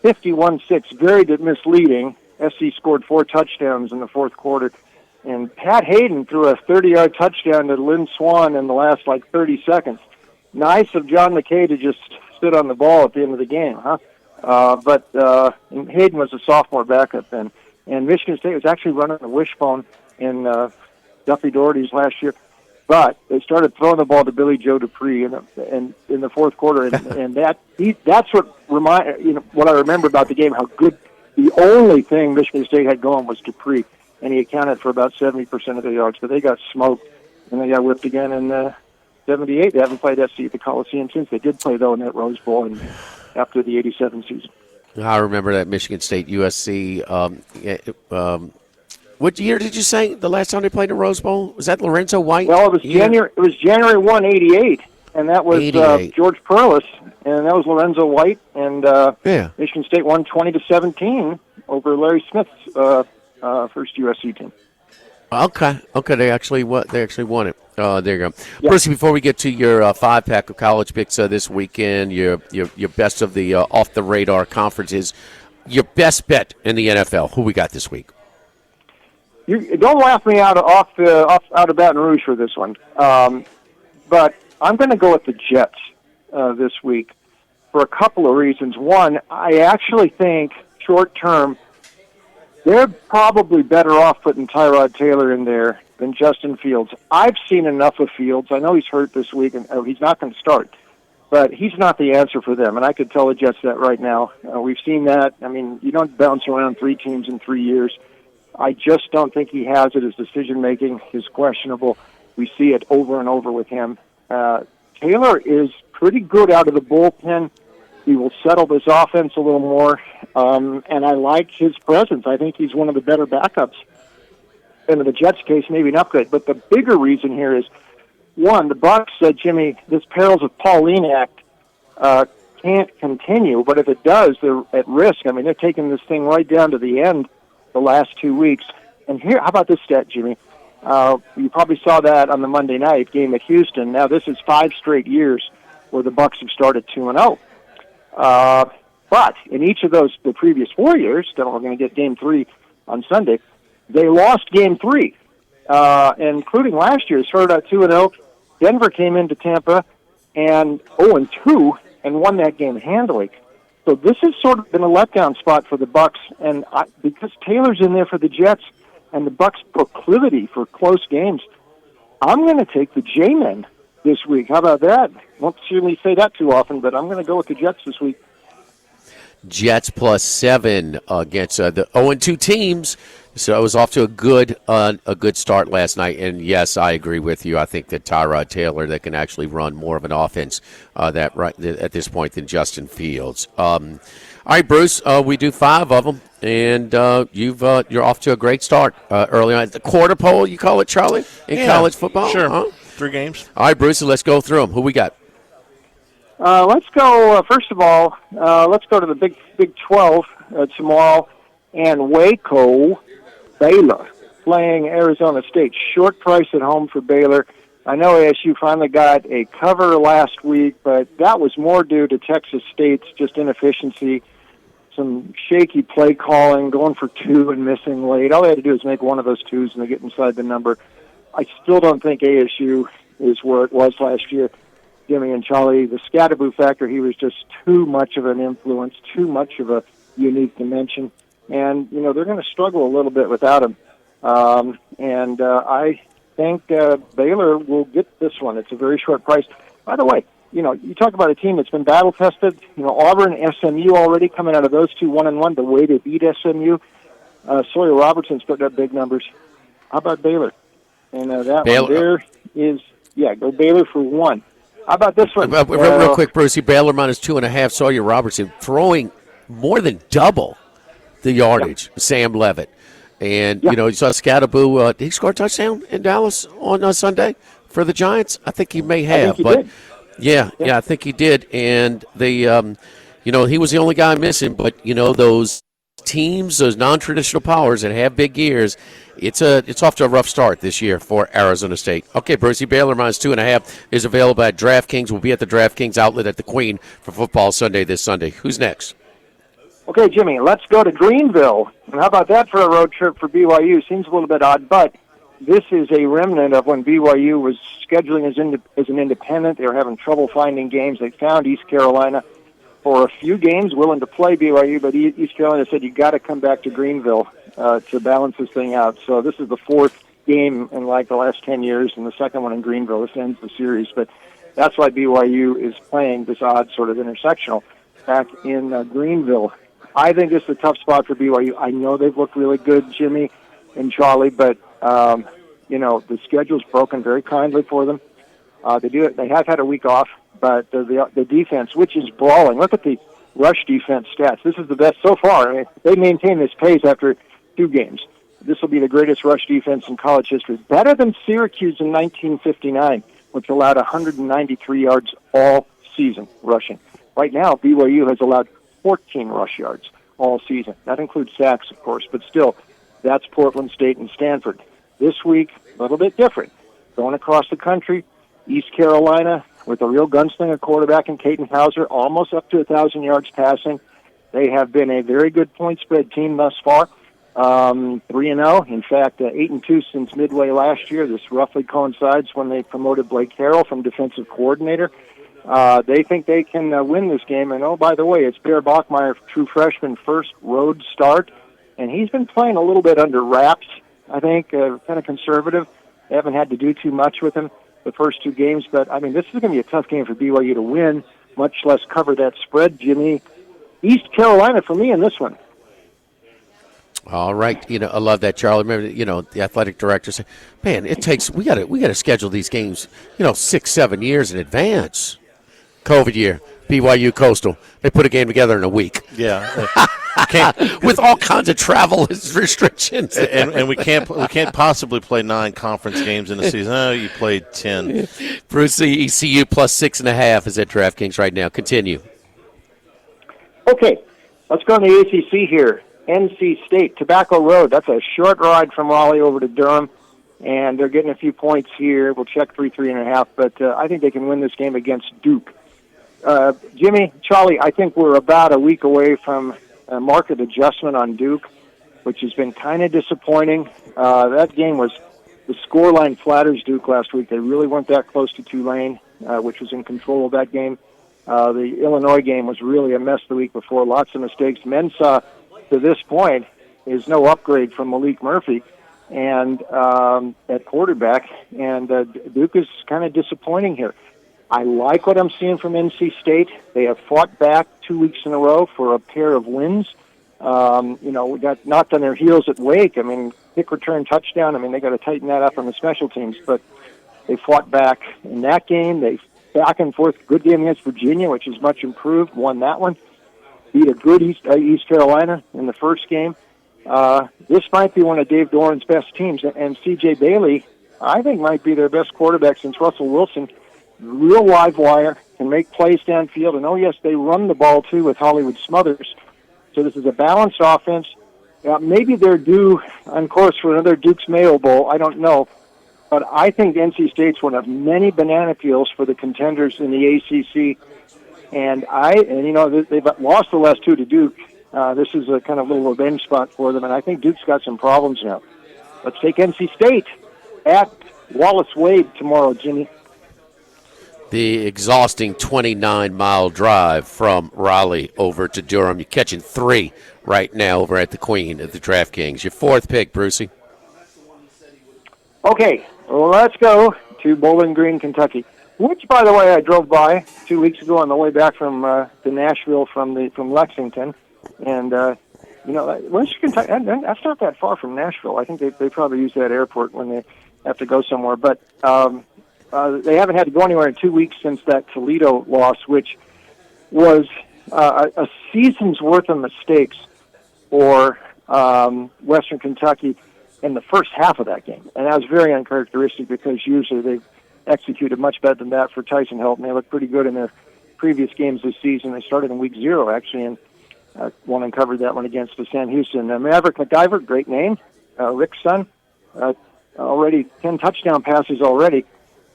S10: 51-6, very misleading. SC scored 4 touchdowns in the fourth quarter. And Pat Hayden threw a 30-yard touchdown to Lynn Swan in the last, 30 seconds. Nice of John McKay to just sit on the ball at the end of the game, huh? But Hayden was a sophomore backup then. And Michigan State was actually running a wishbone in Duffy Doherty's last year. But they started throwing the ball to Billy Joe Dupree in the fourth quarter, and that's what what I remember about the game. How good the only thing Michigan State had going was Dupree, and he accounted for about 70% of the yards. But they got smoked, and they got whipped again in '78. They haven't played SC at the Coliseum since. They did play though in that Rose Bowl after the '87 season.
S7: I remember that Michigan State USC. What year did you say the last time they played in the Rose Bowl? Was that Lorenzo White?
S10: Well, it was January. It was January 188, and that was George Perlis, and that was Lorenzo White, and Michigan State won 20-17 over Larry Smith's first USC team.
S7: Okay. They actually won it. There you go. Yep. Brucey, before we get to your 5-pack of college picks this weekend, your best of the off the radar conferences, your best bet in the NFL. Who we got this week?
S10: You don't laugh me out of Baton Rouge for this one, but I'm going to go with the Jets this week for a couple of reasons. One, I actually think short term they're probably better off putting Tyrod Taylor in there than Justin Fields. I've seen enough of Fields. I know he's hurt this week, and he's not going to start, but he's not the answer for them, and I could tell the Jets that right now. We've seen that. I mean, you don't bounce around 3 teams in 3 years. I just don't think he has it. His decision-making is questionable. We see it over and over with him. Taylor is pretty good out of the bullpen. He will settle this offense a little more, and I like his presence. I think he's one of the better backups. And in the Jets' case, maybe an upgrade. But the bigger reason here is, one, the Bucs said, Jimmy, this perils of Pauline Act can't continue, but if it does, they're at risk. I mean, they're taking this thing right down to the end the last 2 weeks. And here, how about this stat, Jimmy? You probably saw that on the Monday night game at Houston. Now, this is 5 straight years where the Bucs have started 2-0. But in each of the previous 4 years, then we're going to get Game 3 on Sunday, they lost Game 3, including last year. Started out 2-0. Denver came into Tampa and 0-2 and won that game handily. So this has sort of been a letdown spot for the Bucs, and because Taylor's in there for the Jets and the Bucs' proclivity for close games, I'm going to take the J-Men this week. How about that? Won't certainly say that too often, but I'm going to go with the Jets this week.
S7: Jets +7 against the 0-2 teams. So I was off to a good start last night, and yes, I agree with you. I think that Tyrod Taylor that can actually run more of an offense at this point than Justin Fields. All right, Bruce, we do 5 of them, and you're off to a great start early on. The quarter pole, you call it, Charlie, in college football?
S5: Sure,
S7: huh?
S5: 3 games.
S7: All right, Bruce, let's go through them. Who we got?
S10: Let's go. First of all, let's go to the Big 12 tomorrow, and Waco. Baylor playing Arizona State. Short price at home for Baylor. I know ASU finally got a cover last week, but that was more due to Texas State's just inefficiency, some shaky play calling, going for two and missing late. All they had to do is make one of those twos and they get inside the number. I still don't think ASU is where it was last year. Jimmy and Charlie, the Scatterboo factor, he was just too much of an influence, too much of a unique dimension. And, they're going to struggle a little bit without him. I think Baylor will get this one. It's a very short price. By the way, you talk about a team that's been battle-tested. Auburn, SMU already coming out of those two 1-1, the way they beat SMU. Sawyer Robertson's putting up big numbers. How about Baylor? And that Baylor. One there is, go Baylor for one. How about this one?
S7: Real quick, Brucey. Baylor minus 2.5. Sawyer Robertson throwing more than double the yardage. Yeah. Sam Levitt. And, you saw Scatterboo. Did he score a touchdown in Dallas on Sunday for the Giants? I think he may have.
S10: Did.
S7: Yeah, I think he did. And they, he was the only guy missing. But, those teams, those non-traditional powers that have big gears, it's off to a rough start this year for Arizona State. Okay, Brucey, Baylor minus 2.5 is available at DraftKings. We'll be at the DraftKings outlet at the Queen for Football Sunday this Sunday. Who's next?
S10: Okay, Jimmy, let's go to Greenville. And how about that for a road trip for BYU? Seems a little bit odd, but this is a remnant of when BYU was scheduling as an independent. They were having trouble finding games. They found East Carolina for a few games, willing to play BYU, but East Carolina said, you got to come back to Greenville to balance this thing out. So this is the fourth game in the last 10 years, and the second one in Greenville. This ends the series, but that's why BYU is playing this odd sort of intersectional back in Greenville. I think this is a tough spot for BYU. I know they've looked really good, Jimmy and Charlie, but the schedule's broken very kindly for them. They have had a week off, but the defense, which is brawling. Look at the rush defense stats. This is the best so far. I mean, they maintain this pace after 2 games. This will be the greatest rush defense in college history. Better than Syracuse in 1959, which allowed 193 yards all season rushing. Right now, BYU has allowed 14 rush yards all season. That includes sacks, of course, but still, that's Portland State and Stanford. This week, a little bit different. Going across the country, East Carolina with a real gunslinger quarterback in Caden Hauser, almost up to 1,000 yards passing. They have been a very good point spread team thus far. 3-0. In fact, 8-2 since midway last year. This roughly coincides when they promoted Blake Harrell from defensive coordinator. They think they can win this game. And, oh, by the way, it's Bear Bachmeier, true freshman, first road start. And he's been playing a little bit under wraps, I think, kind of conservative. They haven't had to do too much with him the first 2 games. But, I mean, this is going to be a tough game for BYU to win, much less cover that spread, Jimmy. East Carolina for me in this one.
S7: All right, I love that, Charlie. Remember, the athletic director said, "Man, we got to schedule these games, 6-7 years in advance." COVID year, BYU Coastal, they put a game together in a week.
S5: Yeah,
S7: with all kinds of travel restrictions,
S5: and we can't possibly play 9 conference games in a season. Oh, you played 10.
S7: Brucey, ECU plus 6.5 is at DraftKings right now. Continue.
S10: Okay, let's go to the ACC here. NC State, Tobacco Road. That's a short ride from Raleigh over to Durham, and they're getting a few points here. We'll check 3.5, but I think they can win this game against Duke. Jimmy, Charlie, I think we're about a week away from a market adjustment on Duke, which has been kind of disappointing. That game was, the scoreline flatters Duke last week. They really weren't that close to Tulane, which was in control of that game. The Illinois game was really a mess the week before, lots of mistakes. Mensah, to this point, is no upgrade from Malik Murphy and at quarterback, and Duke is kind of disappointing here. I like what I'm seeing from NC State. They have fought back 2 weeks in a row for a pair of wins. We got knocked on their heels at Wake. I mean, kick return touchdown. I mean, they got to tighten that up on the special teams, but they fought back in that game. They back and forth, good game against Virginia, which is much improved, won that one. Beat a good East Carolina in the first game. This might be one of Dave Doran's best teams, and C.J. Bailey, I think, might be their best quarterback since Russell Wilson. Real live wire, can make plays downfield, and, oh, yes, they run the ball, too, with Hollywood Smothers. So this is a balanced offense. Maybe they're due on course for another Duke's Mayo Bowl. I don't know. But I think NC State's one of many banana peels for the contenders in the ACC. And they've lost the last two to Duke. This is a kind of little revenge spot for them, and I think Duke's got some problems now. Let's take NC State at Wallace Wade tomorrow, Jimmy.
S7: The exhausting 29-mile drive from Raleigh over to Durham. You're catching 3 right now over at the Queen at the DraftKings. Your 4th pick, Brucey.
S10: Okay, well, let's go to Bowling Green, Kentucky, which, by the way, I drove by 2 weeks ago on the way back from to Nashville from Lexington. And, Western Kentucky, that's not that far from Nashville. I think they probably use that airport when they have to go somewhere. But they haven't had to go anywhere in 2 weeks since that Toledo loss, which was a season's worth of mistakes for Western Kentucky in the first half of that game. And that was very uncharacteristic because usually they've executed much better than that for Tyson Helton. They looked pretty good in their previous games this season. They started in week 0, actually, and won and covered that one against the Sam Houston. Maverick McIver, great name. Rick's son, already 10 touchdown passes already.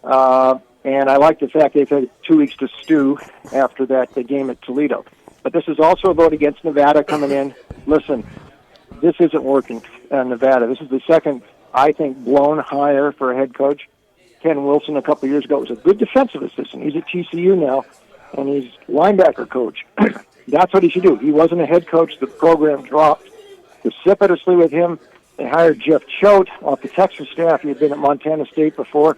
S10: And I like the fact they've had 2 weeks to stew after the game at Toledo. But this is also a vote against Nevada coming in. Listen, this isn't working in Nevada. This is the second, I think, blown hire for a head coach. Ken Wilson a couple of years ago was a good defensive assistant. He's at TCU now, and he's linebacker coach. That's what he should do. He wasn't a head coach. The program dropped precipitously with him. They hired Jeff Choate off the Texas staff. He had been at Montana State before.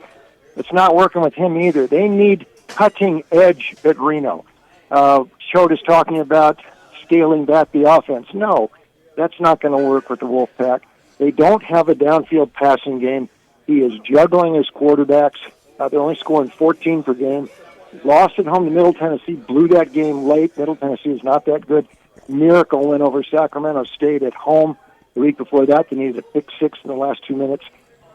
S10: It's not working with him either. They need cutting edge at Reno. Choate is talking about scaling back the offense. No, that's not going to work with the Wolfpack. They don't have a downfield passing game. He is juggling his quarterbacks. They're only scoring 14 per game. Lost at home to Middle Tennessee, blew that game late. Middle Tennessee is not that good. Miracle win over Sacramento State at home. The week before that, they needed a pick 6 in the last 2 minutes.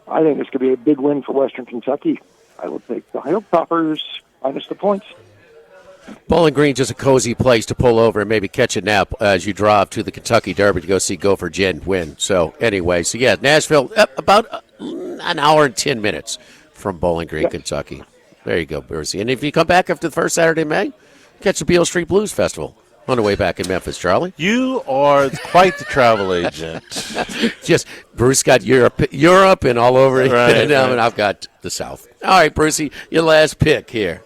S10: I think this could be a big win for Western Kentucky. I will take the Hilltoppers minus the points.
S7: Bowling Green's just a cozy place to pull over and maybe catch a nap as you drive to the Kentucky Derby to go see Gopher Jen win. So anyway, Nashville, about an hour and 10 minutes from Bowling Green, Kentucky. There you go, Brucey. And if you come back after the first Saturday in May, catch the Beale Street Blues Festival on the way back in Memphis, Charlie.
S5: You are quite the travel agent.
S7: Just Bruce got Europe and all over it, and I've got the South. All right, Brucey, your last pick here.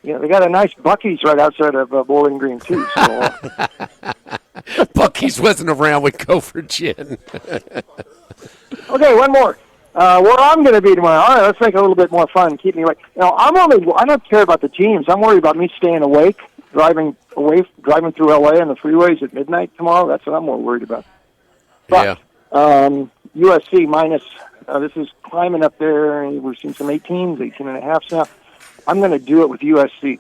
S10: Yeah, they got a nice Buc-ee's right outside of Bowling Green, too. So,
S7: Buc-ee's wasn't around with Gopher Gin.
S10: Okay, one more. Where I'm going to be tomorrow. All right, let's make it a little bit more fun. Keep me awake. I don't care about the teams. I'm worried about me staying awake, driving through L.A. on the freeways at midnight tomorrow. That's what I'm more worried about. But, USC minus, this is climbing up there. We've seen some 18s, 18.5s now. I'm going to do it with USC.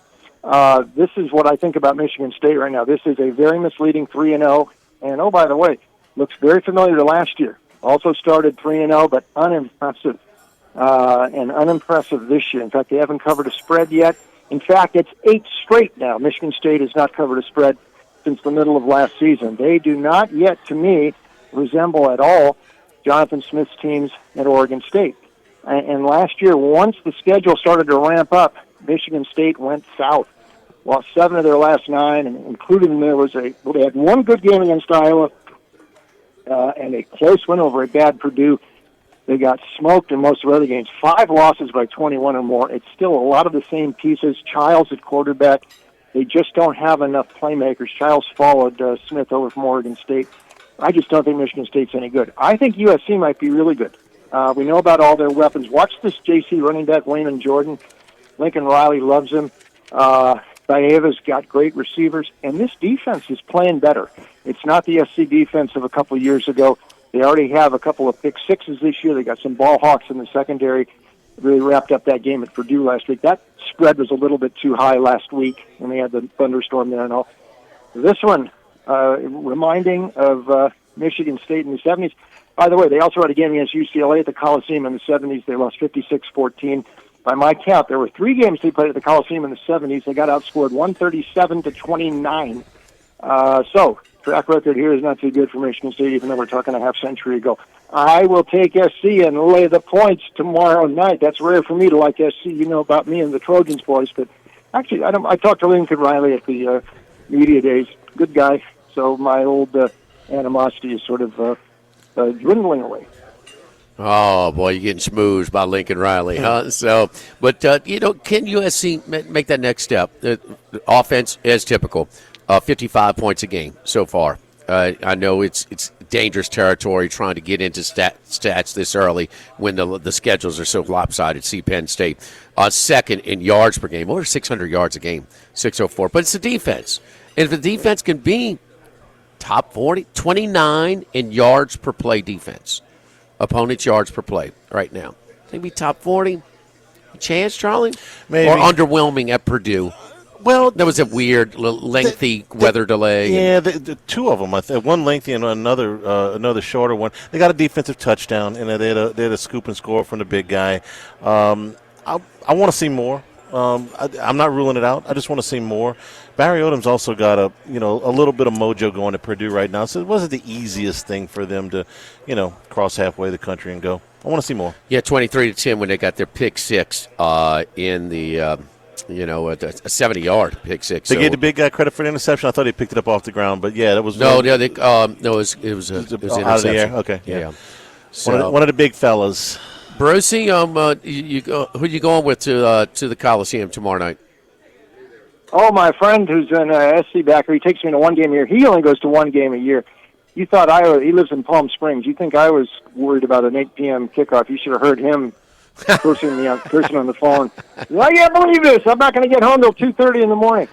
S10: This is what I think about Michigan State right now. This is a very misleading 3-0. And, oh, by the way, looks very familiar to last year. Also started 3-0, but unimpressive. And unimpressive this year. In fact, they haven't covered a spread yet. In fact, it's 8 straight now. Michigan State has not covered a spread since the middle of last season. They do not yet, to me, resemble at all Jonathan Smith's teams at Oregon State. And last year, once the schedule started to ramp up, Michigan State went south. Lost 7 of their last 9, and included in there was they had one good game against Iowa and a close win over a bad Purdue. They got smoked in most of their other games. 5 losses by 21 or more. It's still a lot of the same pieces. Childs at quarterback. They just don't have enough playmakers. Childs followed Smith over from Oregon State. I just don't think Michigan State's any good. I think USC might be really good. We know about all their weapons. Watch this JC running back, Wayman Jordan. Lincoln Riley loves him. Baeva's got great receivers. And this defense is playing better. It's not the SC defense of a couple of years ago. They already have a couple of pick 6s this year. They got some ball hawks in the secondary. Really wrapped up that game at Purdue last week. That spread was a little bit too high last week when they had the thunderstorm there and all. This one, reminding of Michigan State in the 70s. By the way, they also had a game against UCLA at the Coliseum in the 70s. They lost 56-14. By my count, there were 3 games they played at the Coliseum in the 70s. They got outscored 137-29. So, track record here is not too good for Michigan State, even though we're talking a half century ago. I will take SC and lay the points tomorrow night. That's rare for me to like SC. You know about me and the Trojans boys, but actually, I talked to Lincoln Riley at the media days. Good guy. So my old animosity is sort of dwindling away.
S7: Oh, boy, you're getting schmoozed by Lincoln Riley, huh? So, but, can USC make that next step? The offense, as typical, 55 points a game so far. I know it's dangerous territory trying to get into stats this early when the schedules are so lopsided. See Penn State. Second in yards per game, over 600 yards a game, 604. But it's the defense. And if the defense can be top 40, 29 in yards per play defense. Opponent's yards per play right now. Maybe top 40. Chance, Charlie?
S5: Maybe.
S7: Or underwhelming at Purdue.
S5: Well,
S7: there was a weird, lengthy weather delay.
S5: Yeah, the two of them. One lengthy and another shorter one. They got a defensive touchdown, and they had a scoop and score from the big guy. I want to see more. I'm not ruling it out. I just want to see more. Barry Odom's also got a little bit of mojo going at Purdue right now, so it wasn't the easiest thing for them to, cross halfway the country and go. I want to see more.
S7: Yeah, 23-10 when they got their pick six in the a 70-yard pick six.
S5: They gave the big guy credit for the interception. I thought he picked it up off the ground, but yeah, that was
S7: it was interception.
S5: Out of the air. Okay, yeah. So, one of the big fellas.
S7: Brucey, who you going with to the Coliseum tomorrow night?
S10: Oh, my friend who's an SC backer, he takes me to one game a year. He only goes to one game a year. You thought he lives in Palm Springs. You think I was worried about an 8 p.m. kickoff. You should have heard him cursing on the phone. I can't believe this. I'm not going to get home till 2:30 in the morning.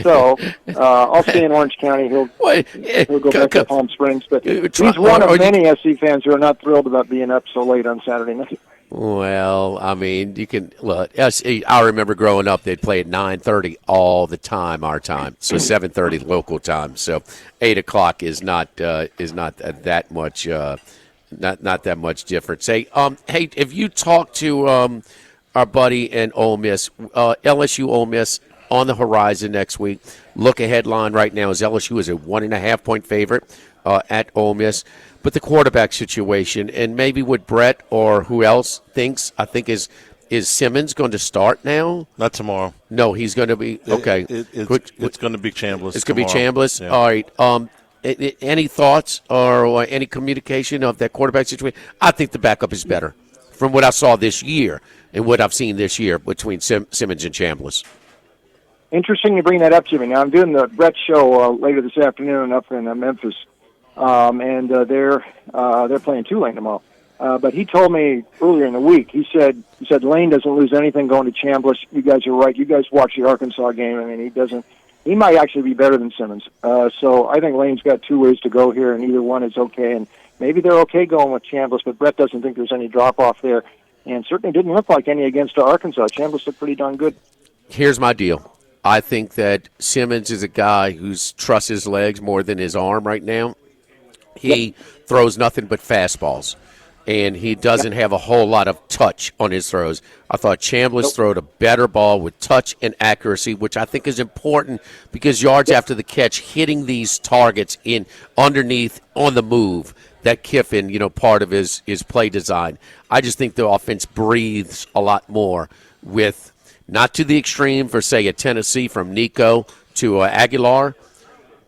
S10: So I'll stay in Orange County. He'll go back to Palm Springs. But he's one of many SC fans who are not thrilled about being up so late on Saturday night.
S7: Well, I mean, you can look. I remember growing up; they'd play at 9:30 all the time, our time. So 7:30 local time. So 8 o'clock is not that much not that much difference. Hey, if you talk to our buddy in Ole Miss, LSU Ole Miss on the horizon next week. Look ahead line right now is LSU is a 1.5 point favorite at Ole Miss. But the quarterback situation, and maybe what Brett or who else I think is Simmons going to start now?
S5: Not tomorrow.
S7: No, he's going to be okay.
S5: It's going to be Chambliss.
S7: It's going to be Chambliss.
S5: Yeah.
S7: All right. Any thoughts or any communication of that quarterback situation? I think the backup is better from what I saw this year and what I've seen this year between Simmons and Chambliss.
S10: Interesting you bring that up, Jimmy. Now, I'm doing the Brett show later this afternoon up in Memphis, and they're playing Tulane tomorrow. But he told me earlier in the week, he said Lane doesn't lose anything going to Chambliss. You guys are right. You guys watch the Arkansas game. I mean, he might actually be better than Simmons. So I think Lane's got two ways to go here, and either one is okay. And maybe they're okay going with Chambliss, but Brett doesn't think there's any drop-off there. And certainly didn't look like any against Arkansas. Chambliss looked pretty darn good.
S7: Here's my deal. I think that Simmons is a guy who trusts his legs more than his arm right now. He throws nothing but fastballs, and he doesn't have a whole lot of touch on his throws. I thought Chambliss throwed a better ball with touch and accuracy, which I think is important because yards after the catch, hitting these targets in underneath on the move, that Kiffin, part of his play design. I just think the offense breathes a lot more with not to the extreme for, say, a Tennessee from Nico to Aguilar,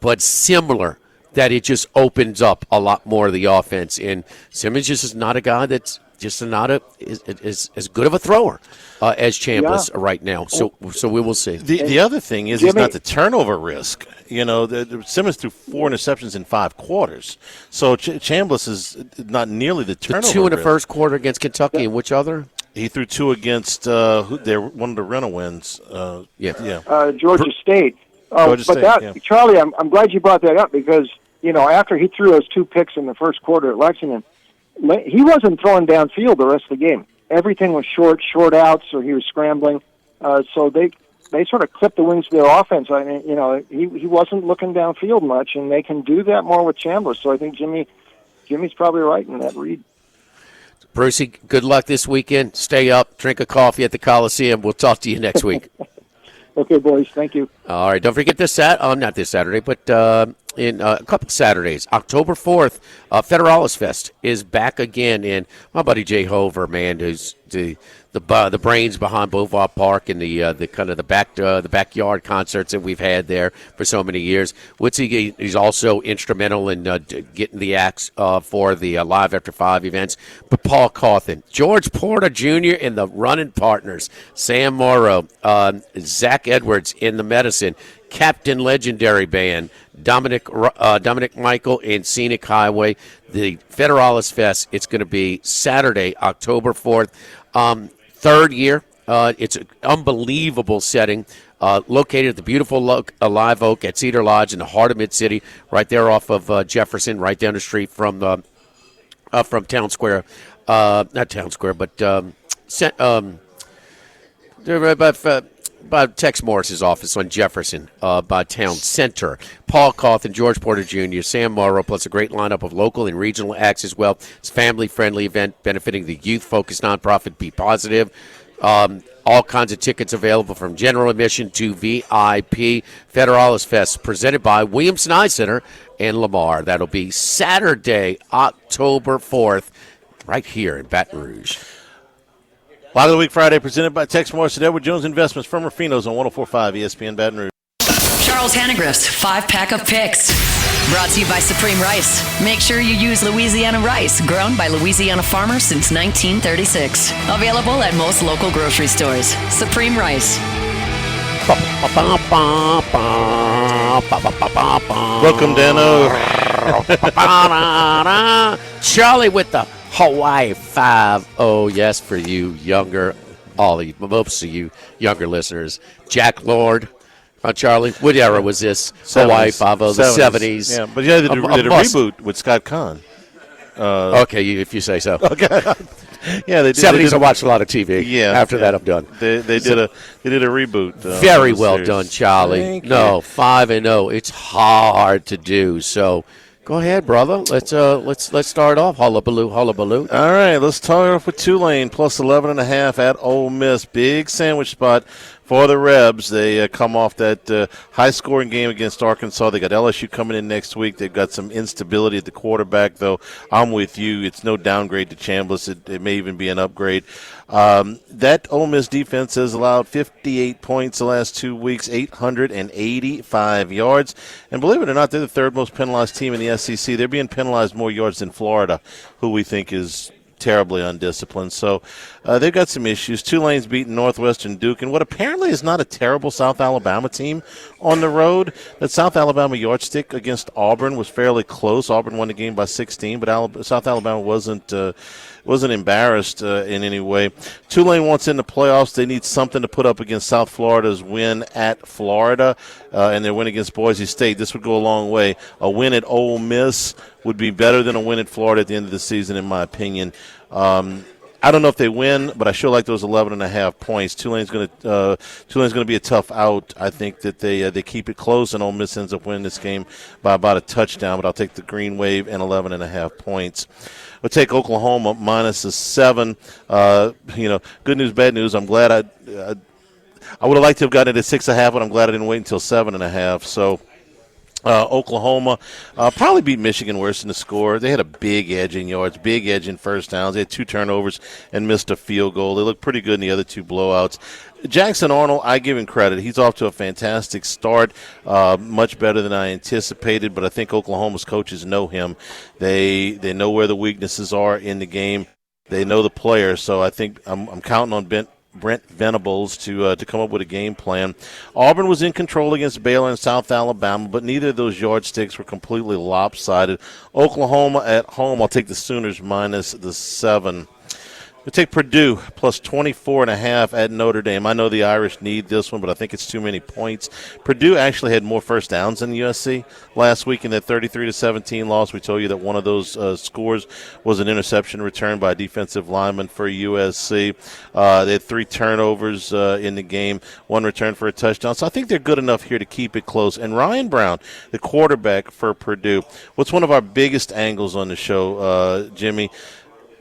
S7: but similar, that it just opens up a lot more of the offense. And Simmons just is not a guy that's just not is as good of a thrower as Chambliss right now. So we will see.
S5: The other thing is he's not the turnover risk. Simmons threw 4 interceptions in 5 quarters. So Chambliss is not nearly the turnover risk.
S7: 2 in the first quarter against Kentucky, and which other?
S5: He threw 2 against one of the rental wins.
S10: Georgia State. Charlie, I'm glad you brought that up because, after he threw those 2 picks in the first quarter at Lexington, he wasn't throwing downfield the rest of the game. Everything was short outs, or he was scrambling. So they sort of clipped the wings of their offense. I mean, he wasn't looking downfield much, and they can do that more with Chambliss. So I think Jimmy's probably right in that read.
S7: Brucey, good luck this weekend. Stay up, drink a coffee at the Coliseum. We'll talk to you next week.
S10: Okay, boys. Thank you.
S7: All right. Don't forget not this Saturday, but in a couple Saturdays. October 4th, Federalis Fest is back again. And my buddy Jay Hover, man, who's the brains behind Beauvoir Park and the kind of the backyard concerts that we've had there for so many years. Woodsy, he's also instrumental in getting the acts for the Live After 5 events. But Paul Cawthon, George Porter Jr. and the running partners, Sam Morrow, Zach Edwards in the medicine, Captain Legendary Band, Dominic Michael and Scenic Highway. The Federalis Fest, it's going to be Saturday, October 4th. Third year. It's an unbelievable setting. Located at the beautiful Live Oak at Cedar Lodge in the heart of Mid-City, right there off of Jefferson, right down the street from Town Square. Not Town Square, but by Tex Morris's office on Jefferson, by Town Center. Paul Cawthon, George Porter Jr., Sam Morrow, plus a great lineup of local and regional acts as well. It's a family-friendly event benefiting the youth-focused nonprofit Be Positive. All kinds of tickets available from general admission to VIP. Federalis Fest presented by Williamson Eye Center and Lamar. That'll be Saturday, October 4th, right here in Baton Rouge.
S5: Lock of the Week Friday presented by Tex Morris and Edward Jones Investments from Rufino's on 104.5 ESPN Baton Rouge.
S1: Charles Hannegriff's 5-pack of picks. Brought to you by Supreme Rice. Make sure you use Louisiana rice, grown by Louisiana farmers since 1936. Available at most local grocery stores. Supreme Rice.
S5: Welcome, Dano.
S7: Charlie with the Hawaii 5. Oh, yes, for you younger, most of you younger listeners. Jack Lord. Charlie, what era was this?
S5: 70s.
S7: Hawaii 5, the 70s.
S5: Yeah, but yeah, they did a reboot with Scott Kahn.
S7: Okay, if you say so.
S5: Okay. Yeah, they did.
S7: 70s, I watched a lot of TV.
S5: Yeah.
S7: After that, I'm done.
S5: They did a reboot.
S7: Very well done, Charlie.
S5: Thank you.
S7: 5-0. It's hard to do. So go ahead, brother. Let's start off. Hullabaloo, hullabaloo.
S5: All right, let's start off with Tulane plus 11.5 at Ole Miss. Big sandwich spot for the Rebs. They come off that high-scoring game against Arkansas. They got LSU coming in next week. They've got some instability at the quarterback, though. I'm with you. It's no downgrade to Chambliss. It may even be an upgrade. That Ole Miss defense has allowed 58 points the last 2 weeks, 885 yards. And believe it or not, they're the third most penalized team in the SEC. They're being penalized more yards than Florida, who we think is terribly undisciplined. So they've got some issues. Tulane's beaten Northwestern Duke, and what apparently is not a terrible South Alabama team on the road. That South Alabama yardstick against Auburn was fairly close. Auburn won the game by 16, but South Alabama wasn't embarrassed in any way. Tulane wants in the playoffs. They need something to put up against South Florida's win at Florida and their win against Boise State. This would go a long way. A win at Ole Miss would be better than a win at Florida at the end of the season, in my opinion. I don't know if they win, but I sure like those 11.5 points. Tulane's going to be a tough out. I think that they keep it close, and Ole Miss ends up winning this game by about a touchdown. But I'll take the Green Wave and 11.5 points. We'll take Oklahoma minus a 7. Good news, bad news. I'm glad I would have liked to have gotten it at 6.5, but I'm glad I didn't wait until 7.5. So. Oklahoma probably beat Michigan worse in the score. They had a big edge in yards, big edge in first downs. They had 2 turnovers and missed a field goal. They looked pretty good in the other 2 blowouts. Jackson Arnold, I give him credit. He's off to a fantastic start, much better than I anticipated, but I think Oklahoma's coaches know him. They know where the weaknesses are in the game. They know the players, so I think I'm counting on Brent Venables to come up with a game plan. Auburn was in control against Baylor and South Alabama, but neither of those yardsticks were completely lopsided. Oklahoma at home, I'll take the Sooners minus the 7. We'll take Purdue plus 24.5 at Notre Dame. I know the Irish need this one, but I think it's too many points. Purdue actually had more first downs than USC last week in that 33-17 loss. We told you that one of those scores was an interception return by a defensive lineman for USC. They had 3 turnovers in the game, 1 return for a touchdown. So I think they're good enough here to keep it close. And Ryan Brown, the quarterback for Purdue, what's one of our biggest angles on the show, Jimmy?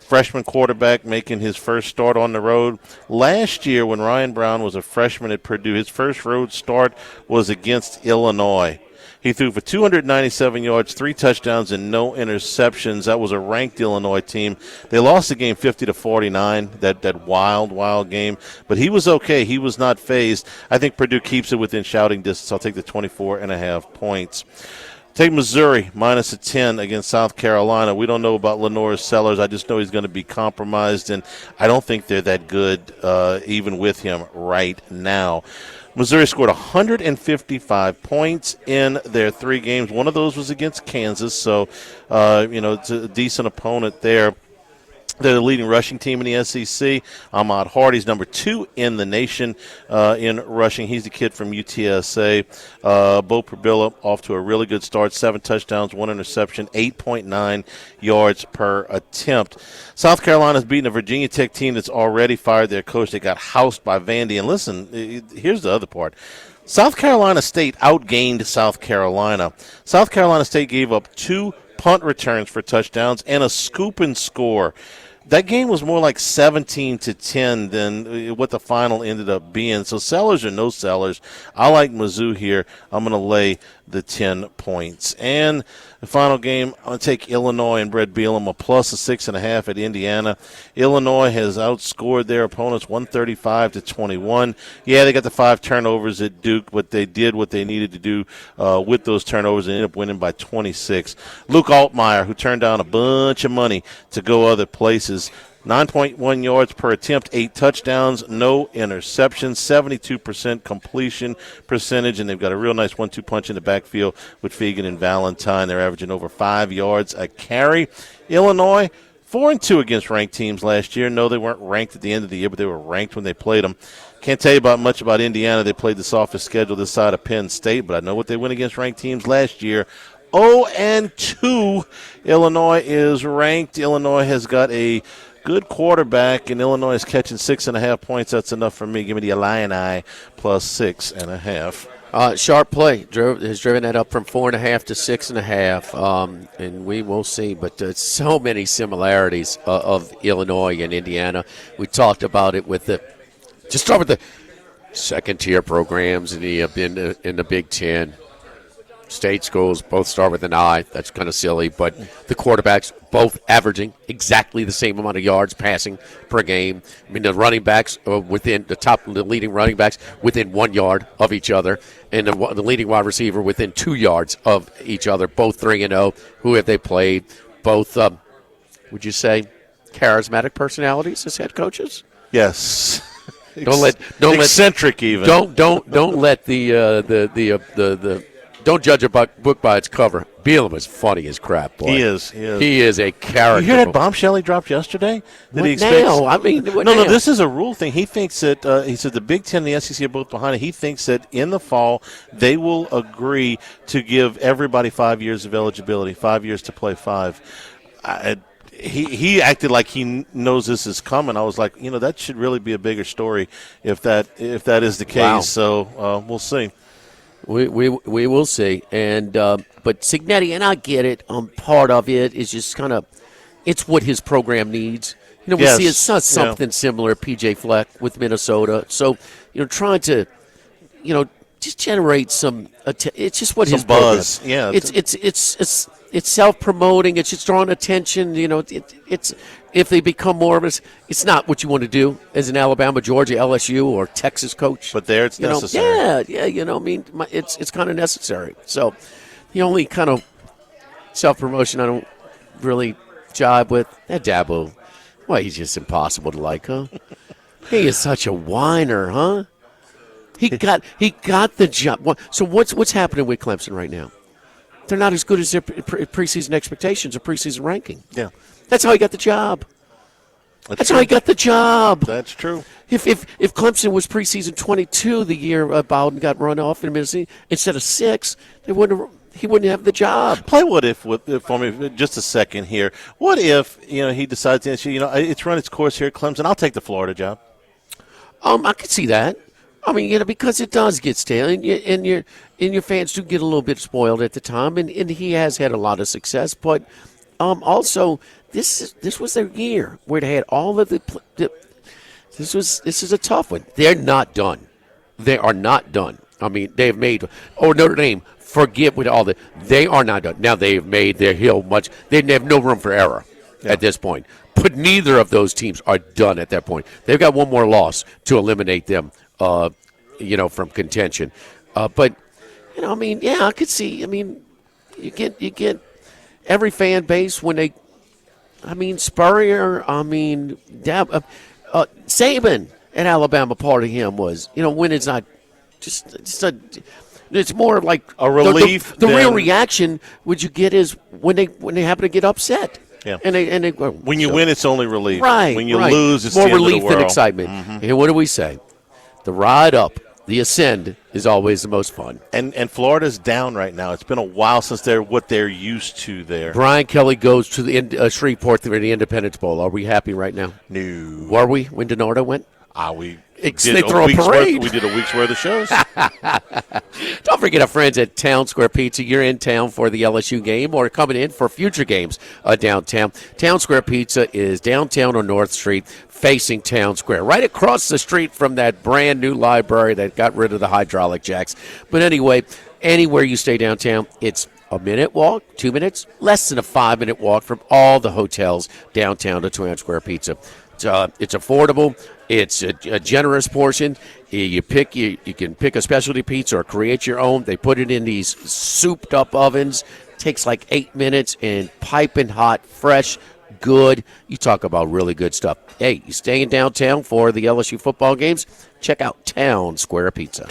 S5: Freshman quarterback making his first start on the road. Last year when Ryan Brown was a freshman at Purdue, his first road start was against Illinois. He threw for 297 yards, 3 touchdowns, and no interceptions. That was a ranked Illinois team. They lost the game 50-49, that wild game. But he was okay. He was not phased. I think Purdue keeps it within shouting distance. I'll take the 24.5 points. Take Missouri minus a 10 against South Carolina. We don't know about Lenore Sellers. I just know he's going to be compromised, and I don't think they're that good even with him right now. Missouri scored 155 points in their 3 games. One of those was against Kansas, so it's a decent opponent there. They're the leading rushing team in the SEC. Ahmad Hardy's number 2 in the nation in rushing. He's the kid from UTSA. Bo Prabilla off to a really good start. 7 touchdowns, 1 interception, 8.9 yards per attempt. South Carolina's beating a Virginia Tech team that's already fired their coach. They got housed by Vandy. And listen, here's the other part. South Carolina State outgained South Carolina. South Carolina State gave up 2 punt returns for touchdowns and a scoop and score. That game was more like 17-10 than what the final ended up being. So sellers or no sellers, I like Mizzou here. I'm going to lay the 10 points. And the final game, I'm going to take Illinois and Brett Bielema, plus a 6.5 at Indiana. Illinois has outscored their opponents 135-21. Yeah, they got the 5 turnovers at Duke, but they did what they needed to do with those turnovers and ended up winning by 26. Luke Altmaier, who turned down a bunch of money to go other places, 9.1 yards per attempt, 8 touchdowns, no interceptions, 72% completion percentage, and they've got a real nice 1-2 punch in the backfield with Fegan and Valentine. They're averaging over 5 yards a carry. Illinois, 4-2 against ranked teams last year. No, they weren't ranked at the end of the year, but they were ranked when they played them. Can't tell you much about Indiana. They played the softest schedule this side of Penn State, but I know what they went against ranked teams last year. 0-2. Illinois is ranked. Illinois has got a good quarterback, and Illinois is catching 6.5 points. That's enough for me. Give me the Illini plus 6.5.
S7: Sharp play has driven that up from 4.5 to 6.5, and we will see. But so many similarities of Illinois and Indiana. We talked about it with just start with the second-tier programs in the Big Ten. State schools both start with an I. That's kind of silly, but the quarterbacks both averaging exactly the same amount of yards passing per game. I mean, the running backs within the leading running backs within 1 yard of each other, and the leading wide receiver within 2 yards of each other. Both 3-0. Who have they played? Both, would you say, charismatic personalities as head coaches?
S5: Yes.
S7: Don't let
S5: eccentric even.
S7: Don't let the don't judge a book by its cover. Bielema's funny as crap, boy.
S5: He is.
S7: He is a character.
S5: You hear that bombshell he dropped yesterday?
S7: What now? I mean,
S5: no, this is a rule thing. He thinks that, he said the Big Ten and the SEC are both behind it. He thinks that in the fall they will agree to give everybody 5 years of eligibility, 5 years to play 5. He acted like he knows this is coming. I was like, that should really be a bigger story if that is the case. Wow. So we'll see.
S7: We will see, and but Cignetti, and I get it. Part of it is just kind of, it's what his program needs. We see it's something similar. PJ Fleck with Minnesota, so trying to, just generate some. It's just what his
S5: buzz.
S7: Program. Yeah, it's self-promoting. It's just drawing attention. It's if they become more of us, it's not what you want to do as an Alabama, Georgia, LSU, or Texas coach.
S5: But there, it's necessary.
S7: Yeah. It's kind of necessary. So the only kind of self-promotion I don't really jive with, that Dabo. Well, he's just impossible to like, huh? He is such a whiner, huh? He got the job. So what's happening with Clemson right now? They're not as good as their preseason expectations or preseason ranking.
S5: Yeah.
S7: That's how he got the job. That's how he got the job.
S5: That's true.
S7: If Clemson was preseason 22 the year Bowden got run off in Mississippi instead of 6, he wouldn't have the job.
S5: Play what if for me just a second here. What if he decides it's run its course here at Clemson? I'll take the Florida job.
S7: I could see that. I mean, because it does get stale, and your fans do get a little bit spoiled at the time, and he has had a lot of success. But also, this was their year where they had all of the. This is a tough one. They're not done. They are not done. I mean, they've made Notre Dame. Forget with all the they are not done. Now they've made their hill much. They have no room for error at this point. But neither of those teams are done at that point. They've got one more loss to eliminate them, from contention. But I mean, yeah, I could see. I mean, you get every fan base when they. I mean, Spurrier. I mean, Saban at Alabama. Part of him was, when it's not just a. It's more like
S5: a relief.
S7: The real reaction would you get is when they happen to get upset.
S5: Yeah.
S7: And they
S5: when you win, it's only relief.
S7: Right.
S5: When you lose, it's
S7: more
S5: the end
S7: relief
S5: of the world.
S7: than excitement.
S5: Mm-hmm.
S7: And what do we say? The ride up, the ascend is always the most fun.
S5: And Florida's down right now. It's been a while since they're what they're used to there.
S7: Brian Kelly goes to the Shreveport for the Independence Bowl. Are we happy right now?
S5: No.
S7: Were we when DiNardo went?
S5: They
S7: throw a parade.
S5: We did a week's worth of shows.
S7: Don't forget our friends at Town Square Pizza. You're in town for the LSU game or coming in for future games downtown. Town Square Pizza is downtown on North Street facing Town Square, right across the street from that brand new library that got rid of the hydraulic jacks. But anyway, anywhere you stay downtown, it's a minute walk, 2 minutes, less than a 5-minute walk from all the hotels downtown to Town Square Pizza. It's affordable. It's a generous portion. You can pick a specialty pizza or create your own. They put it in these souped up ovens. Takes like 8 minutes and piping hot, fresh, good. You talk about really good stuff. Hey, you staying downtown for the LSU football games? Check out Town Square Pizza.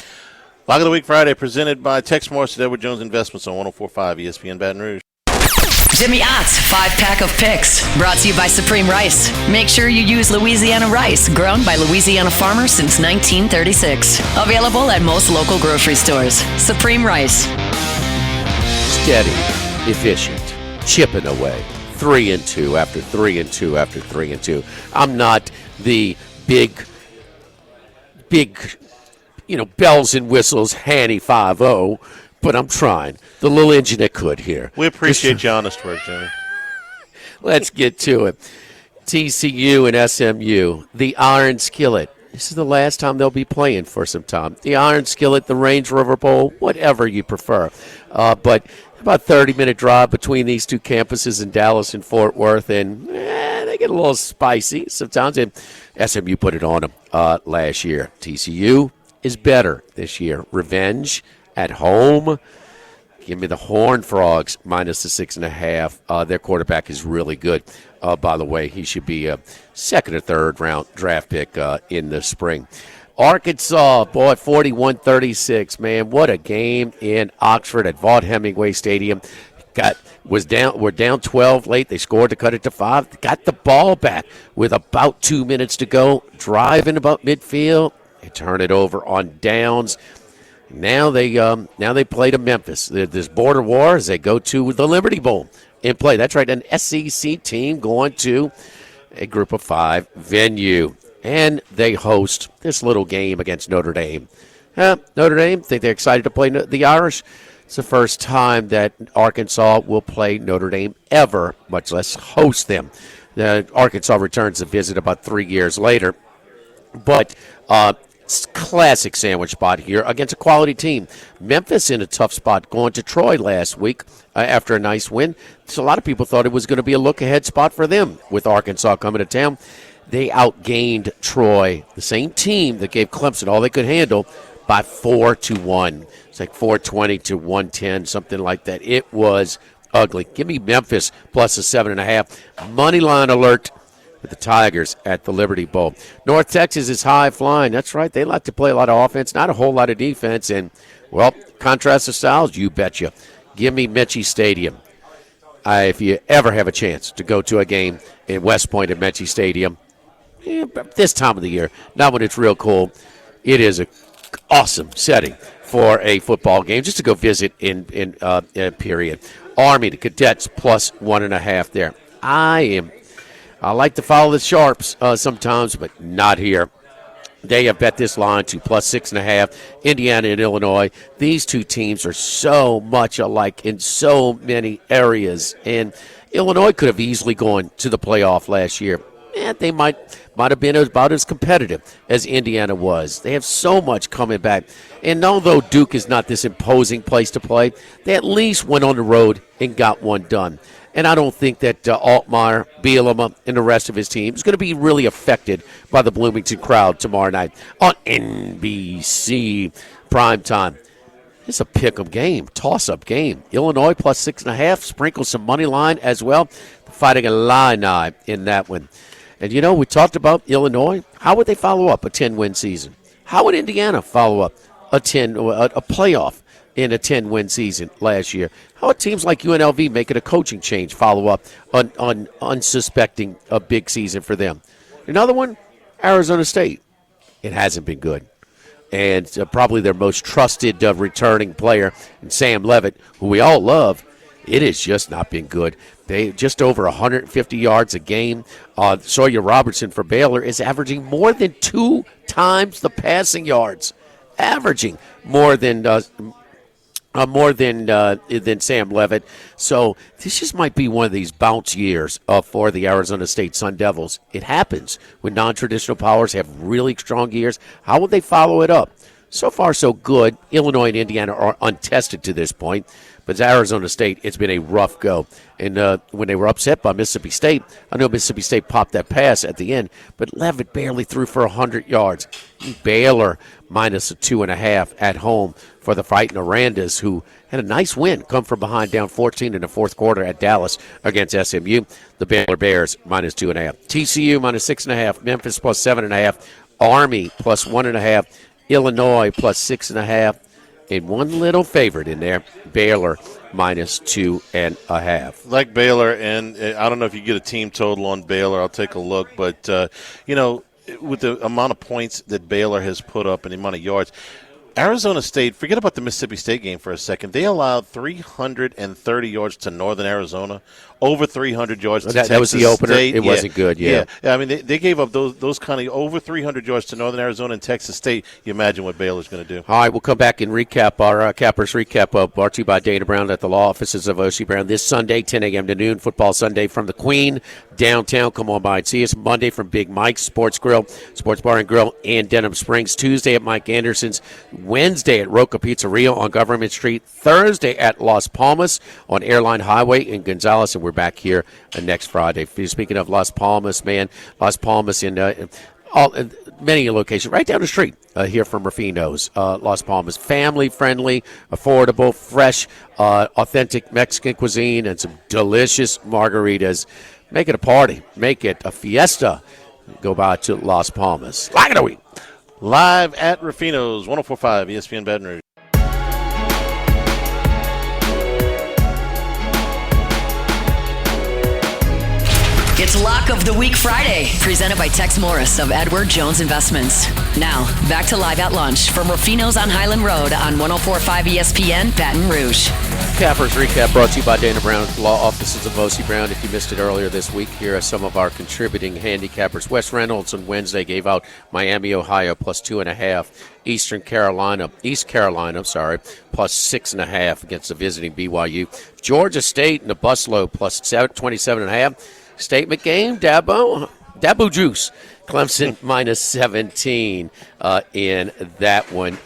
S5: Lock of the Week Friday presented by Tex Morris at Edward Jones Investments on 104.5 ESPN Baton Rouge.
S1: Jimmy Ott's 5-pack of picks, brought to you by Supreme Rice. Make sure you use Louisiana rice, grown by Louisiana farmers since 1936. Available at most local grocery stores. Supreme Rice.
S7: Steady, efficient, chipping away. 3-2 after 3-2 after 3-2. I'm not the big, bells and whistles, Hanny 5-0. But I'm trying. The little engine that could here.
S5: We appreciate your honest work, Jimmy.
S7: Let's get to it. TCU and SMU, the Iron Skillet. This is the last time they'll be playing for some time. The Iron Skillet, the Range River Bowl, whatever you prefer. But about 30-minute drive between these two campuses in Dallas and Fort Worth, and they get a little spicy sometimes. And SMU put it on them last year. TCU is better this year. Revenge at home. Give me the Horned Frogs minus the 6.5. Their quarterback is really good. By the way, he should be a second or third round draft pick in the spring. Arkansas, boy, 41-36. Man, what a game in Oxford at Vaught Hemingway Stadium. We're down 12 late. They scored to cut it to 5. Got the ball back with about 2 minutes to go. Driving about midfield. They turn it over on downs. Now they play to Memphis. This border war as they go to the Liberty Bowl and play. That's right, an SEC team going to a Group of 5 venue. And they host this little game against Notre Dame. Notre Dame, think they're excited to play the Irish? It's the first time that Arkansas will play Notre Dame ever, much less host them. Arkansas returns the visit about 3 years later. But classic sandwich spot here against a quality team. Memphis in a tough spot going to Troy last week after a nice win. So a lot of people thought it was going to be a look-ahead spot for them with Arkansas coming to town. They outgained Troy, the same team that gave Clemson all they could handle, by 4-1. It's like 420-110, something like that. It was ugly. Give me Memphis plus a 7.5. Money line alert with the Tigers at the Liberty Bowl. North Texas is high flying. That's right. They like to play a lot of offense, not a whole lot of defense. And, well, contrast of styles, you betcha. Give me Mechie Stadium. If you ever have a chance to go to a game in West Point at Mechie Stadium, this time of the year, not when it's real cold, it is an awesome setting for a football game just to go visit in period. Army, the Cadets, plus 1.5 there. I like to follow the sharps sometimes, but not here. They have bet this line to plus 6.5. Indiana and Illinois. These two teams are so much alike in so many areas. And Illinois could have easily gone to the playoff last year. they might have been about as competitive as Indiana was. They have so much coming back. And although Duke is not this imposing place to play, they at least went on the road and got one done. And I don't think that Altmaier, Bielema, and the rest of his team is going to be really affected by the Bloomington crowd tomorrow night on NBC primetime. It's a pick-em game, toss-up game. Illinois plus 6.5, sprinkle some money line as well. Fighting Illini in that one. And, we talked about Illinois. How would they follow up a 10-win season? How would Indiana follow up a playoff in a 10-win season last year? How would teams like UNLV making a coaching change follow up on unsuspecting a big season for them? Another one, Arizona State. It hasn't been good. And probably their most trusted returning player, Sam Levitt, who we all love, it has just not been good. They just over 150 yards a game. Sawyer Robertson for Baylor is averaging more than 2 times the passing yards, averaging more than Sam Levitt. So this just might be one of these bounce years for the Arizona State Sun Devils. It happens when non-traditional powers have really strong years. How will they follow it up? So far, so good. Illinois and Indiana are untested to this point. But Arizona State, it's been a rough go. And when they were upset by Mississippi State, I know Mississippi State popped that pass at the end, but Levitt barely threw for 100 yards. Baylor minus a 2.5 at home for the Fighting Arandas, who had a nice win, come from behind down 14 in the fourth quarter at Dallas against SMU. The Baylor Bears minus 2.5. TCU minus 6.5. Memphis plus 7.5. Army plus 1.5. Illinois plus 6.5. And one little favorite in there, Baylor minus 2.5.
S5: Like Baylor, and I don't know if you get a team total on Baylor. I'll take a look. But, with the amount of points that Baylor has put up and the amount of yards, Arizona State, forget about the Mississippi State game for a second. They allowed 330 yards to Northern Arizona, over 300 yards to Texas
S7: That was the opener.
S5: State.
S7: It wasn't good, yeah.
S5: I mean, they gave up those kind of over 300 yards to Northern Arizona and Texas State. You imagine what Baylor's going to do.
S7: All right, we'll come back and recap our Cappers Recap brought to you by Dana Brown at the law offices of O.C. Brown this Sunday, 10 a.m. to noon. Football Sunday from the Queen downtown. Come on by and see us. Monday from Big Mike's Sports Bar and Grill in Denham Springs. Tuesday at Mike Anderson's. Wednesday at Roca Pizzeria on Government Street. Thursday at Las Palmas on Airline Highway in Gonzales. And we're back here next Friday. Speaking of Las Palmas, man, Las Palmas in many locations right down the street here from Rufino's. Las Palmas, family-friendly, affordable, fresh, authentic Mexican cuisine and some delicious margaritas. Make it a party. Make it a fiesta. Go by to Las Palmas. Like it a week.
S5: Live at Rufino's, 104.5 ESPN Baton Rouge.
S1: It's Lock of the Week Friday, presented by Tex Morris of Edward Jones Investments. Now, back to Live at Lunch from Rufino's on Highland Road on 104.5 ESPN Baton Rouge.
S7: Cappers Recap brought to you by Dana Brown, law offices of O.C. Brown. If you missed it earlier this week, here are some of our contributing handicappers. Wes Reynolds on Wednesday gave out Miami, Ohio, plus 2.5. East Carolina, plus 6.5 against the visiting BYU. Georgia State and the Buslow, plus 27.5. Statement game, Dabo Juice. Clemson minus 17 in that one.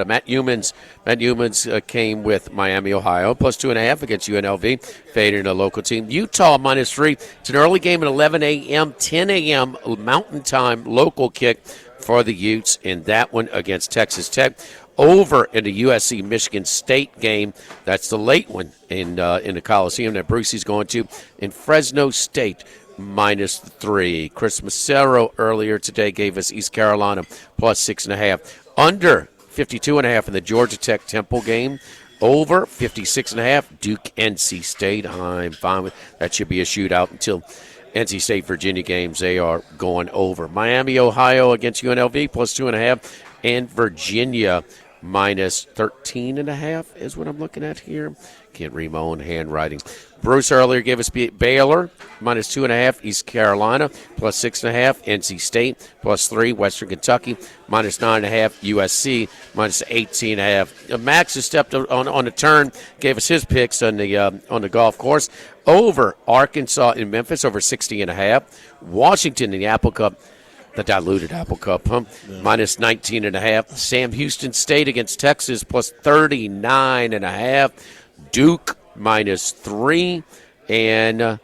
S7: Matt Humans came with Miami, Ohio, plus 2.5 against UNLV, fading a local team. Utah minus 3. It's an early game at 11 a.m., 10 a.m. Mountain Time local kick for the Utes in that one against Texas Tech. Over in the USC-Michigan State game. That's the late one in the Coliseum that Brucey's going to. In Fresno State, minus 3. Chris Massero earlier today gave us East Carolina, plus 6.5. Under 52.5 in the Georgia Tech Temple game. Over 56.5, Duke NC State. I'm fine with that. Should be a shootout until NC State Virginia games. They are going over. Miami, Ohio against UNLV, plus 2.5. And Virginia minus 13.5 is what I'm looking at here. Can't read my own handwriting. Bruce earlier gave us Baylor, -2.5. East Carolina, +6.5. NC State, +3. Western Kentucky, -9.5. USC, -18.5. Max has stepped on the turn, gave us his picks on the golf course. Over Arkansas in Memphis, over 60.5. Washington in the Apple Cup. The diluted Apple Cup, huh? Yeah. -19.5. Sam Houston State against Texas, +39.5. Duke, -3. And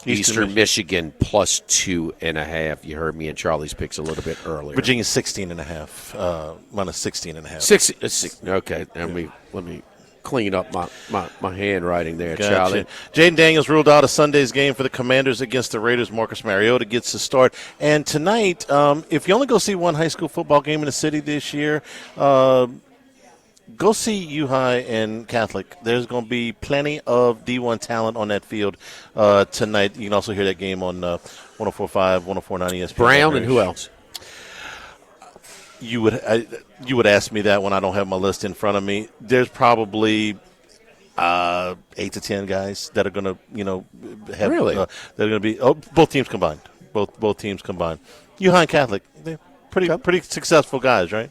S7: Eastern Michigan, +2.5. You heard me and Charlie's picks a little bit earlier.
S5: Virginia, 16.5. -16.5.
S7: Okay, let me clean up my handwriting there, gotcha. Charlie.
S5: Jaden Daniels ruled out a Sunday's game for the Commanders against the Raiders. Marcus Mariota gets the start. And tonight, if you only go see one high school football game in the city this year, go see U-High and Catholic. There's going to be plenty of D1 talent on that field tonight. You can also hear that game on 104.5, 104.9 ESPN.
S7: Brown and who else?
S5: You would ask me that when I don't have my list in front of me. There's probably 8 to 10 guys that are going to, have.
S7: Really?
S5: That are going to be both teams combined. Both teams combined. U-High and Catholic, they're pretty successful guys, right?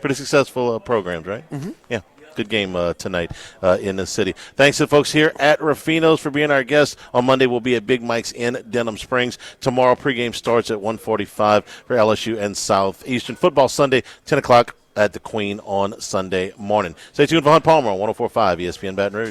S5: Pretty successful programs, right?
S7: Mm-hmm.
S5: Yeah. Good game tonight in the city. Thanks to the folks here at Ruffino's for being our guests. On Monday, we'll be at Big Mike's in Denham Springs. Tomorrow, pregame starts at 1:45 for LSU and Southeastern. Football Sunday, 10 o'clock at the Queen on Sunday morning. Stay tuned for Hunt Palmer on 104.5 ESPN Baton Rouge.